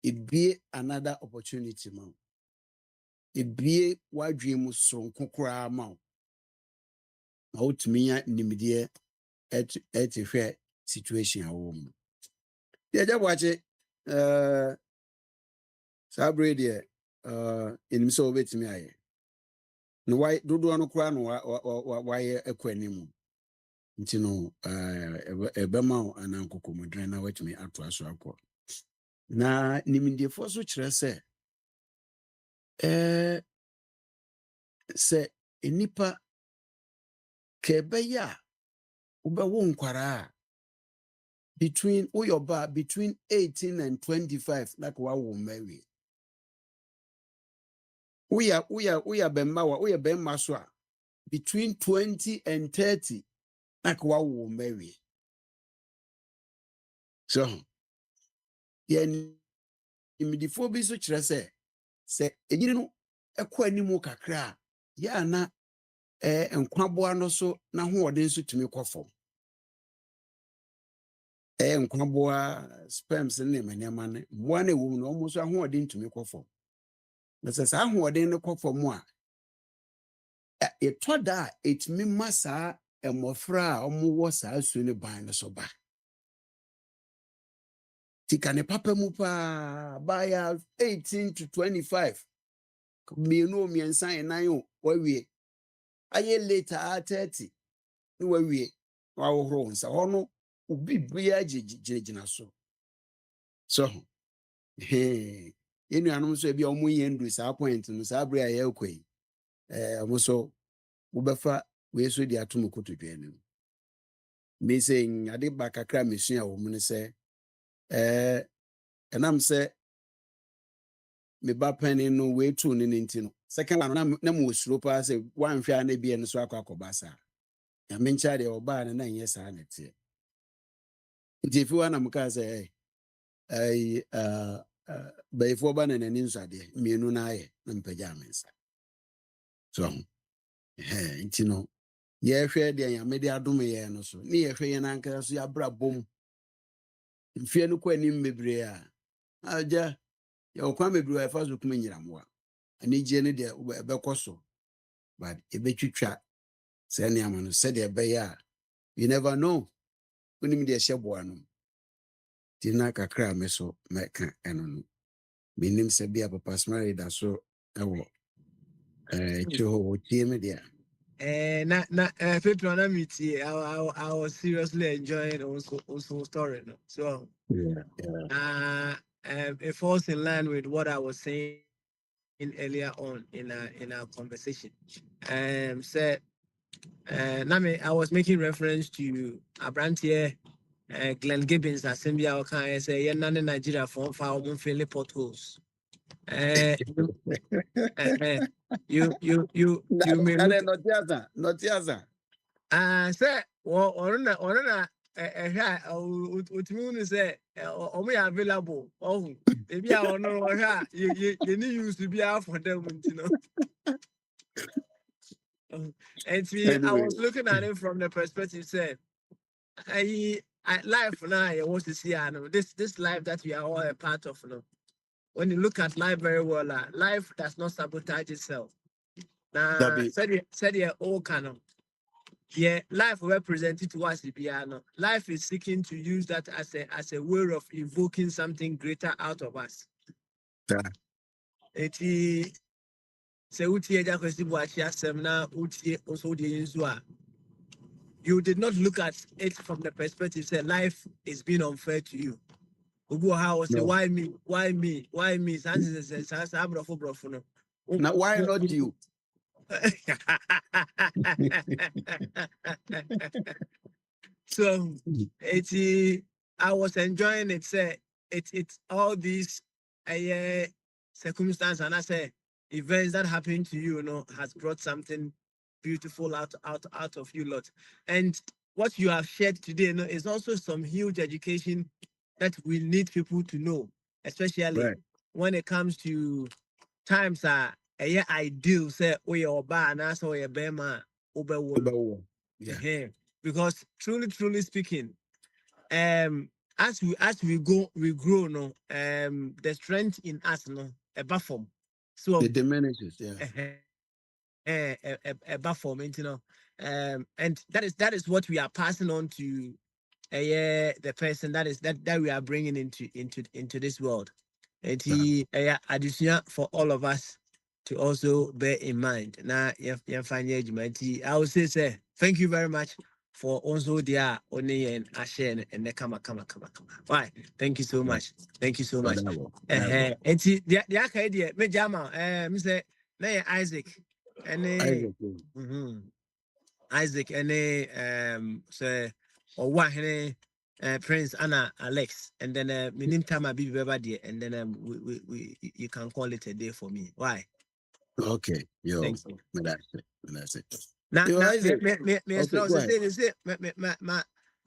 It be another opportunity, man. It be what dream so kukura man. Out me nimidie at a fair situation at home. Yeah, just watch it. Sabre there. In so bit me. No why do no cry no why a quenimu. Nti no ebema anankokomodran na watumi ato aso akọ na nimindefo so kyerɛ sɛ sɛ enipa Kebeya ube nkwara between uyoba between 18 and 25 like wa wo marry. Uya bemma uya bemma so a between 20 and 30 like wa wo marry. So yen imidifo bi so kyerɛ sɛ enyine no ɛkɔ animu kakra ya na nkwaboa no so na hoɔden so tumi kɔ fam. Nkwaboa sperms ne nneɛma ne mmoa no ɛwɔ mu no ɔmo so ahoɔden tumi kɔ fam. Na sɛ saa ahoɔden no kɔ fam a ɛtɔ da a ɛtumi ma saa mmɔfra a ɔmo wɔ saa su ne ban no so ba. Tika ne papa mu paa baya 18 to 25 mmienu mmiɛnsa ɛnan o wawie ayɛ later 30 ne wawie wawohoro nsa hɔ no obi bia gyinagyina so yɛn nuanom nso ebi a ɔmo yɛ ndu saa point no saa bere a yɛrekɔ yi ɔmo nso wobɛfa wei so de ato mu kotodwe no me sɛ ade ba kakra mesua wɔ mu ne sɛ ɛnam sɛ me ba panin no wei tu ne nti no second one na mo osuro pa sɛ wanhwɛ a na bi no so akɔba saa ya me nkyɛ deɛ ɔbaa no na nyɛ saa na tie nti fi wa na mo ka sɛ bɛyifoɔ ba na n'ani nsuadeɛ mmienu na ayɛ na mpagya me nsa so nti no yɛhwɛ deɛ nyame de adom yɛn no so ne yɛhwɛ yɛn ankasa so yɛabra bom mfie no kɔ anim bebree a agya yɛwɔ kwan bebree a yɛfa so kuma nyiramoa anigye no deɛ ɛbɛkɔ so but ɛbɛtwitwa saa nneɛma no sɛdeɛ ɛbɛyɛ a you never know wonim deɛ ɛhyɛ boa no nti na kakra a me so mɛka ɛno no menim sɛ bia papa smary da so ɛwɔ ɛkyiri hɔ wɔtie me deɛ Petro, let me see. I was seriously enjoying also story. No? So, it falls in line with what I was saying earlier on in our conversation. Said, Nami, I was making reference to Abrantier, Glenn Gibbons, Assembly. I can say, "Yeah, none in Nigeria for fairly potholes." You may not yaza. Say, or utimi say, omo ya available. Oh, maybe I don't know how you need use to be out for them, you know. And see, I was looking at it from the perspective, say, I life now, I want to see, I know this life that we are all a part of, you know. When you look at life very well, life does not sabotage itself. Now, said you all canon. Yeah, life represented to us the piano. Life is seeking to use that as a way of evoking something greater out of us. Eti se utie ja kwesi buachi asem na utie also the inzua. You did not look at it from the perspective say life is being unfair to you. Ugu how say why me? Why me? Why me? Now why not you? So I was enjoying it. Say it's all these circumstances and I say events that happen to you, you know, has brought something beautiful out of you lot. And what you have shared today, you know, is also some huge education that we need people to know, especially when it comes to times are ideal say or ba so your bema because truly speaking, as we grow no the strength in us no a buffer so it diminishes a buffer you know and that is what we are passing on to the person that we are bringing into this world. And he addition for all of us to also bear in mind. Now, I would say, thank you very much for also there only and Ashen and the kama. Why? Thank you so much. Thank you so much. And the idea, me jama, Mr. Isaac, and Isaac say or one Prince Anna Alex, and then minim time I be there, and then we you can call it a day for me. Why? Okay, yo, Thanks. that's it. Now, Yo, Isaac. me Okay, go ahead. say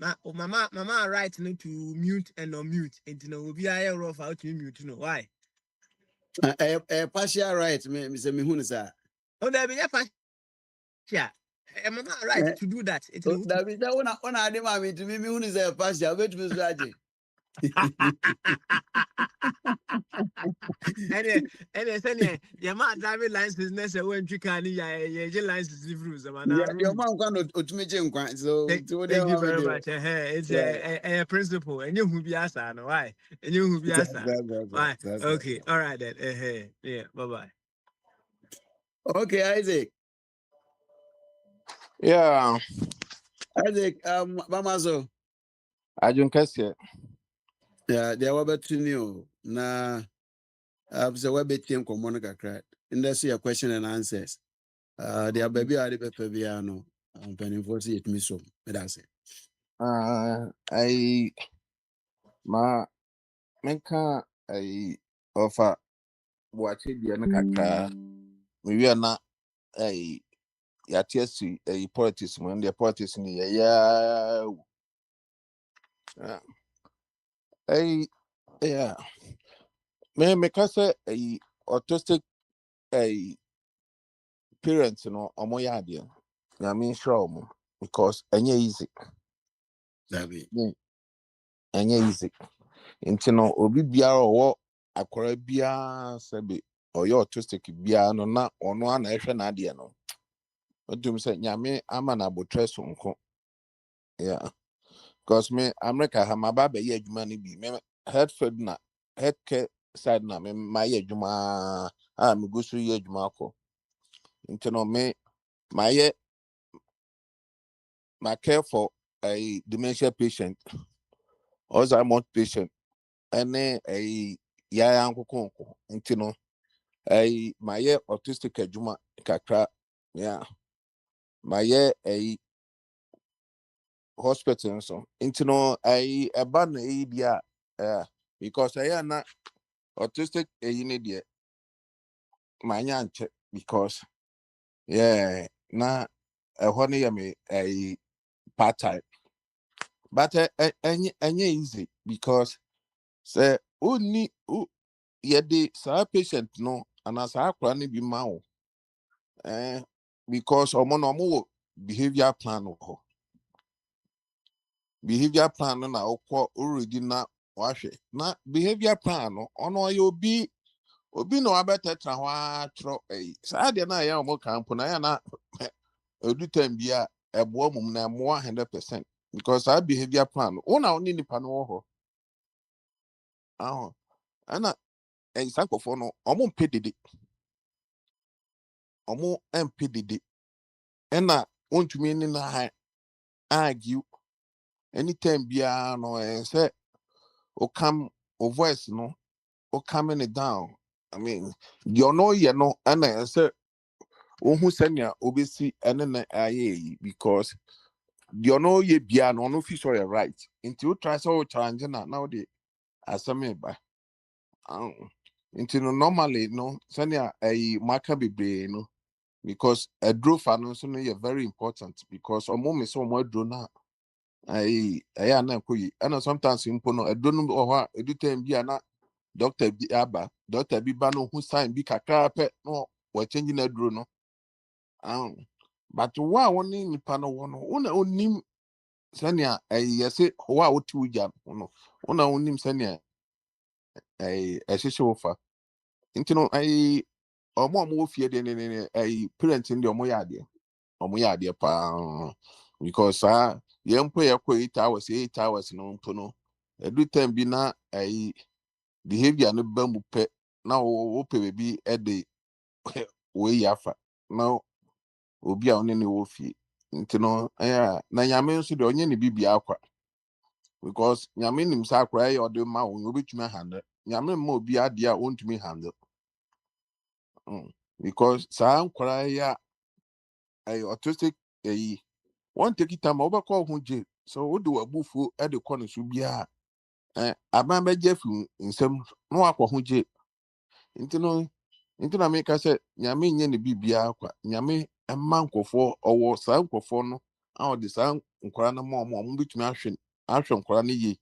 mama right no to mute and unmute, and will be I rough out to mute. You know why? Partial right, me say me who sir. Oh, there be yeah. Mama right to do that. It will. That be that one I demand to me who is a partial. Wait me strategy. And your man driving license next when you can your license rules. Your mom can't ultimate in quite so Thank you very much. It's a principle, and you will be asked, why? And you will be asked, why? Okay, all right then. Yeah, bye bye. Okay, Isaac. Yeah, Isaac, Mama so. Ajun Kese. Yeah, they were better new. Na, so we bet him come on kakra. And that's your question and answers. Their baby are the piano. I'm penny 48 me so. That's it. I ma menka I offer watch it the kakra. Maybe na I yatiasi politics when the politics ni yeah. Yeah. Me kase autistic parents no omo yade. I mean sure because enye easy. That be. Enye easy. Nti no obi biara ọwọ akwara biara sebe ọyọ autistic biara no na ọno ana ehwe na ade no odum se nyame ama na abotre so nko yeah because me America ha maba be ye adwuma no bi me headfed na headcare side na me ma ye adwuma a me go so ye adwuma akọ nti no me ma ye ma care for a dementia patient Alzheimer's patient ene ya nkoko nti no my autistic adwuma kakra yeah my hospital so into no eba na bia because na autistic ni de manya nche because yeah na ho na me part time but any easy because say only the sa patient no and as akwa ni bi ma wo because omo behavior plan ho behavior plan no na okwo already na wahwe na behavior plan no ono ya obi no abetetra ho atro saa de na ya omo camp na ya na edu time bia ebo mum na mo 100% because our behavior plan una oni nipa no ho ana sankofo no omo mpedede omo mpedede ena ontumi ni na argue anytime bia no say o come o voice no o coming it down. I mean, you know, and I say, who send ya obesi and then I because you know ye bia no fish or right. Into you try so challenge now they as me by into normally no send ya a marker be no because a draw fan so no very important because a moment so more draw now. I na koyi and sometimes impo no adonu or edu time bia na doctor bi aba doctor bi ba no hu sign bi kakra pe no we change na duro no but wa woni nipa no wono una onim sania yese wa woti uja no una onim sania ehihye wofa ntino omo fie de ne parent ndi omo ya ade pa because yempo yakọ 8 hours no mpo no edu time bi na behavior no ba mu pɛ na wo pɛ bebi de we yafa na obi a one ne wo fie nti no na nyame nso de onye ne bibia akwa because nyame nim sa akwa ode ma wo obetumi handle nyame ma obi ade a ontumi handle because sa nkwa ya autistic One take it time over call hunje. So what do a bufu at the corner should be a abambe Jeff in some no aqua hunje. Into make I said, Yami yen the bibia, Yami a manko for or sanko for no, our the sound Kurana mom, which mention Ashon Kurani ye.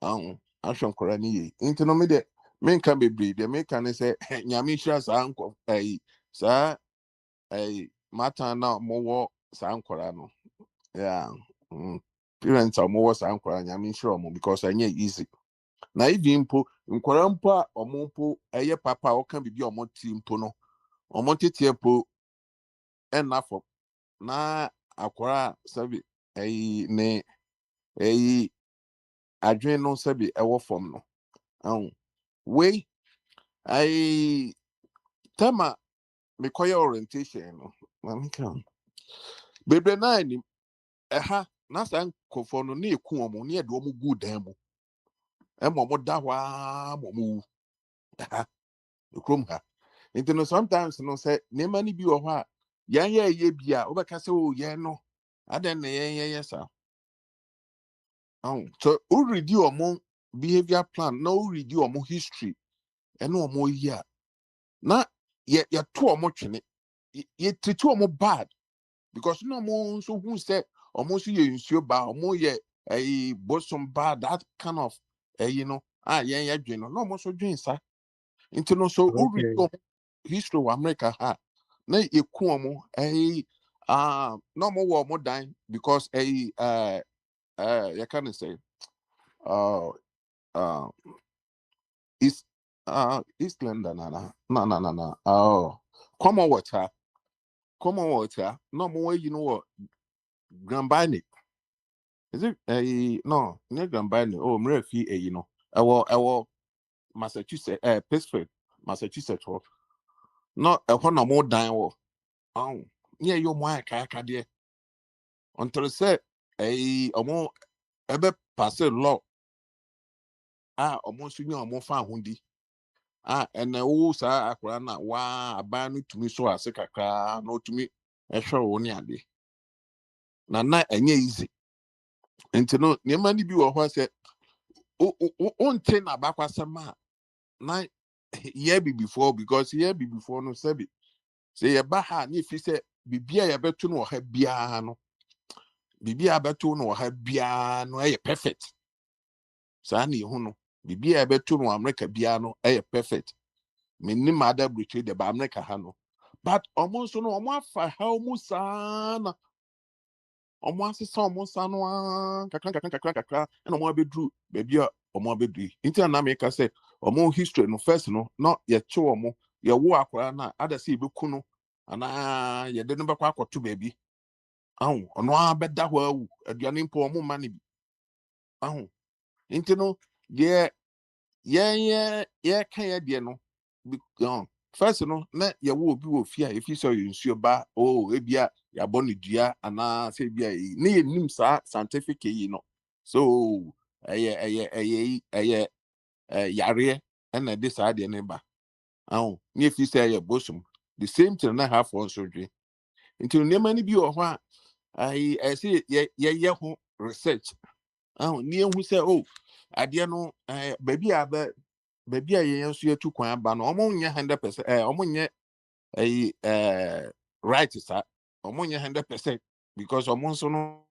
Ashon Kurani ye. Into no me de men can be breed, the make can say, Yami shas uncle, sir, matter now more sankorano. Yeah. Parents are more sankorano, I mean sure because I need easy. Na even mpo nkwara mpo a omo mpo eye papa o kan bibi omo ti mpo no omo tete mpo enafo na akwara sabi ne adwen no sabi ewo fom no we tema me koye orientation no na me kan bebre na ni ha na san kofo no na eku omo na de omo gu dan mu omo da hwa omo ha ekrom ha. Sometimes no say nema ni bi wo ho a yan ye bia obeka say o ye no aden na ye sa so we review omo behavior plan na we review omo history and omo year na ye to omo twene ye treat omo bad because no omo so who say omo so ye nsuo ba omo ye bosom bad that kind of ye dwen no omo so dwen sa so we review history of America ha na eku omo no more war more dying because you can say East East London no Commonwealth no more you know what Grand Bine is it no near Grand Bine mrefi you know our Massachusetts Pittsburgh Massachusetts no no more dying yeah you more kaka there until say omo ebe pass law omo sunya omo fa hundi ene wo sa akwara na wa aba no tumi so ase kakra na otumi ehwe wo ne ade na enye easy nti no ne ma ni bi wo ho se o nte na bakwasema na year before because year before no say ye ba ha ni fi se bibia ye beto no ha bia no bibia beto no ha bia no perfect sa na ihu no bibia beto no America bia no perfect mini mother betray the America ha no but almost no almost fa ha almost sana almost say almost sana kakra and almost be drew baby almost be do into na make say almost history no first no not ye che almost ye wo akwara na ada say be ku no ana ye de no be kwa akoto baby ahụ ono abeda ho awu aduane mpo almost mani bi ahụ into no ye kan ye de no first no na ye wo obi wo fi a if you saw you nsuo ba ebia ya bɔ ne dua ana say bia ne ye nim sa scientific no so yare na de sa de ne ba ne if you say ye bosom the same thing na have for surgery until ne mani bi wo ho a I say ye ho research ne hu say ade no baby a yen so yatu kwan aba no omo nye 100% omo nye right sa omo nye 100% because omo nso no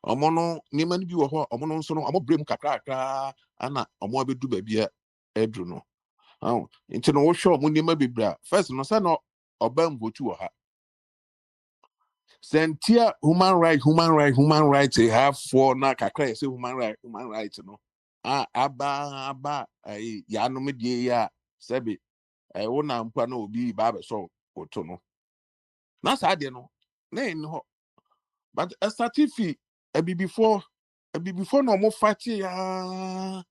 omo no ni mani bi wo ho omo no nso no omo brem kakra ana omo abedu baby a edru no nti no wo hwe omo ni ma bebra first no say no oba mvotu wo ha sentia human right they have for na kakra say human right no aba ya no me die ya sebe wo na mpa na obi ba be so oto no na sa de no na en ho but a certificate before no mo fight ya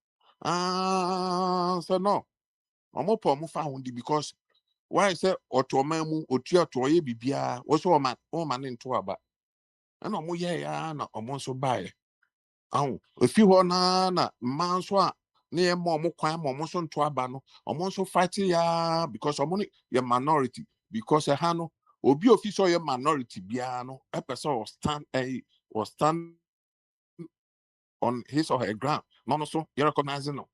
so no omo po mo fa hundi because why say oto mamu otu oto ye bibia wo so o ma ne nto aba na omo ye ya na omo so bae if you na man so a na ye mo kwan mo so nto aba no omo so fight ya because omo ye minority because ha no obi official your minority biara no a person will stand on his or her ground no so you recognize no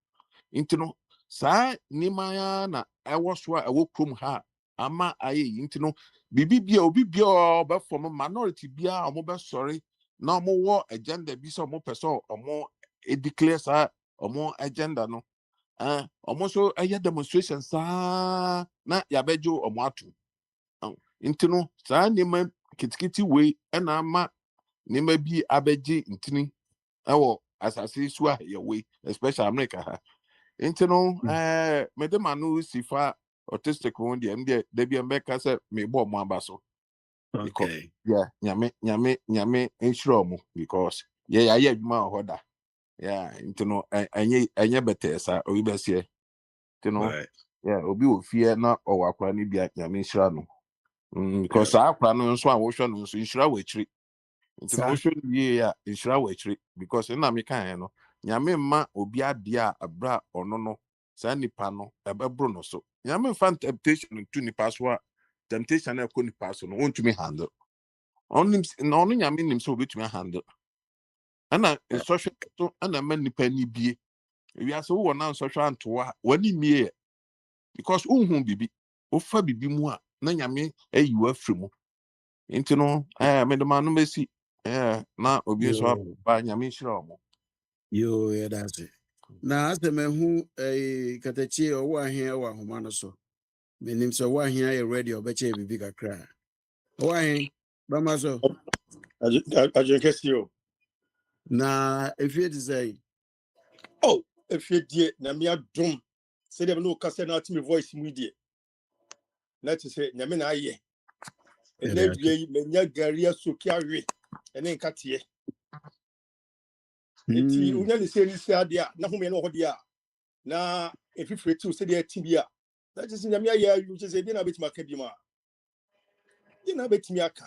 into no sa nimaya na ewo so a ewo krom ha ama aye into no bibia obi bia oba from minority bia omo be sorry na omo wo agenda bi so omo person omo declare sa omo agenda no omo so aye demonstration sa na ya bejo omo atu into no sa nima kitikiti we na ama nima bi abeji intini ewo asase so a ye we especially America ha into no madam anu sifa autistic one de be make say me bo mo abaso because Okay. yeah nyame ensure mo because yeah adwuma hoda yeah into no enye better sa obi be say you know Right. yeah obi ofie na owakwa ni bia nyame ensure no Yeah. because akwa no nso a wo hwe no nso ensure wa chiri into no Sir. hwe ye ya ensure wa chiri because na me kan no nyame ma obi ade a abra ono no sa nipa no ebebro no so nyame fan temptation to nipa so a temptation na ko nipa so no won't me handle only no ono nyame nim so obetumi handle ana social to ana ma nipa ni bie wi aso wo na social anto a wani mie because unhu bibi ofa bibi mu a na nyame ayi wa afri mu nti no me de ma no mesi na obi so Yo, ba nyame hira omo yeah, that's it. Na ase me hu katachi owo ahia wa homa no so. Menim so wa ahia ye ready obeche bibi kakra. Owo ahia ba ma so. Ajenkesi o. Na if you say, Oh, if you die na me adom. Say dem no kase na me voice mu die. Na to say nyame na aye. yeah, And then we menya garia sokia we. Ene nkatie. Eti unya ni say ni say ade na home no ho de a. Na efifire ti o say de ti bia. That is nyame aye you say dey na betima ka bi ma. Dey na betimi aka.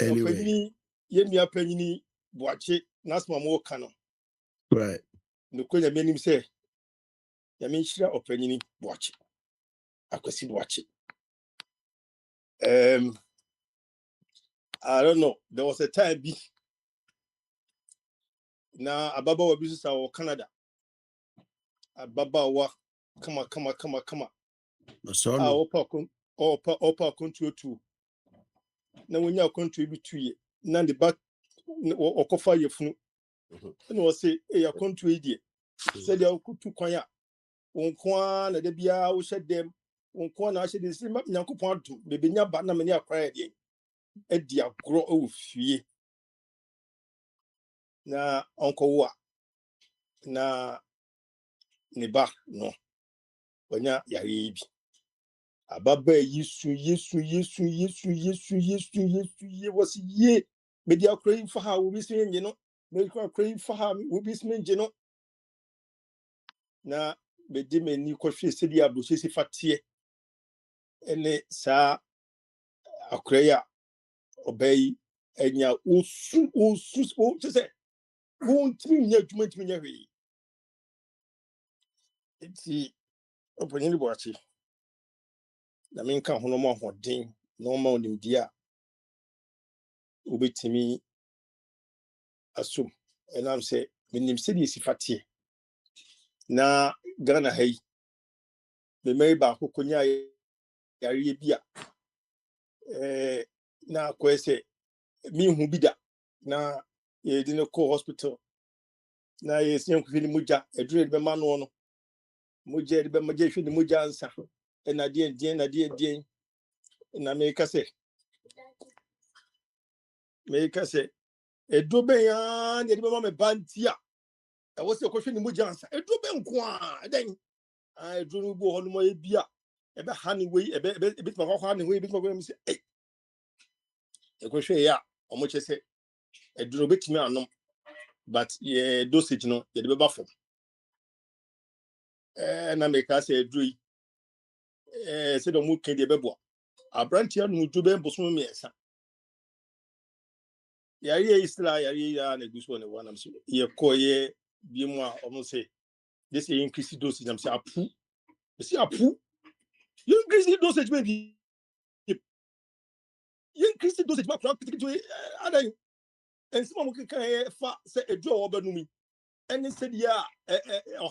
anyway, Opanyini ye nua panyini boache na asma mo ka no. right. No ko nyame nim say nyame nhyira opanyini boache. Akwasi boache. I don't know. There was a time be na ababawa bi so sa Canada. Ababawa kama. No so Ah, no. opa kontu tu. Na wonya kontu bi tuye. Na the back okofa yefunu. Na wo say e ya kontu e die. Said ya okutu kwan a. Wonko na de bia wo hyedem. Wonko na hyedem si nyankopon adum. Bebenya ba na mani akwara de. E di agro o fie. Na onko wo na ne ba no wanya yare bi ababa yesu was ye media crane for how we be you know make crane for how we be you know na be de mani ko hwe se dia bo se fatie ene sa akraya obey enya osu to say won timi nya adwuma timi nya hwe enti opanyin bo achi na menka hono mo hoden no ma onim dia obetimi asum enam se menim se di sifatie na Ghana hay me mai ba ko konya yare bia na ko ese mi hu bida na ye di no ko hospital na ye sien ku fini muja edure be ma no no muja de be ma je fini muja ansa na die na me ka se edo be ya de be ma me bantia e wo se ko fini muja ansa edo be nko a den a edo bu ho no mo e bia ebe hani we ebe bit ma kwa hani we bit ma go mi se hwe ya omo chese eduro betimi anom but ye dosage no ye de beba fom na me ka se eduro yi se do mu ken de bebo abrantia no ju be boso me esa ye isla ya na guso ne wanam so ye koye bi mu a omo se this increase dosage am se apu you increase dosage maybe increase dosage ma kura pitiki adan ensi ma mo kan fa say edu o ba numi ene said ya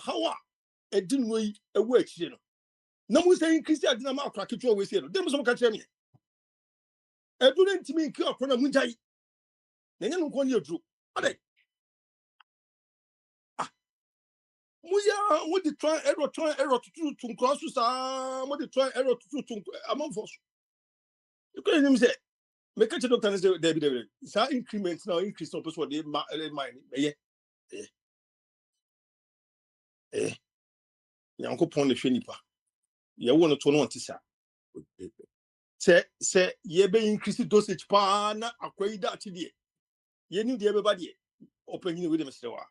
how edin no yi ewu akire no na mo say increase adina ma kura kitwa we say no dem so mo ka kire me edu ne ntimi nki okro na mu njai na nya no ko ne edu adan muya what the try error to cross sa what the try error to among us you can him say make a doctor say David sa increment now increase no person dey mind yankopon le hwe nipa ye wo no to no onti sa say ye be increase dosage pa na akwai da ati de ye ni de be ba de opanyin we dem sewa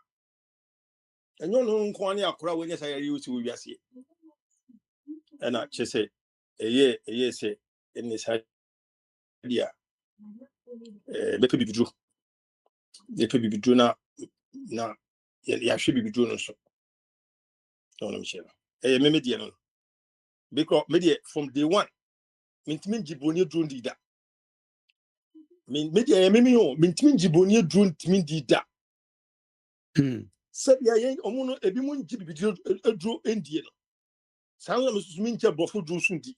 enyo no nko ani akora we nya sa ye use we wiase na che say eye say in this idea bepe bibidru na ya hwe bibidru no so no mchela me media no because media from day one mintimi jiboni drone dida media me ho mintimi jiboni drone timi dida said ya yen omuno ebi mun jibidru edru endie no sanwa mesusu nche brofo dru sundi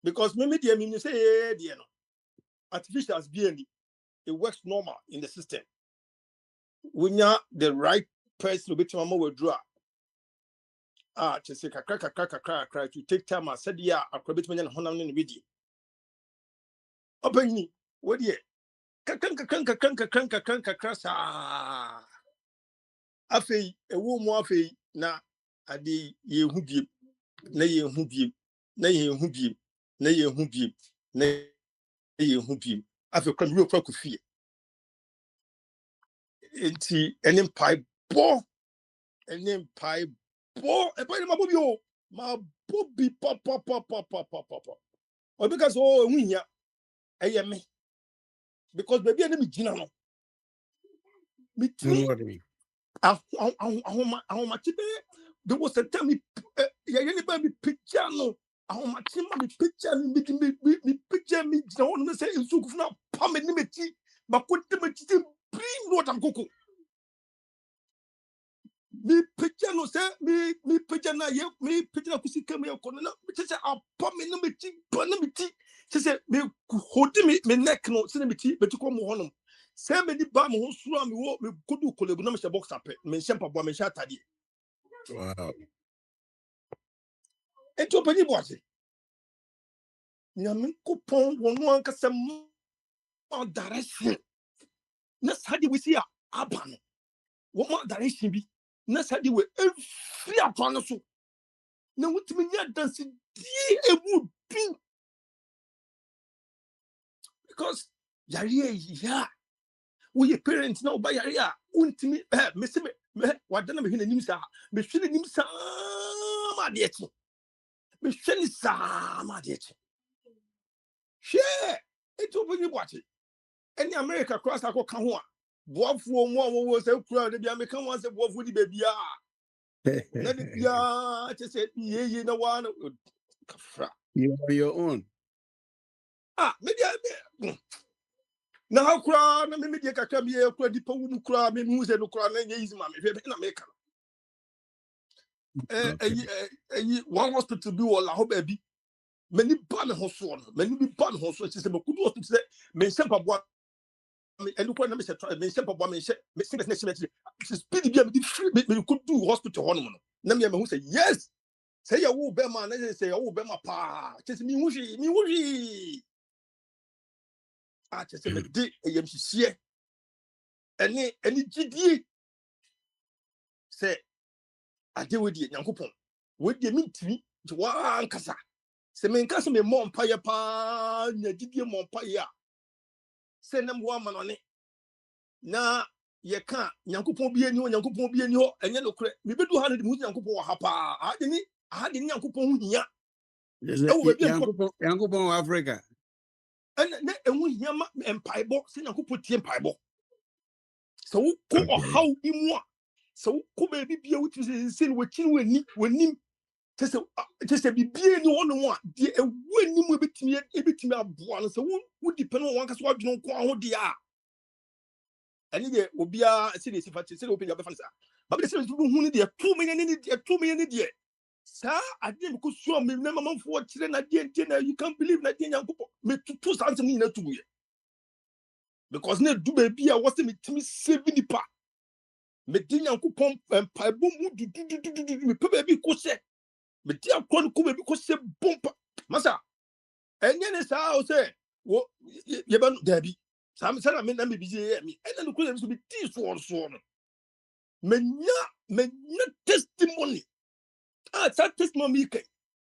because me media me say dey no artificial as being it works normal in the system when you the right person to be mama withdraw to say kakra to take time I said yeah akrabit manya honam no bidi opani what ye kakra sa afei ewo mu afei na ade ye hu biem na ye hu biem na ye hu biem na ye hu biem na ye hu biem afei kwa mi okwa kufie enti enim pipe bo enim pipe bo e pa ni mabobi o ma bobi papa o because oh enwunya eye me because baby enim gina no me timi ahoma tibe there was a time ya ye ba me picture no ahoma tima me picture me picture me gina won me say nsuku na pa me ni meti makote me titi bring what am koko me picture no say me picture na ye me picture na kusi kame ye kono na me say apa me no meti pa na meti say me hold me neck no say meti ko mo honom say me di ba mo ho suru me wo me kodu kolebu na me say box up me shempa bo me sha tade Wow. ento pani boase nyame kopon wono anka say mo direction na sade we see aba no wo mo direction bi na sade we every apano so na wutimi nya dance die ebu bin because yare ya we parents na oba yare a untimi me se me wadana me hina nim sa me hwene nim sa ma de echi me hwene sa ma de echi hwe eto bani boate any America cross akoka ho a boafuo mu a wo se kura de bia me kan wan se boafuo di bebia na de bia che se ye na wa na kafra You are your own. me dia na ha kura na me dia kakra me ye kura dipa wu kura me mu se no kura na nye yizi ma me hwe na me ka one hospital bi wo la ho ba bi many ban ho so no many bi ban ho so se me kudu hospital se me sempa bo me enu kwa na me se me sempa bo me se me se speed bi me free me kudu hospital ho no na me hu say yes say ya wo be ma na say ya wo be ma pa se me hu se me de yem hihie eni gidie se ade wedi nyankopon wedi mintimi to wa ankasa se me nkasa me mo mpa ye pa nya gidie mo mpa ye a se nam wo amanone na ye ka nyankopon bi eni ho nyankopon bi eni ho enye nokre me bedu ha no de mu nyankopon wa ha pa ade ni nyankopon hu hia Yankopon Africa na enhu hia ma empaibo se nyankopon tie empaibo so wo ko how bi mu a so ko be bibia wuti se we kin wani Just a BB any one, dear, when you will be to me, one, so would depend on one because what you don't call the are. And it will be a city if I say open your defense. But the same who need 2 million, 2 million a year. Sir, I didn't go show me never month for children at the end. You can't believe that me 2,000 in a 2 years. Because ne do baby, I was me 70 pa. Me didn't uncle pump and pipe boom, me put baby coach. Me dear con come because say bump. Massa, and then it's how say, what you ban Debbie. Some said I mean, let me be me, and then the question to be this one so. Me testimony. Ah, it's a testimony.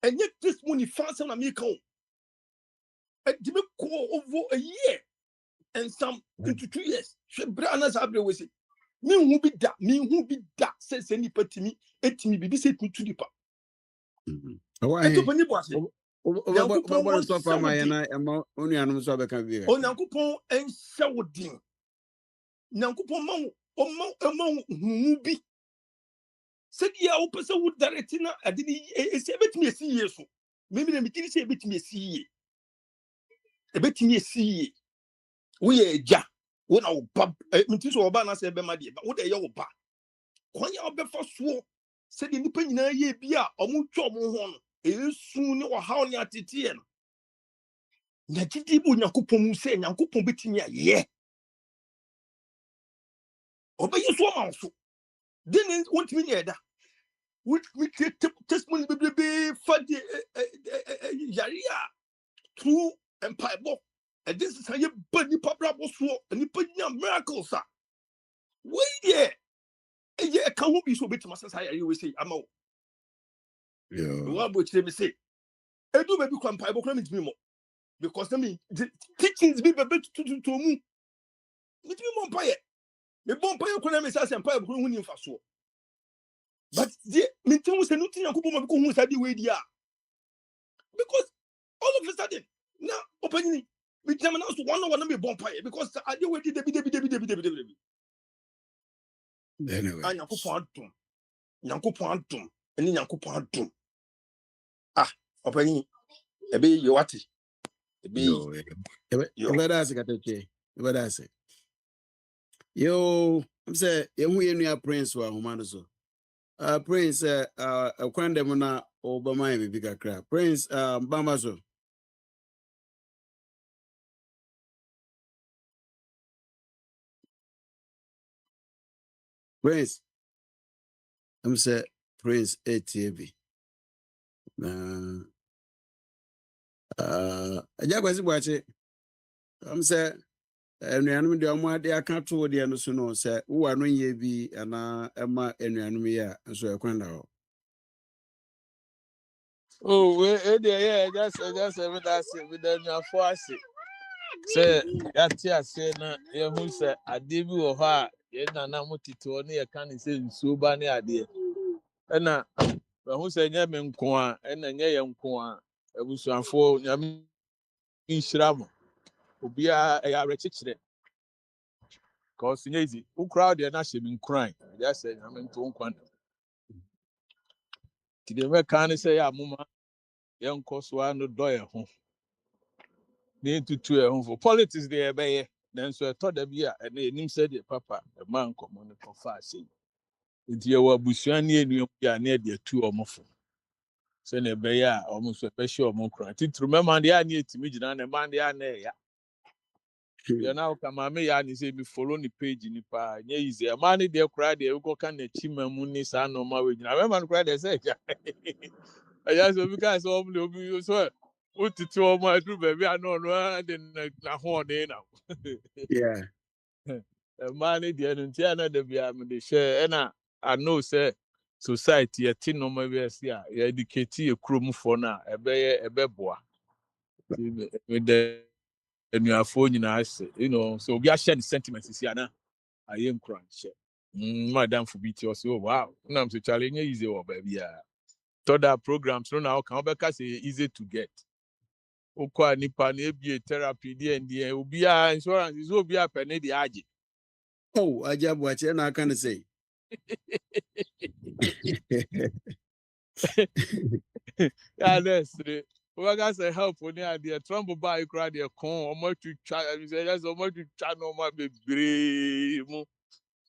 And yet testimony fast on America. And me go over a year and some into 2 years. She Brana's able to say, me who be that, says any part me, et me be said to the part. Why? Open your body. What so far my only animals so can be. On Yankupon and Shawdin. Yankupon among who be. Said ya open so would directina, I didn't say a bit me a see years. Maybe the meeting say a bit me a see. A bit me a see. We a ja. When our pub, Mrs. Obana said, Bemadi, but what a young pa. When you be for swore, said in the penny ye beer, or more trouble one, a soon or how near Titian. Yajiti would Yankupon say, Yankupon betting ye. Obey your swam also. Then want me near that. Which we take testimony, baby, fuddy Yaria, true and pipe. And this is how you burn the papa was swore, and you put your miracles, sir. Wait, yeah. Yeah, can't be so big to my society. You will say, I'm out. Yeah. What would they say? I do maybe come Bible claiming me more. Because I mean, the teachings be better to me. It be more pie. The bomb pie economics as and pie who in for so. But the meeting was a new thing. I could who said the way they are. Because all of a sudden, now opening, we tell us one of the bomb pie because I do what did Anyway. Nyankopon adom ene Nyankopon adom ah opani ebe yewati ebe yo that's katache that's yo I'm say yehu yenu prince wa humano so prince akwande mo na obama e bibi kakra prince bamba so prince I'm say prince ATB aja kwasi bwache I'm say enuanum de omo ade aka to de no so no say wo anu ye bi ana ema enuanum ye so ekwanda ho Oh, yeah, just every that's it with the force. Say, that's say, na, you who say, I did you or her, yet na mutito near can say, so bany idea. And now, who say, Yamin Kwa, and then Yam Kwa, a bushman for Yamin Shram, who be a reticle. Cause easy, who crowd and actually been crying. Just say, I'm in to one. Did the can say, Mama, young Coswa no doyer home. Need to 2 home for politics there, by then so I thought that be and name said the papa, a man common for fasting. It's your Bushani and you are near the 2 or more. So ne be almost a special more cry. To remember the idea to me, and a man the ane. You now come on me and say, be follow the page in the pa. Yeah, easy. A man there cried, they go can the chima muni san no my way. I remember cried, they say, I just because of you so. What to 2 my true baby, I know, then na horn now. yeah Man, the entire the be the share, and I know, say, society, a tin no maybe as ya, educate a crum for now, a beboa. With the new phone in us, you know, so we are sharing sentiments, is yana. I am crunch. Madam for BT also, wow, no, I'm so challenging easy, or baby. Thought that programs, no, now come back as easy to get. Okwa nipa na ebie therapy and obi a insurance is obi a pene de age. oh aja bwache na can say that's it. What I say help when the Trump buy cry the con, or much to try, and say, that's so much to try no more baby.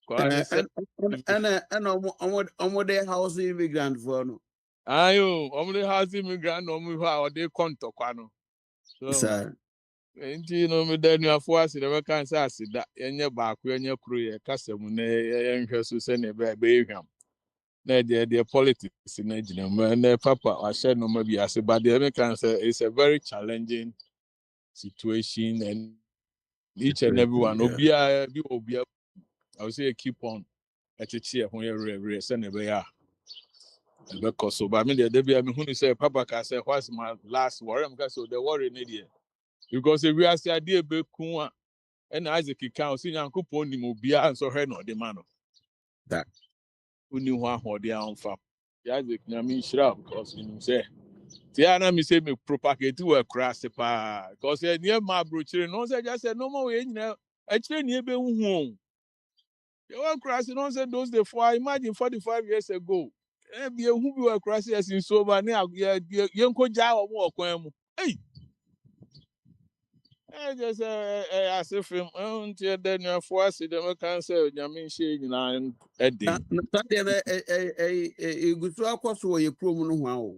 And on their house immigrant for no. Ayo, only has immigrant no move how they conto quano. So, Sir. ain't you know me then you have forced the American sassy that any back when you're crew, a custom, and Jesus send a baby. The politics in Nigeria, and Papa, I said no maybe I said, but the American say it's a very challenging situation, and each and every one, Obia, I would say keep on at a chair when you're send a way. Because so, but I mean, the baby, I mean, who say, Papa, can say, what's my last worry? Because so the worry in India. Because if we are say, dear Bekuma, and Isaac count, see, Uncle Pony Mobia, and so her no the man. That. Who knew one or their own farm. Isaac, I mean, shrub, because you know, say, Tiana, me say, me propagate to a crass, because near my brochure, no, I just said, no more way, you know, actually, near be home. You were crossing on said those days for I imagine 45 years ago. Be a who were crossing as in so many young Koja or more. Hey, I just as if him until then you're forced to cancel Yamin Shane and Eddie. A good cost for your promo. Wow.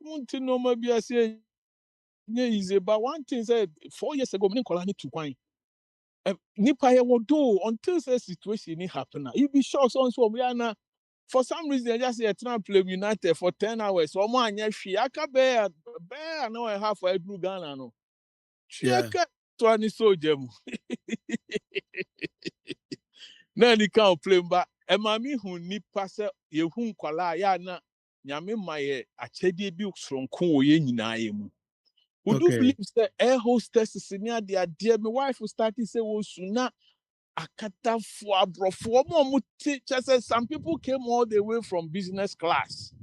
Won't know maybe I say, easy, but one thing said 4 years ago, we didn't to wine. Nipa will do until the situation happen. You be sure so we are now. For some reason, I just say a Trump play United for 10 hours. So man, yeah, she aka bear an hour and a half for Edru Ghana. No, she aka 20 soldier. Now he can't play, but a mammy who need pass you whom kwala ya na nyame my a chedi bi from ko ye nyinae. Would you believe the air hostess is near the dear my wife who started say was sooner Akwantufuo abrofo mo just some people came all the way from business class.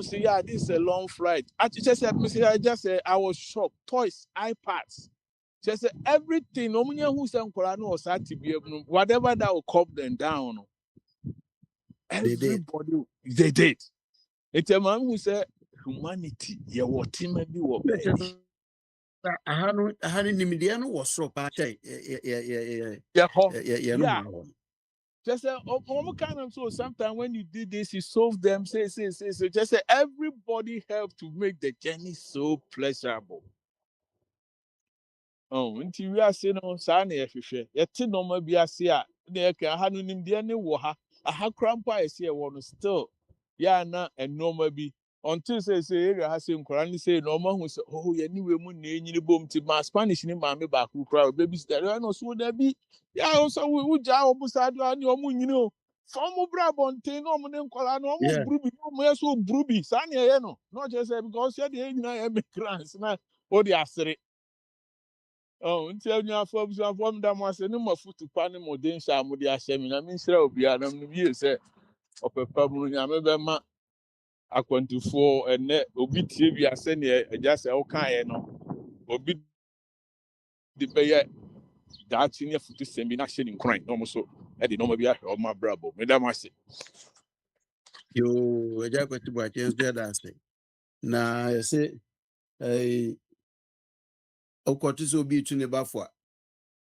Say, yeah, this is a long flight. I just said, I was shocked. Toys, iPads, just said everything. Who said was whatever that will calm them down. Everybody, they did. It's a man who said humanity. Yeah, what team maybe what baby. I hadn't immediately was so bad. Yeah. Just say, kind of so sometimes when you did this, you solve them. Say. Just say everybody helped to make the journey so pleasurable. Oh, until we are saying on Sunday, yet no more be a seer. There can have no Indian war. I have crampa, I see a one still. Yeah, na and no more be. Until say area has him currently say no more who say, oh, yeah, new woman in the boom to my Spanish in my back who crowd baby stereo. No, so there be. Yeah, also we would job beside your moon, you know. From Brabant, no more than Colano, Bruby, no more so Bruby, Sanya, no, not just because you're the immigrants, not what they are saying. Oh, until you have formed that was a number of foot to pan more than some of the assembly. I mean, so be an years of a problem. I remember Akwantufuo and Obi TV are sending just a okay, no. Obi the payer that in your foot to send me not in crying almost so. I did not be a my bravo. Madam, I say, you, I just got to buy chance there. That's it. Now, I say, Akwantufuo be to the buffer.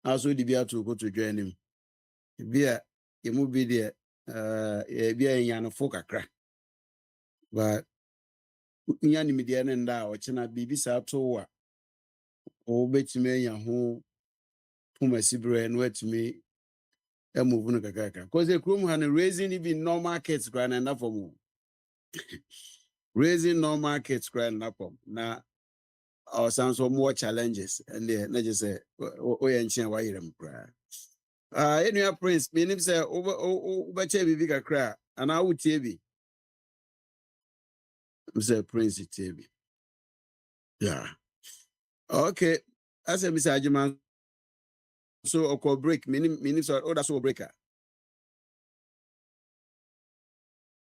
Also, the beer to go to join him. Beer, you move be there. Beer in Yanofoka crack. But Yan Median and thou, it's not be beside to or bet me your home. Puma Sibre and wet me. A move because the crew had raising even no markets grand enough for more. Raising no markets grand up. Now, our sounds of more challenges, and they just say, oh, and chain why you cry. Any prince, meaning say, over Chevy bigger cry, and I would TV. Mr. Prince TV. Yeah. Okay. I said, Mr. Ajiman. So, okay, break, meaning, so, oh, that's all breaker.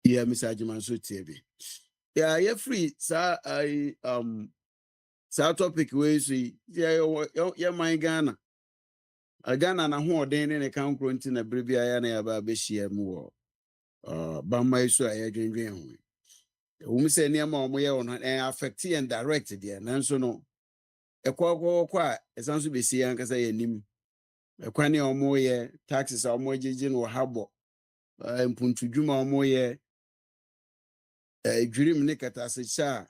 Yeah, Mr. Ajiman, so TV. Yeah, you're free, sir. Sa topic we see, yeah, my Ghana. A Ghana na ho den ne kan kronti na brebia ya na ya ba be hia mu wo. bama iso a yɛdwendwen ho ɛwom sɛ nneɛma a ɔmoyɛ wɔ no affect and direct deɛ nanso no ɛkɔ a ɛsan so bɛsi yɛn ankasa yɛnim ɛkwan a ɔmoyɛ taxes a ɔmogyegye no wɔ ha bɔ mpuntudwuma a ɔmoyɛ dwirim ne katasekyɛ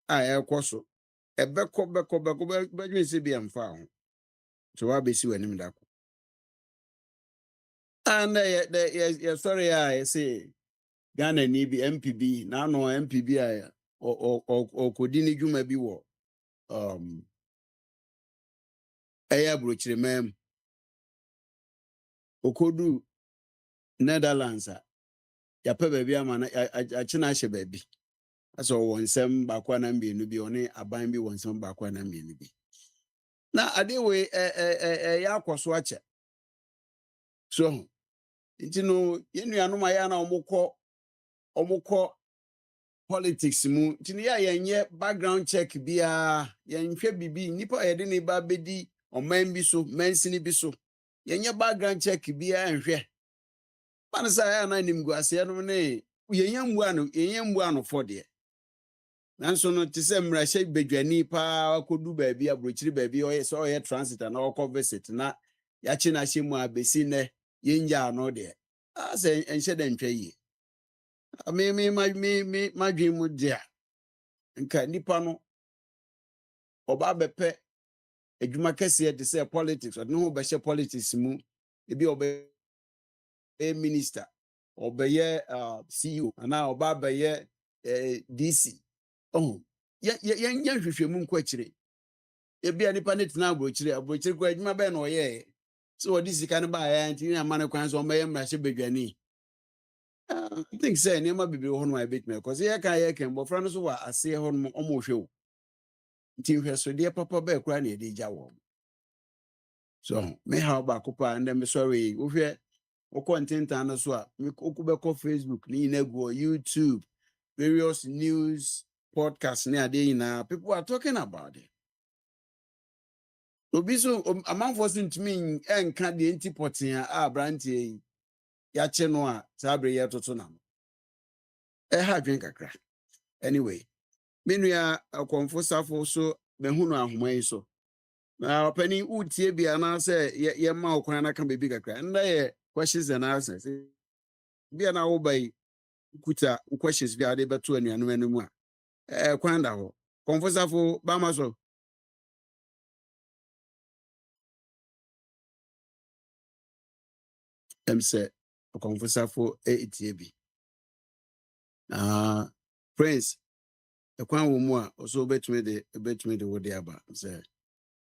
a ɛrekɔ so bɛdwen sɛ bi ɛmfa ho nti woabɛsi w'anim da ko na yɛsɔre a yɛse Ghana ni bi MPB n'ano MPB a ɔkɔdi ne dwuma bi wɔ ɛyɛ aburokyerema mu ɔkɔdu Netherlands a yɛapɛ baabi ama na akyena ahyɛ baabi asɛ ɔwɔ nsɛm baako anaa mmienu bi ɔne aban bi wɔ nsɛm baako anaa mmienu bi na ade wei ɛyɛ akɔ so akyɛ so nti no yɛn nuanom a yɛa na ɔmokɔ politics mu nti no yɛnyɛ background check biara yɛnhwɛ bibi nipa a yɛde ne ba bɛdi ɔman bi so mansini bi so yɛnyɛ background check biara nhwɛ pane sɛ yɛ na nimguaseɛ no ne yɛnyɛ mmua no fɔ deɛ nanso no te sɛ mmarahyɛ badwani paa akɔdu baabi aburokyiri baabi ɔyɛ transit na ɔkɔ visit na yɛakye no ahyɛ mu a bɛsi nnɛ yɛngya ano deɛ sɛ ɛnhyɛ dɛ ntwa yie madwen mu de a nka nipa no ɔba bɛpɛ adwuma kɛseɛ te sɛ politics ɔde ne ho bɛhyɛ politics mu ebi ɔbɛyɛ minister ɔbɛyɛ CEO anaa ɔba bɛyɛ DC yɛnyɛ nhwehwɛmu nkɔ akyire ebi a nipa ne tena aburokyire kɔ adwuma bɛyɛ na ɔyɛɛ sɛ ɔde sika no baayɛ nti ne ama no kwan sɛ ɔmɛyɛ mmarahyɛ badwani I think say nneɛma bebree hɔ nom a yɛbɛtumi ɛkɔ sɛ yɛka mbɔfra no so wɔ aseɛ hɔ nom ɔmɔhwɛ wo nti nhwɛsodeɛ papa bɛɛ koraa na yɛde gya wɔ so me ha baako paa ndɛ mesɔre wohwɛ wokɔ ntentan no so a wokɔbɛkɔ Facebook ne nyina gu YouTube various news podcasts ne adeɛ nyinaa people are talking about it obi so amanfoɔ so ntumi ɛnka deɛ nti pɔtea a aberanteɛ yi yɛakye no a saa bere yɛtoto nam ɛha adwen kakra anyway me nua akɔmfo safo so mehu no ahoma yi so na ɔpani wotie bi anaasɛ yɛma wo kwan naka baabi kakra ndɛ yɛ questions and answers bia na woba yi kuta questions bi a wode bɛto anuanom anim a kwan da hɔ kɔmfo safo bama so sɛ ɔkɔmfosafo etie bi Prince ɛkwan wɔ mu a ɔso betumi de wode aba sɛ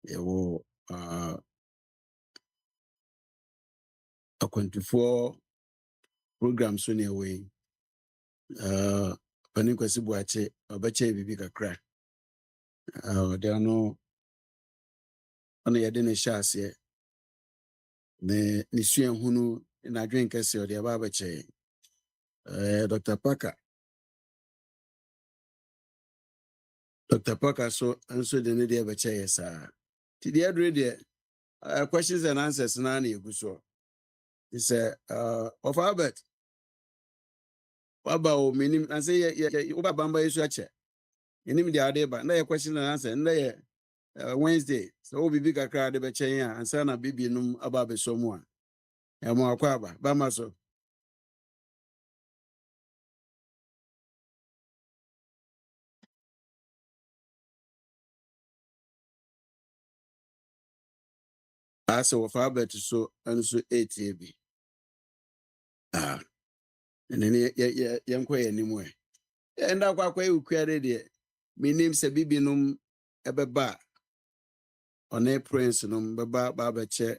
yɛwɔ Akwantufuo program so ne ɛwɔ yi Pani Kwasi Boakye ɔbɛkyɛ bibi kakra ɔde ano ɔna yɛde ne hyɛ aseɛ ne sua hunu na adwen kɛse ɔde aba abɛkyɛ Dr. Parker so nso de ne deɛ bɛkyɛ yɛ saa ti deɛ adure deɛ questions and answers na yɛgu so sɛ of Albert waba o menim na sɛ yɛ woba bamba yi so akyɛ menim deɛ ade ba na yɛ questions and answers na yɛ Wednesday sɛ wo bibi kakra de bɛkyɛ a ansa na bibi num aba abɛsɔ mu a ɛmo akɔ aba bama so asɛ wɔfa Albert so nso etie bi ɛnene yɛnkɔ yɛ anim ɛ ɛnda akɔ ewukuade deɛ menim sɛ bibinom ɛbɛba ɔne Prince nom bɛba bɛkyɛ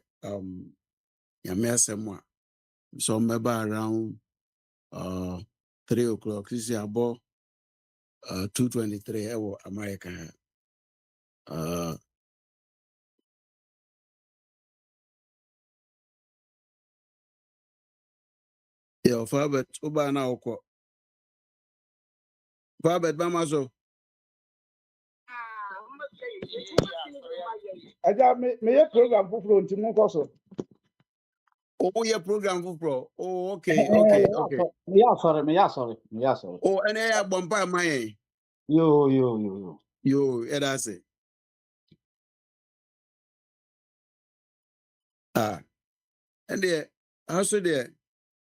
nyame asɛm a so ɔmbɛba around 3 o'clock sisi abɔ 2:23 ɛwɔ America yeah, of Albert uba na okwo Albert bama so Aja me program fufuro nti mu kɔ so. Oh, yeah, program for pro. Oh, okay, okay, okay. Yeah, sorry. Oh, and I bomba my Yo. yo, that's it. And there, also there,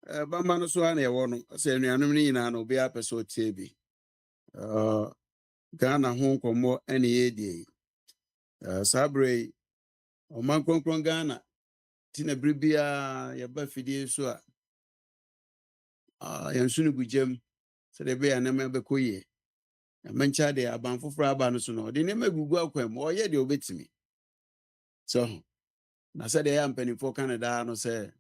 Bamba no so na ewo no, say nuanom ni nyina no be apeso tie bi. Ghana ho nkomo ene ye die. Sabre o man kronkron Ghana tina bribia ya ba fidie so yansu no gugem se de be ya na me be koye. Mencha de aban foforo aba no so no, de ne magugu akwam, o ye de obetimi. So, na se de ya mpanifo Canada no se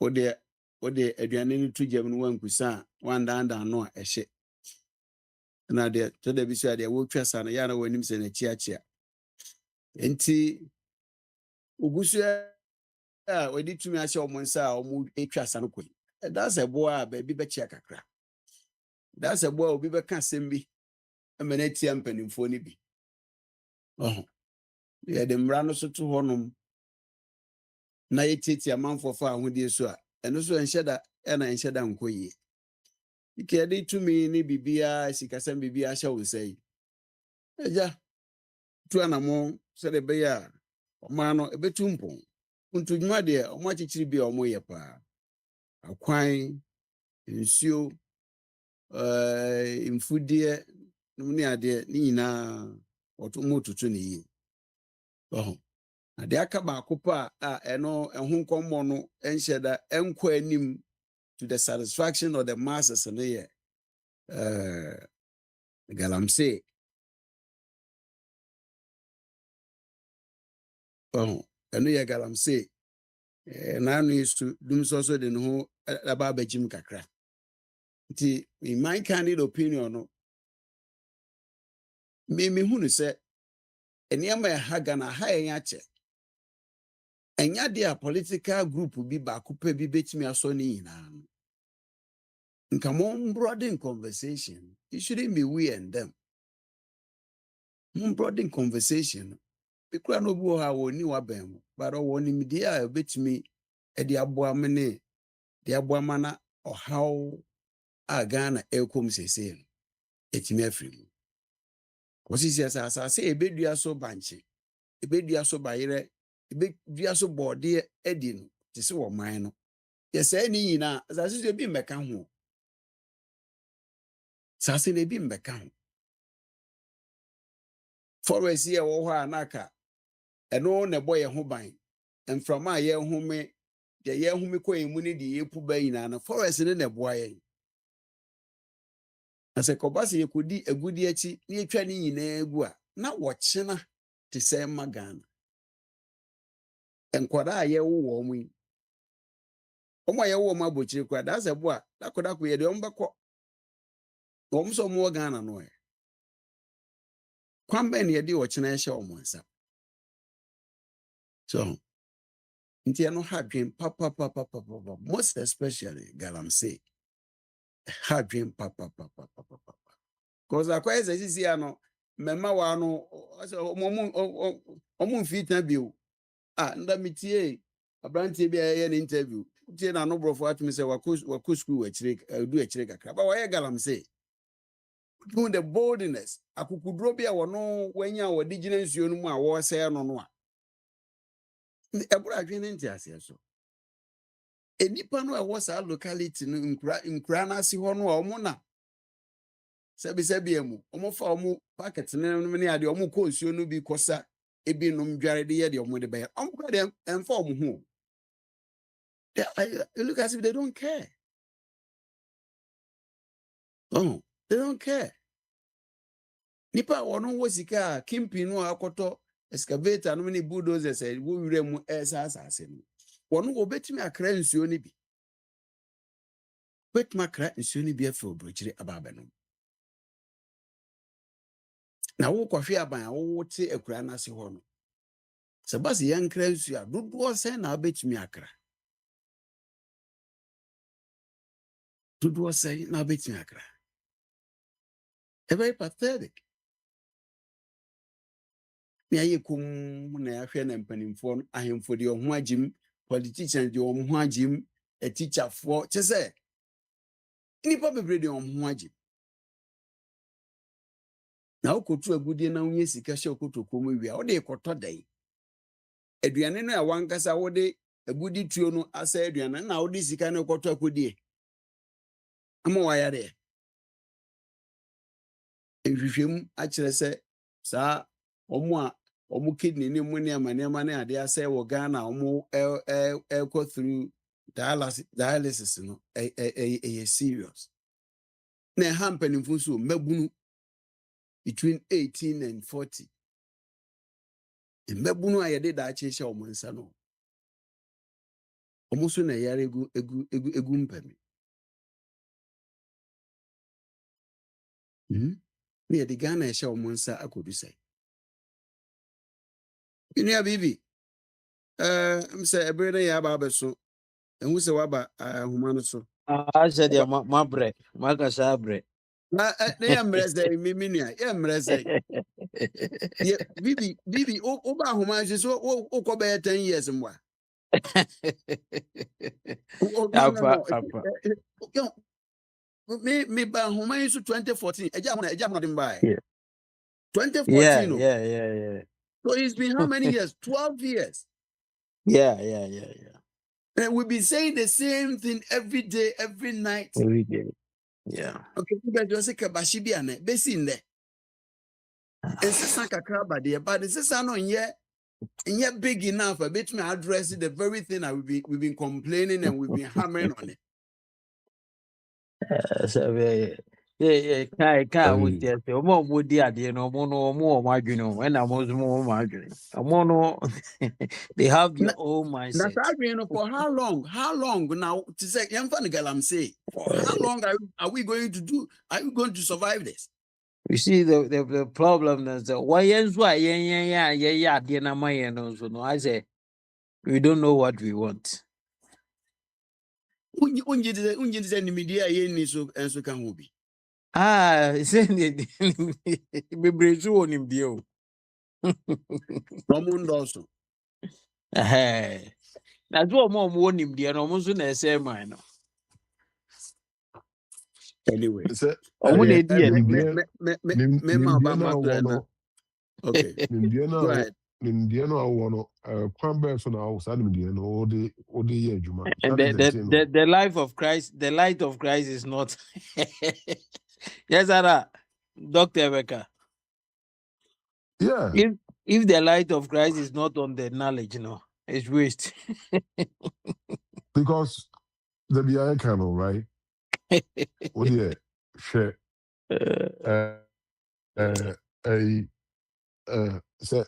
wode aduane no tu gyam no wankusa wandanda no a ɛhye na de to da bi so de wo twa sa no ya na wanim se na chiachia enti ogusu a wadi tumi ahyɛ ɔmo nsa a ɔmo etwa sa no kɔ that's a boy a baby be chia kakra that's a boy obi be ka asɛm bi ama na tia mpanimfo ni bi ye de mmara no so to hɔnom na yɛtiatia amanfo fa ahodie so a ɛno so ɛnhyɛ da ɛna ɛnhyɛ da nkɔ yie ike de tumi ni bibia sikasɛm bibia hyɛ wo nsa yi eja tu anamo sɛ de be ya ɔma no ebetu mpɔn ntudwuma de ɔmo akyikyiri bi a ɔmo yɛ pa akwan nsuo mfudie ne ade ne nyinaa ɔto mo tutu ne yi na de aka baako pa a ɛno ɛho nkɔmmɔ no ɛnhyɛ da ɛnkɔ anim to the satisfaction of the masses ne yɛ galamsey ɛno yɛ galamsey naano yi so dum so de ne ho aba abɛgyim kakra nti in my candid opinion no me hu no sɛ nneɛma ɛha Ghana ha yɛn akyɛ ɛnya de a political group bi baako pɛ bi betumi asɔ ne nyinaa no nka mo broaden conversation it shouldn't be we and them mo broaden conversation because no bi wɔ ha wɔ ni wabɛn mo but wɔ nimdeɛ a betumi de aboa me ne de aboa ma na ɔhaw a Ghana ɛkɔm sesee no etumi afiri mu wɔsisi asase ebedua so banche ebedua so bayerɛ ebedua so bɔɔde adi no te sɛ wɔ man no yɛsɛe ne nyinaa asase so bi mmɛka ho asase no bi mmɛka ho forest yɛ wɔ hɔ a naka ɛno na ɛbɔ yɛn ho ban mframa a yɛhome deɛ yɛhome kɔ yɛn mu ne deɛ yɛpu ba nyinaa no forest no na ɛboa yɛn na sɛ kɔba sɛ yɛkɔdi agudi akyi na yɛtwa ne nyinaa gu a na wɔkyena te sɛ ma Ghana nkwadaa a yɛwo wɔ mu yi ɔmo a yɛwo ɔmo abɔkyire kora da sɛ bo a dakɔdakɔ yɛde ɔmo bɛkɔ ɔmo sɛ ɔmo wɔ Ghana no ɛ kwan bɛn na yɛde wɔkyena ɛhyɛ ɔmo nsa so nti ɛno ha dwen papa most especially galamsey ha dwen papa cause akɔyɛ sɛ sisi ano mmɛma wa no ɔmo mfita bio nda metie abrantie bi a yɛ ne interview tie na no brofo atumi sɛ wakɔ school akyire du akyire kakra ba wɔyɛ galamsey to the boldness akukuduro bi a wɔno wanya wɔde gyina nsuo no mu a wɔsɛɛ no no a ɛboro adwene nti aseɛ so enipa no a ɛwɔ saa locality no nkura na ase hɔ no a ɔmo na sɛbi emu ɔmo fa ɔmo packet no ne ade ɔmo kɔ nsuo no bi kɔsa ebi nom dware de yɛ de ɔmo de bɛyɛ ɔmo kɔ de ɛmfa ɔmo ho they look as if they don't care they don't care nipa wɔno wɔ sika a kimpi no a akɔtɔ excavator no ne bulldozers a wo wura mu ɛsa asase no wɔno wɔ betumi akra nsuo no bi betumi akra nsuo no bi afɛ oburokyire aba no na wo kɔhwe aban a wo te akura na se hɔ no sɛ basi yankra nsuo a dodoɔ sɛn na betumi akra dodoɔ sɛn na betumi akra very pathetic na yɛ kum na yɛahwɛ na mpanimfoɔ no ahemfo deɛ ɔho agyim politicians deɛ ɔmo ho agyim teacherfoɔ kyɛ sɛ nnipa bebree deɛ ɔmo ho agyim na wokɔtu agudie na wonyɛ sika hyɛ wokɔtɔkɔ mu wie a wode kɔtɔ dan aduane no a wankasa wode agudi tuo no asɛ aduane na wode sika no kɔtɔ akɔdie ama wayareɛ nhwehwɛmu akyerɛ sɛ saa ɔmo kidney ne mu nneɛma ne ade asɛ wɔ Ghana ɔmo ɛkɔ through dialysis no ɛyɛ serious na ɛha mpanimfo nso mmabunu between 18 and 40 mmabunu a yɛde daakye hyɛ ɔmo nsa no ɔmo so na ɛyare egu mpami na yɛde Ghana ɛhyɛ ɔmo nsa akɔdu sɛ nua bibi sɛ ɛbere no yɛ aba abɛso ɛhu sɛ waba ahoma no so I said, yeah, my bread, my bread. na yɛ mmerɛ sɛ me nua yɛ mmerɛ sɛ bibi woba ahoma nso so wokɔ bɛyɛ 10 years mmoa me ba ahoma yi so 2014 ɛgya ho de mbaɛ 2014 Yeah. so it's been how many years 12 years Yeah. and we've been saying the same thing every day every night Every day. Yeah. okay but you say kabashi bi ane besi nde ensesa kakra ba de but ensesa no nyɛ big enough a bit me address the very thing that we've been complaining and we've been hammering on it. So kai with that. Omo body ade no omo adwene when am omo adwene. They have their own mindset. That's arguing for how long? How long now? To say, I'm saying, for how long are we going to do? Are you going to survive this? You see the problem is that why no I say we don't know what we want. Send bebree on him bio. Also. Na do mo on him dia no mo so na ese man no. Anyway, Sɛ Omo na ɛyɛ edi okay. Go ahead. nimdeɛ no a wowɔ no kwan bɛɛ so na awo saa nimdeɛ no wode yɛ adwuma. And That is the thing, no. the life of Christ, the light of Christ is not. Yes, sir. Dr. Rebecca. Yeah, If the light of Christ is not on the knowledge, no, it's waste. because the BI channel, right? What do you share? Say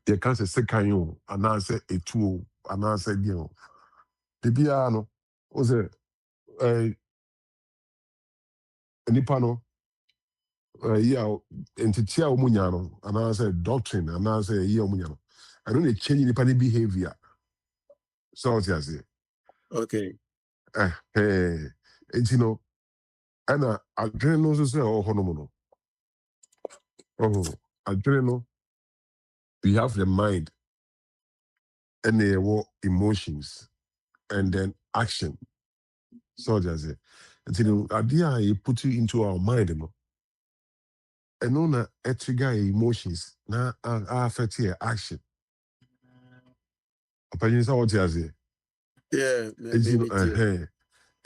you can't say second you, and I say a two, and I say you. The BI no, was it nipa no? Yeah, entity a umunya no, and I say doctrine, and I say yeah umunya no. I don't need change nipa ni behavior. So what you say? Okay. You know, and I don't know say oh no. Oh, I don't know. We have the mind and the emotions and then action. So just say, and you know, idea you put you into our mind, you know. And no na trigger emotions na affect your action. Opinion is what you say. Yeah,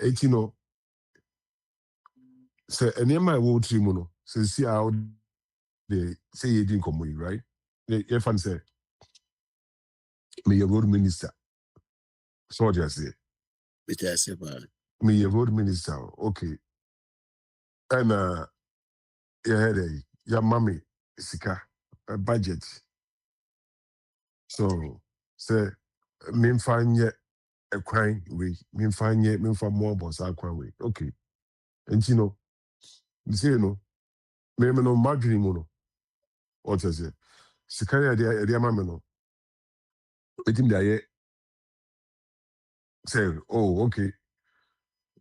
You know, say any my word to you, no. So see how they say you didn't come with, right? If I say, me your road minister. So what you say. Me your road minister. Okay. And your mommy sika a budget. So say me find yet a crime way, me find yet me for more boss a crime way. Okay. And you know, me no margin mono. What I say? Sika ya dia mama no. Betim dia say, oh, okay.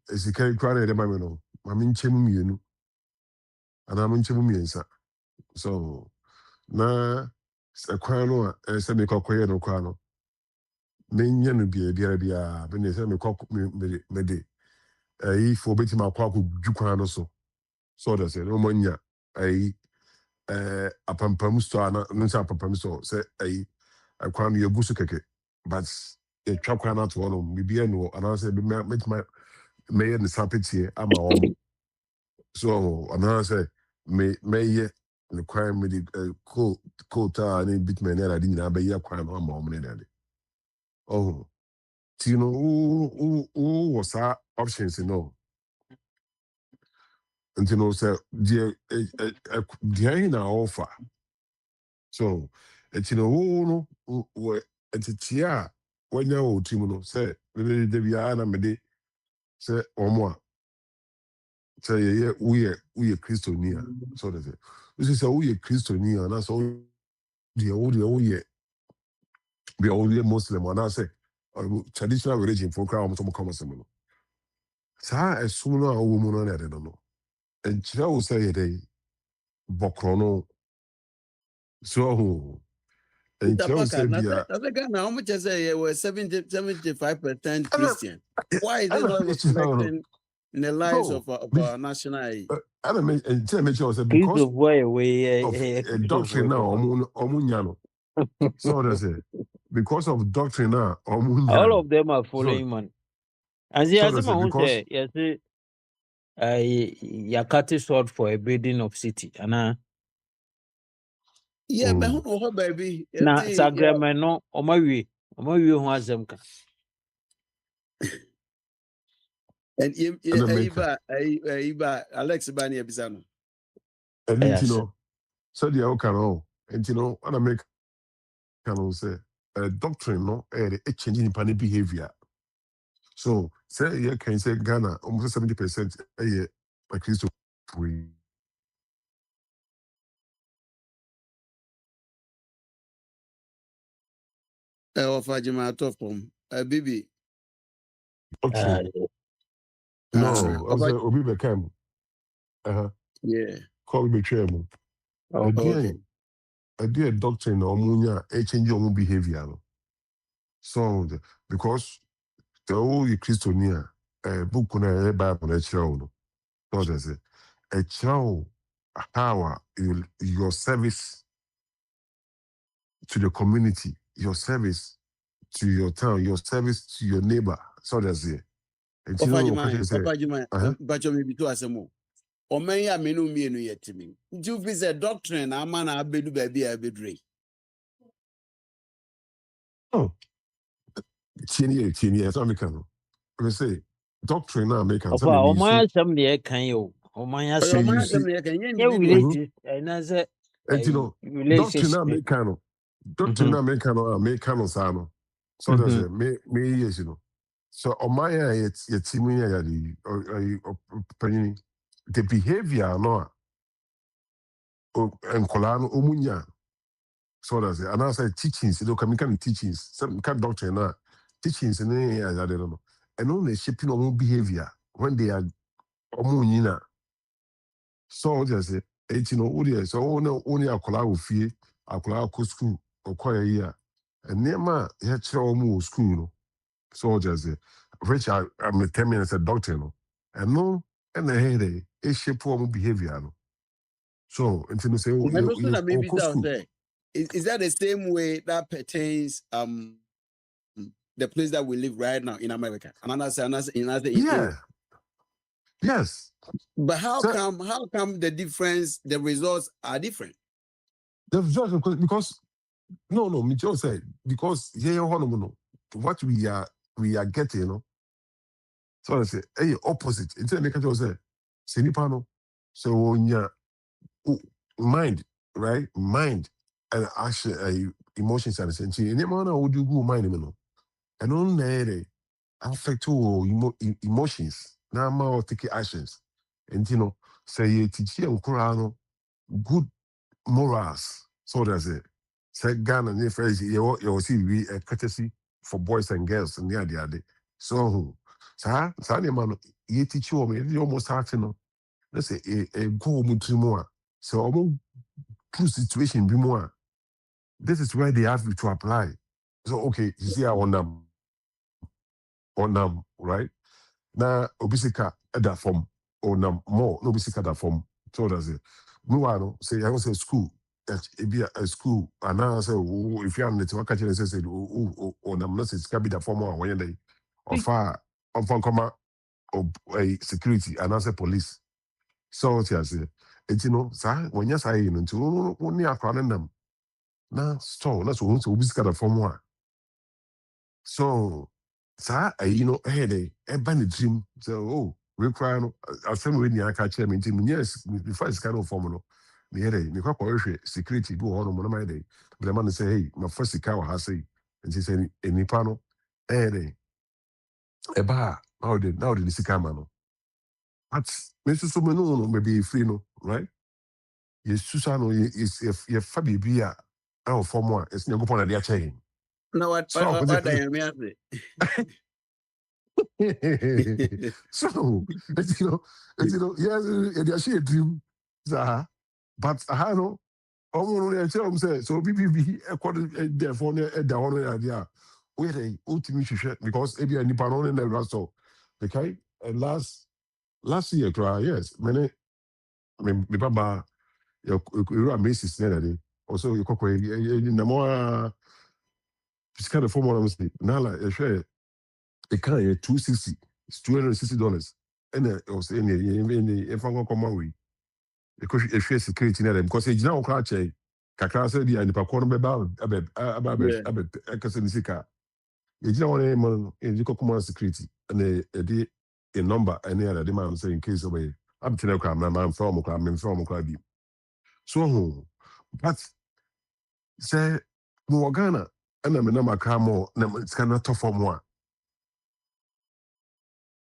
Sika kwara dia mama no. Mami nchemu mienu. Ana mami nchemu miensa. So na kwan no a sɛ mekɔkɔyɛ no kwan no menyɛ no biara bɛne sɛ mede ayifoɔ bɛtumi akɔ akɔdwu kwan no so sɛ ɔda sɛ na ɔmanya ayi apampam store no sɛ apampam store sɛ ayi kwan no yɛgu so kɛkɛ but yɛtwa kwan no ato hɔ no biribiara ne hɔ anaasɛ mɛtumi mɛyɛ ne sapetie ama wɔn so anaasɛ mɛyɛ ne kwan mede coat a ne bitumen ne ade nyinaa bɛyɛ kwan no ama wɔn ne ade ɔho nti no wowɔ saa options no nti no sɛ deɛ ahi na ɔfa so nti no wo no wɔ nteteɛ a wanya wɔ tirim no sɛ da biara na mede sɛ ɔmo a sɛ woyɛ kristoni a sɛ ɔde sɛ wosi sɛ woyɛ kristoni a anaasɛ woyɛ bia woyɛ muslim anaasɛ traditional religion fo koraa ɔmotɔ mokama sɛm no saa ɛsom no a wowɔ mu no ne ade no no ɛnkyerɛ wo sɛ yɛ dɛ bɔkorɔ no so ɔho ɛnkyerɛ wo sɛ bia Ghana, how much I say we're 75% Christian? Why is it not reflecting in the lives of our national? ɛnkyerɛ mɛkyerɛ wo sɛ Piece because of way of doctrine na ɔmo nya no so ɔde sɛ because of doctrine na ɔmo nya all no of them are following man. And the so Azima who because say, yes, Yakati sword for a building of city. And Yeah, but who baby? na Sagrama no, Omawi who has them. And Alex Bani Abizano. ɛno nti no sɛdeɛ woka no nti no ana meka no sɛ doctrine no ɛyɛ de change nipa ne behavior so sɛ yɛkan sɛ Ghana almost 70% ɛyɛ akristo pui Of Ajima Tofom, Bibi. doctrine no ɔsɛ obi bɛka mu yeah kɔ obi bɛtwa mu okay. ɛdeɛ doctrine na ɔmo nya change ɔmo behavior no so because sɛ woyɛ kristoni a book no a ɛyɛ bible no ɛkyerɛ wo no so ɔde sɛ ɛkyerɛ wo how your service to the community, your service to your town, your service to your neighbor. So that's it. And you know what I say? But you may be to us more. Or may I mean, no yet to me. Do visit doctrine, a man, I be do baby, I be drink. Oh, 10 years, I'm making. I say, doctrine, I'm making. Opa, Omaya somebody can you? Omaya somebody can you? And as a doctrine, I'm making. Doctrine, I'm making. Sano. So that's it. Me, yes, you know. So Omaya, it's team, the behavior, no. And Colano, Umunya. So that's it. And I say teachings, can teachings, some kind of doctrine, teachings, and I don't know. And only shaping on behavior when they are Omunina. So just say, 18 so only a colla fee, a colla school, or choir year. And near my head school. So just say, which I'm 10 minutes a doctrine. And no, and the headache, a shape of behavior. So, until you say, is that the same way that pertains the place that we live right now in America? And yeah. Yes. But how come the difference, the results are different? The results because me just say because what we are getting, So I say, hey, opposite. Instead of making say, Senipano. So when your mind, right? Mind and action, emotions and sense. In the manner would you go mind, and on there, affect emotions. Now, more take actions. And say, teach you good morals. So that's it. Say, Ghana, and if you see, we a courtesy for boys and girls and the other. So, saa nneɛma no yɛtikyi wɔ m yɛde ɔmo start no na sɛ ɛgu ɔmo tiri mu a sɛ ɔmo pu situation bi mu a this is where they have to apply. So okay, you see, I want them, right? Now, obisika at that form, or more, no obisika that form. So does it. Meanwhile, say I want to say school. It be a school, and now I say, oh, if you are in the catching and say, oh, not say can be the form or when they or far, or from comma, or a security, and I say police. So what you say, it's sir, when you say into only a crowd them. Now, so that's what obisika the form one. So, sir, hey, they ban the dream. So, oh, we cry. I send when you catch them in team. Yes, the first kind of formula. The head, the corporate security do all on my day. But the man say, hey, my first cow has say, and she said, any panel, hey, a bar, now the sick man. But Mr. Sumano, maybe free, no, right? Yes, Susano is if Fabi Bia, our form one, it's never upon a chain. No, what So, I am so yes, they share dream, but I know. So BBB according therefore the one idea. Where they ultimately share because maybe any panel in the rest of okay. And last year, yes, many me baba you are Macy's there. Also, you cook in the more kind of form of mistake. Now, like share. It can't $260. It's $260. And it was in the if I'm going to come away. Because if you security in them, because it's now crash. Kakra said, and if I call them about a Casanica, it's now one man in the command security and a number and the other demand saying case away. I'm telling you, I'm from Crabby. So, but say, Morgana, and I'm a number car more, it's kind of tough for more.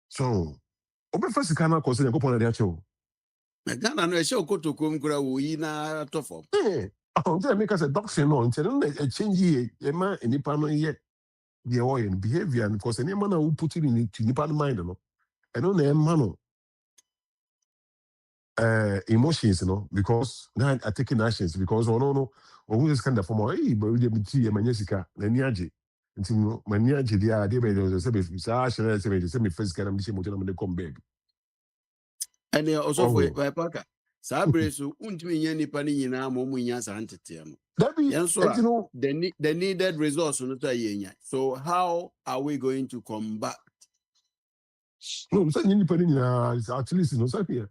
So, first you cannot consider go on the show. Ghana no show kotokom kura wo yi na to form. Oh, they make us a doctrine no until a change here, a man in the panel yet the oil and behavior and because any man who put it in the mind, no. I don't know man emotions, because now I taking actions because no, or who is kind of form hey, but we didn't see a manesika, Naniaji. Until Maniaji, the idea by the same first kind of mission to come back. And also for Paka. Sabre so untimi nya nipa ni nyina mo mu nya sa ntete no. The needed resource no to yenya. So how are we going to combat? No, so nipa ni nyina at least no say here.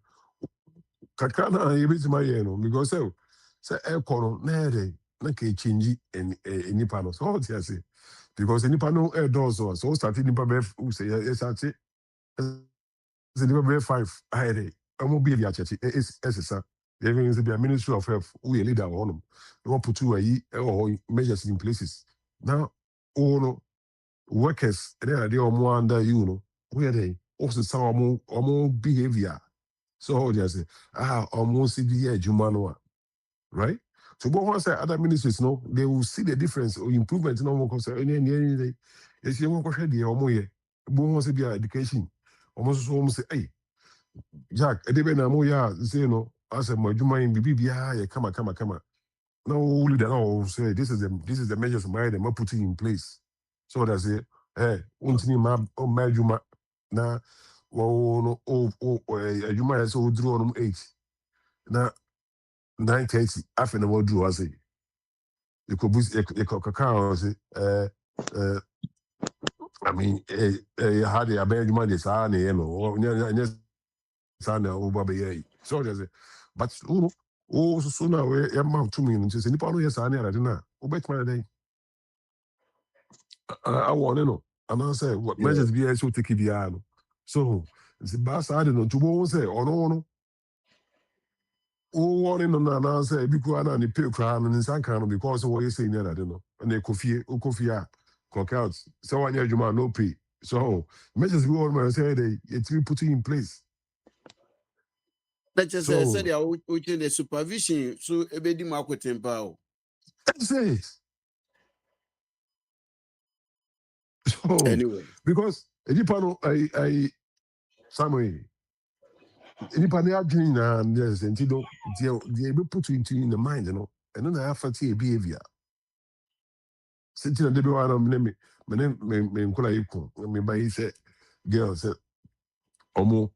Kakra na yebiti ma ye no because say e kono na ere na ka change nipa no. So what you say? Because nipa no e does so start nipa be say yes at it. Say nipa be 5 ahere. Omo be the church is sir. Even is the Ministry of Health, we a leader on them. They want to put measures in places. Now, workers, they are more under where they also some more behavior. So they say, almost the Jumanoa, right? So, but once other ministries, they will see the difference or improvement in our concern. Anything, if you want to share the omoye, but once be education, almost say, hey, Jack, edebe moya, say I said, my Juma in BBI, come. No, only that all say this is the measures my them putting in place. So that's it. Hey, untini my Juma na Juma is so draw on 8. Na 9:30 after the word drew I say. You could boost a cacao say I mean how they are Juma this so there's it. But so now we 2 million. Say nipa no yes ani ara na. Obetma dey. I want to know. And I say what measures be so take it no. So the boss I don't know to won say no. One no na say because na ni pay kra no nsan kan no because what you say near that no. And they kofie cock out. So one year juma no pay. So measures we want say they it's be put in place. That just said the supervision so ebedi makotempa. That's it. So anyway, because anyone I Samuel anyone they are doing and yes and they be put into in the mind, and then I have to behavior. Sitting at the door, me nkola yiko. Me by he said, girl said, omo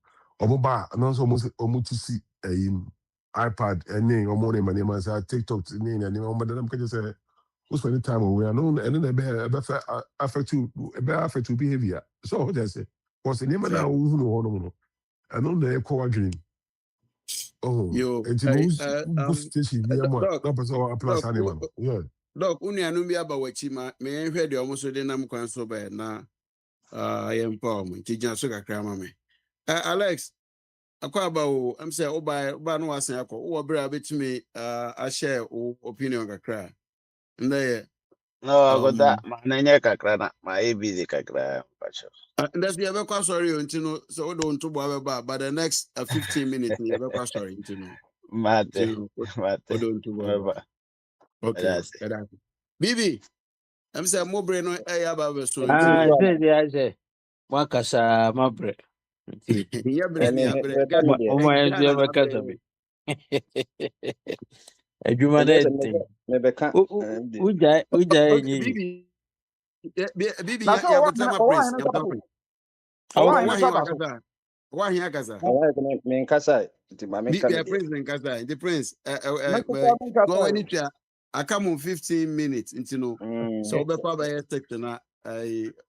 ba, and also almost to see a iPad and name or money, my name as TikTok name and name, but then can say, who's spending time away? I know, and then affect behavior. So what I say, was the name of now who know, I know the echo dream. Oh, Yo, and you know, station be a month, Doc, not person plus animal. Yeah. Doc, unuanom bi aba wachi ma me nhwe de omo so de nam kwan so ba na yem pa omo ti gyan so kakra ma me. Alex, akwa aba o, am say oba no wasen akọ. Wo bra betumi a share opinion kakra. Nda No, got that. Mananya kakrana. My busy kakra. and that's the other sorry until so don't to bother but the next 15 minutes the other sorry until Mate. no Mate. don't to bother. Maba. Okay. That's Bibi, I'm saying more brain no about so Ah, until say, Wakasa, my bread. yeah, brain, yeah, brain. Oh, my dear, Ghana, my cousin. A human thing. Uja, Bibi, Bibi, Now, so yeah, what? but I'm a Why prince. not I'm trouble? talking. Why Why not he trouble? wakaza? Why he wakaza? me nkasa. Ti mame Bibi, kame a dia. prince in Gaza. The prince, Make go any chair. I come on 15 minutes into no. So Mm. before by a sector na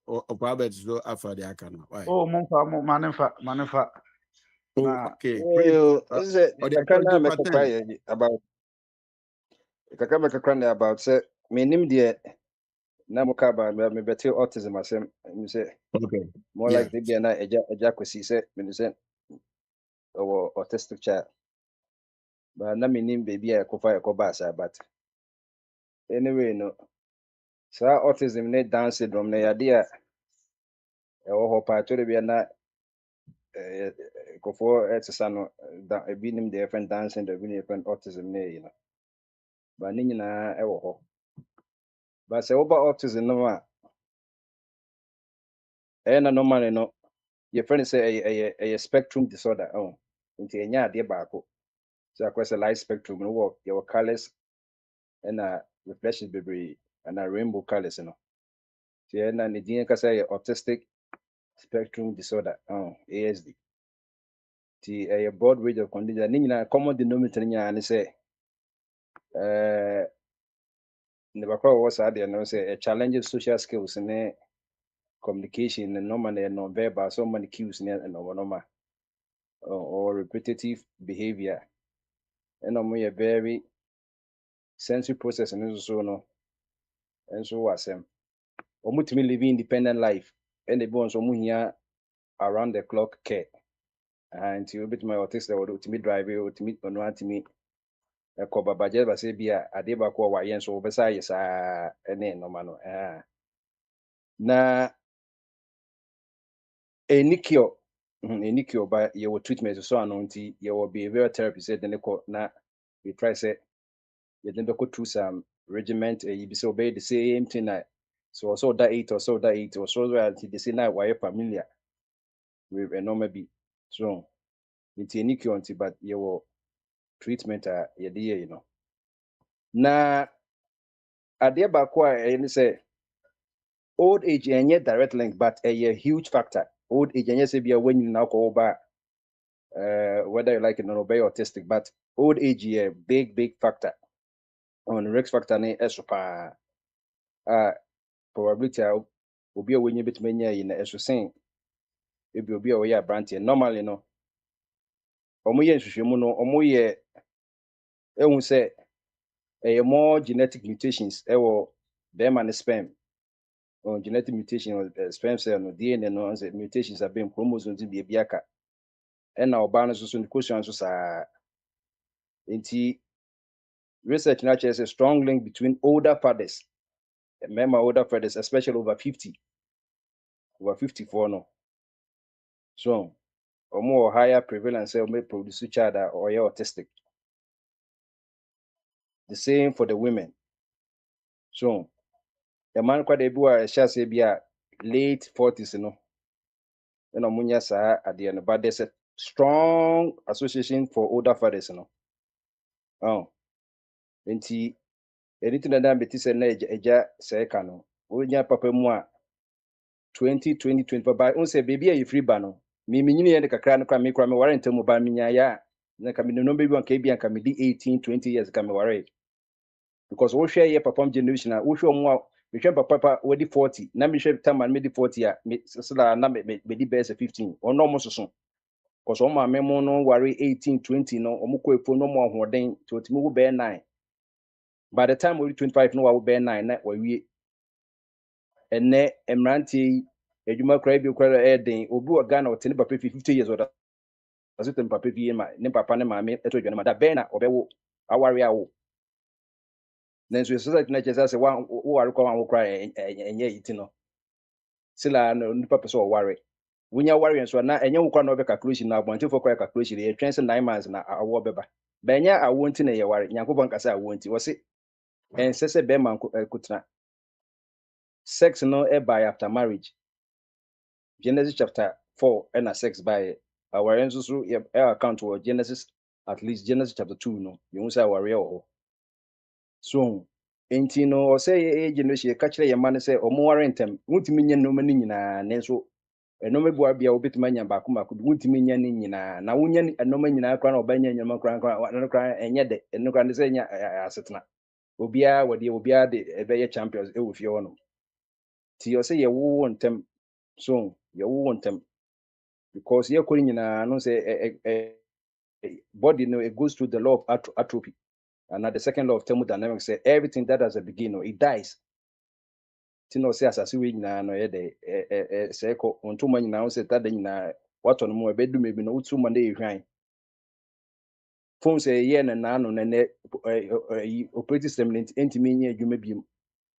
or probably so after the akana. Why? Oh, Manefa. Oh, Nah, okay. Prince Well, is it or the kakana Akwantufuo me pattern. kakra about kakana me kakra about say me nim dia na mo ka ba me better autism asem me say Okay. more Yeah. like the be na eja kwesi say me say or autistic child. But na me nim baby e ko fa e ko ba sa but anyway no. So autism ne Down syndrome na yade a e wo ho pa to de be na kofo etisa no da ebi nim de different Down syndrome ebi different autism ne you know. But ni nyina e wo ho. But say oba autism no a na normal no your friend say a spectrum disorder oh nti enya ade baako. So across a light spectrum no work your colors and reflections bebree and rainbow colors no. So na ne din ka say autistic spectrum disorder ASD. A broad range of conditions ni nyina common denominator nyina ne say ne bakwa wo sa de no say a challenge social skills ne communication and normal and non-verbal so many cues ne normal or repetitive behavior and we very sensory process and so no and so wasem omutimi living independent life and the bones omuhia around the clock care and you bit my autistic or ultimate drive ultimate no antimi ko babaje ba se bia ade ba ko wa yen so obesa yesa ene no ma no na enikio ba ye treatment so ano nti ye behavioral therapy said then ko na we try say you then go through some regiment you be so obey the same thing so that eight or so that eight or so that they say now why familiar with a normal be so nti enikio nti but you treatment ye dey you know na ade ba ko any say old age and direct link but a huge factor old age and say be when you now go over whether you like it or be autistic but old age a big factor on risk factor ne esopa probability obi a wenye betime nya yi na eso sen ebi obi a we ya branch normally no omo ye nhwehwemu no omo ye ehun say more genetic mutations ewo be man sperm on genetic mutation or sperm cell no DNA no say mutations have been chromosomes bi bi aka and na oba no so the question so sa nti research now shows a strong link between older fathers remember older fathers especially over 54 no so or more higher prevalence may produce child or autistic the same for the women so the man quite a boy shall say be a late 40s no and omunya sa at the end but there's a strong association for older fathers no nti anything that beti say na eja say ka no wonya papa mu a 2020 by on say baby e free ba no me nyini ye de kakra no kwa me ware ntem ba me nya ya na ka me no baby on ka bi an ka me di 18-20 years ka me ware because wo hwe ye papa generation a wo hwe mu a me hwe papa we di 40 na me hwe taman me di 40 a me sila na me di best 15 ono mo soso because o ma me mo no ware 18-20 no o mo ko efo no mo hoden to otimi wo be 9 by the time we 25 no wo be 9 na wa wie ene emranti edwuma kra bi kra eden obi wa Ghana otene papa 50 years oda azutem papa bi ma ne papa ne maame eto dwane ma da be na obewo aware awo nanso society na chesa se wa ware kwa wo kra enye yiti no sila no nipa pese o ware wunya ware nso na enye wo kwa na obe calculation na abonte for kwa calculation e twen se 9 months na awo beba benya awo nti na ye ware nyankopon kasa awo nti wo se ensese be man kutena sex no e by after marriage Genesis chapter 4 and 6 by our ancestors account or Genesis at least Genesis chapter 2 no you say our real so enti no say generation catch your man say o mo warentem mutimi nya no mani nyina ne so eno mebua bia obetima nya ba kuma kudu mutimi nya ni nyina na wonya eno ma nyina kra na obanya nya ma kra no kra enye de eno kra ne say nya asetena obia wode obia de ebe champions e wo fie ho no ti o say ye wo ntem so ye wo ntem because ye kori nyina no say body no it goes through the law of atrophy and at the second law of thermodynamics say everything that has a beginning it dies ti no say asase we nyina no ye de say ko ontuma nyina no say tada nyina wato no mo ebedu mebi no utuma na ehwan phone say ye na no ne operating system entimi nya adwuma biem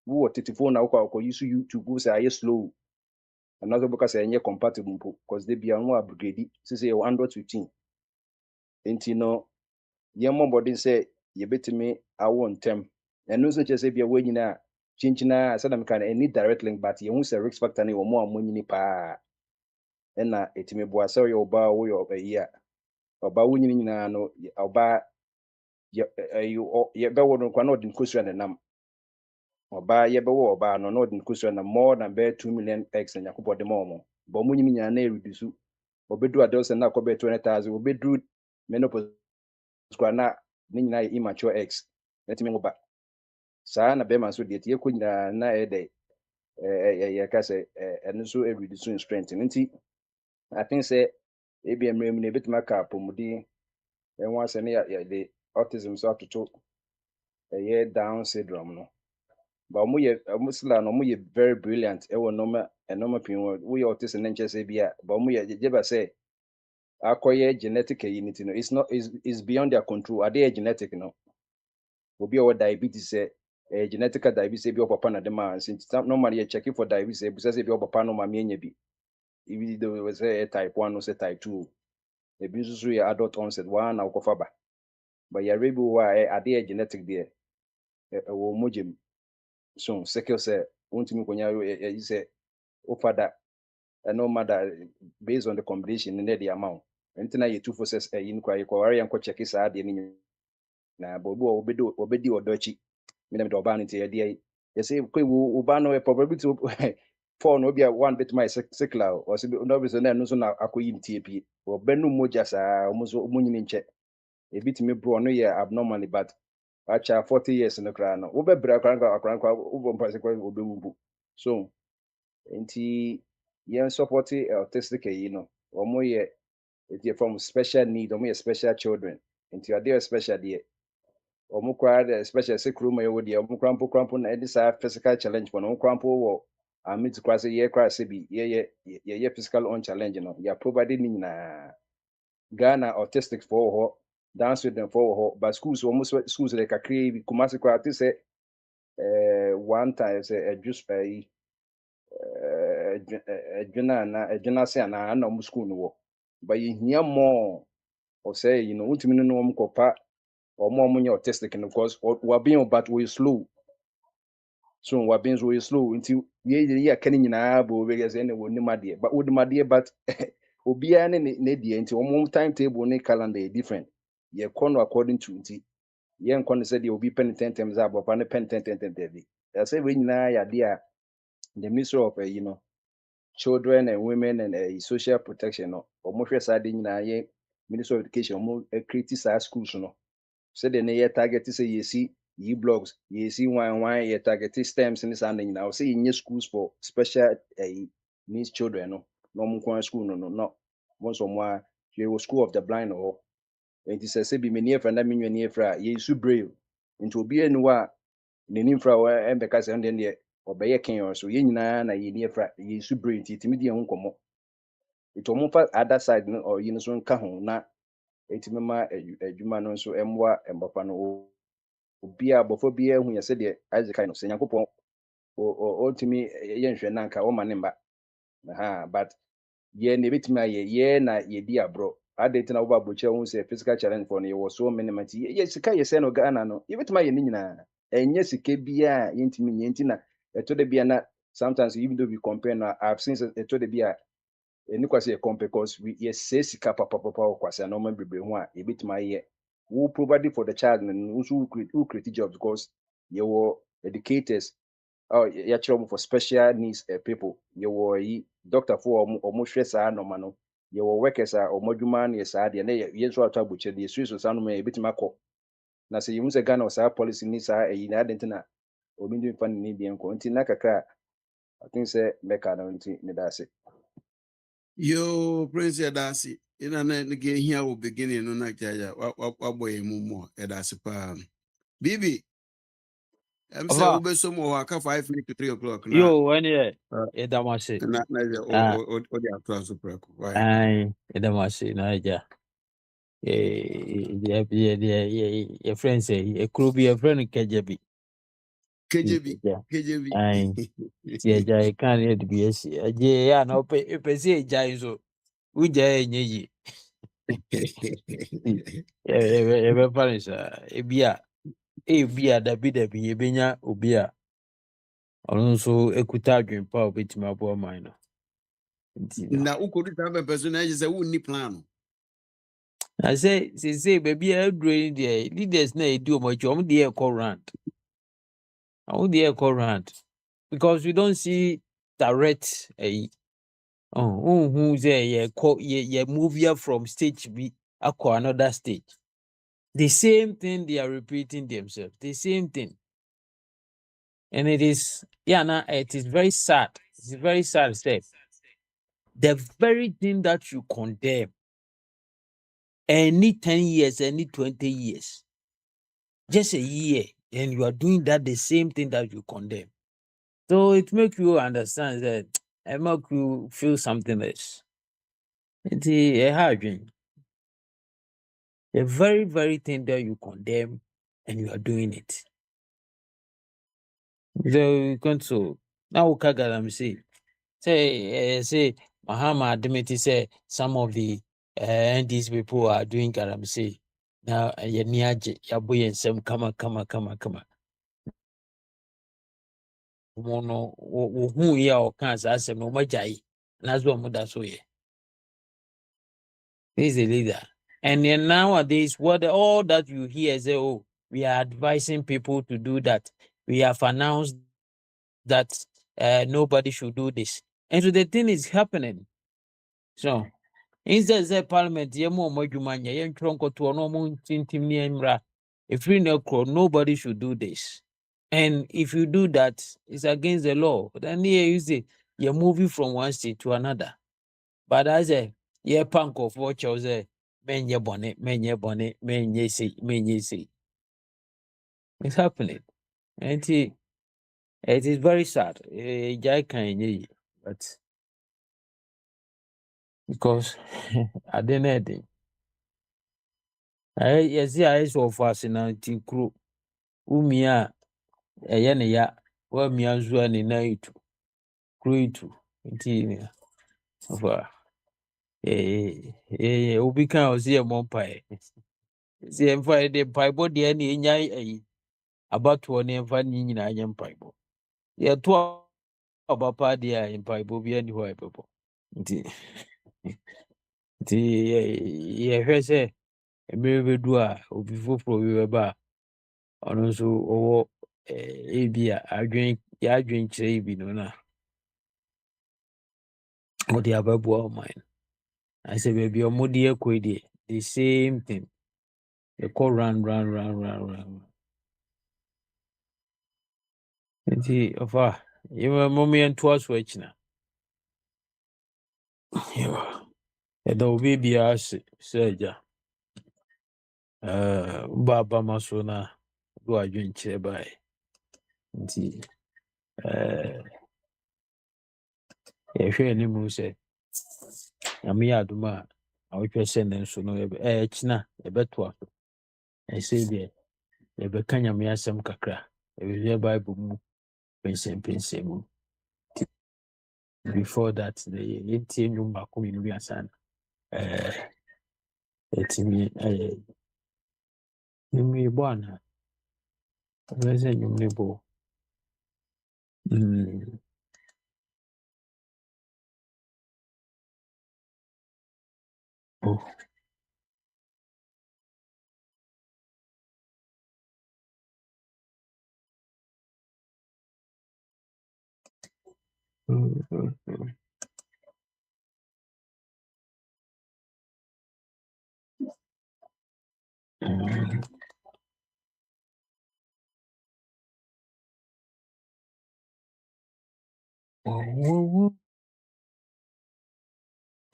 wo tetifo na wo use YouTube wo say aye slow another book say enye compatible because they be an upgrade say Android 15 enti no ye body say ye betimi awo ntem eno so che say bia we nyina chinchina sadam kan any direct link but ye hu say risk factor na wo mo amonyini pa na etimi boa say ye oba wo ye obayi a oba wo nyini nyina no oba ye be wo no kwa na odin kosua na nam oba ye be wo oba no na odin kosua na more than be 2 million x na yakobo de mo bo mo nyini nyina na reduce obedu adults na akobe 20,000 obedu menopause kwa na ni nyina immature x letimi ngoba saa na be man so de tie ko nyina na e de ye ka say eno so e reduce strength nti I think say e be emrem na betima ka pomudi enwa se ne ya de autism so atoto ye down syndrome no but musila no mo very brilliant e wo normal pin wo ye autism nche say bia but mo ye jeba say akoye genetic unity no it's beyond their control are they genetic no obi o diabetes say genetic diabetes be papa na dem man since normally you checking for diabetes e say be papa no ma me nya bi even though we say type 1 or say type 2 e bi so ya adult onset one na ukofa ba but ya rebi wa are they genetic there wo mojem so sickle cell untimi konya you say o father no matter based on the combination in the amount anything you two forces in kwa you are yanko check is ade ni na bobo obedi odochi me dem oba no tie de you say ko oba no probability for no be one bit my sickle or so no be so na no so na akoyi tie pie obenu moja sa omuso omunyini nche e bit me bro no ye abnormally but acha 40 years no kra no wo be bra kra wo mpa se kwa obewu so nti yen support autistic omo ye from special need omo ye special children nti ade special there omo kwa the special secret ma ye wo there omo krampo na this physical challenge for no krampo wo amit kwa se ye kwa se bi ye physical on challenge no ya provided ni na Ghana autistic for ho dance with them for ho but schools almost schools like a create kumasi kwa ati say one time say just by adwena se ana na mu school no wo but you hear more or say ultimately no mo kopa or more money autistic because we are being but we slow so we are being we slow until ye kan nyina bo we say ne woni made but wodi made but obia ne die until one timetable ne calendar different ye kono according to until yen kon said you be pen 10 times up upon a pen 10 bi I say we na ya dia the ministry of children and women and social protection no or mo hwɛ saa de nyinaa yɛ ministry of education mo create saa schools no said the near target say you see blogs you see why you target stems in this and now say in schools for special needs children no mo school no once more you school of the blind or and this say be many friend me nyani fra ye su brave into obi anu a n'anim fra wa embeka se ndɛ ndɛ ɔbɛyɛ ken so ye nyinaa na ye ni fra ye su brave timi di ho nkɔmɔ ito mo fa other side no or yi no so nka ho na etimi ma adwuma no so emwa embapa no obi a bɔfo bi ehu yɛ sɛ deɛ Isaac no sɛ Nyankopɔn o timi yɛ nhwɛ na nka o ma ne mba but ye na ebetimi ayɛ ye na ye di abro adete na wo ba boche hu sɛ physical challenge for no ye was so many months ye sika ye sɛ no Ghana no ebetimi ayɛ ne nyinaa enye sika bia yentimi nyenti na eto de bia na sometimes even though we compare na I've seen eto de bia eni kwase compare because we yes say sika papa kwase na ma bebre ho a ebetimi ayɛ who provided for the child and also who create jobs because you were educators ya chiro for special needs people you were doctor for almost hwɛ no mano you were workers are omodwuma na saa de na ye so ato abuche de so sa no ma ebitima akọ na say you say Ghana sa policy ni sa na adent na obi ndi fa ni bi enko nti na kakra I think say meka na nti ne da se Yo, Prince Edasi, ina na nige here will beginning no na kaya wa boy mumo Edasi pa. Bibi, I'm say Ava, ube so mo waka 5 minutes to 3 o'clock na yo, when ye, edamase. na Ah, o dia plan so preko. Why? ay, edamase, na ja. Your friend say, a crew be a friend KJB. KJB, Yeah. KJB. Ay, see, I can't hear the BS. Yeah, no, pay, say, Jai, so, we jay, ye. Yeah, parents, ebia dabi ebenya obia ɔno nso ekuta adwen pa obetumi aboa man no nti no Na ukodu tabe person na say wonni plan. I say baby adure the leaders na edi omochi omo dey call round because we don't see direct who say ye move here from stage B akọ another stage the same thing they are repeating themselves the same thing. And it is, it is very sad. It's a very sad step. The very thing that you condemn, any 10 years, any 20 years, just a year, and you are doing that the same thing that you condemn. So it makes you understand that it makes you feel something else. It's a hard thing. The very, very thing that you condemn, and you are doing it. So you can't so now Kagalam say Mahama admitted say some of the these people are doing galamsey. Now yeniaje yaboye nsem kama. Mono who ya o kan sa asem no majai. That's what muda so ye. He's a leader. And then nowadays all that you hear say, oh, we are advising people to do that. We have announced that nobody should do this. And so the thing is happening. So instead say parliament ye mo adwuma nya ye ntro nkoto no mo tintim ne mra efiri na kro nobody should do this. And if you do that, it's against the law. Then here you say you're moving from one state to another. But I say, yeah, punk of what you say, men ye bonnet, men ye say. It's happening. And it is very sad. I can't, but because I didn't. Yɛse ayɛ sɛ ɔfo ase na nti kuro womia a ɛyɛ ne ya woamia nso a ne nan itu kuro itu nti ɔfa obi ka a ɔsɛ yɛmmɔ mpaeɛ sɛ yɛmfa yɛde mpaebɔ deɛ ne ɛnya ayi abatoɔ ne yɛmfa ne nyinaa nyɛ mpaebɔ yɛto aba paa deɛ a mpaebɔ bi ani hɔ a ɛbɛbɔ nti yɛhwɛ sɛ mmerɛ bɛdu a obi foforɔ bi bɛba a ɔno nso ɔwɔ ebi a yɛadwen kyerɛ bi no na ɔde abɛboa ɔman. I say baby ɔmo de ɛkɔ yi deɛ the same thing. Ɛkɔ run. Nti ɔfa mɔmo yɛntoa so akyi na. Ɛda obi biara ase sɛ agya. Woba ma so na do adwen kyerɛ bae. Nti yɛhwɛ anim sɛ Nyame yɛ adom a awotwɛ sɛ ne nso no ɛkyina yɛbɛtoa so. Ɛsɛ deɛ yɛbɛka Nyame asɛm kakra. Yɛbɛhwɛ Bible mu pensɛmpensɛm mu. Before that, yɛntie nnwom baako mmienu bi ansa na yɛtumi nnwom yi bɔ anaa? Ɛbɛyɛ sɛ nnwom no bɔ. Oh.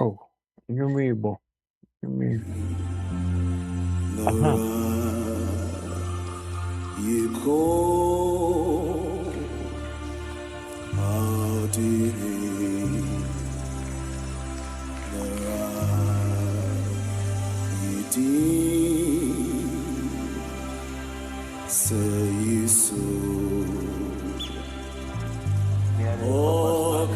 Oh, nnwom yi bɔ. You call out say you so. Oh,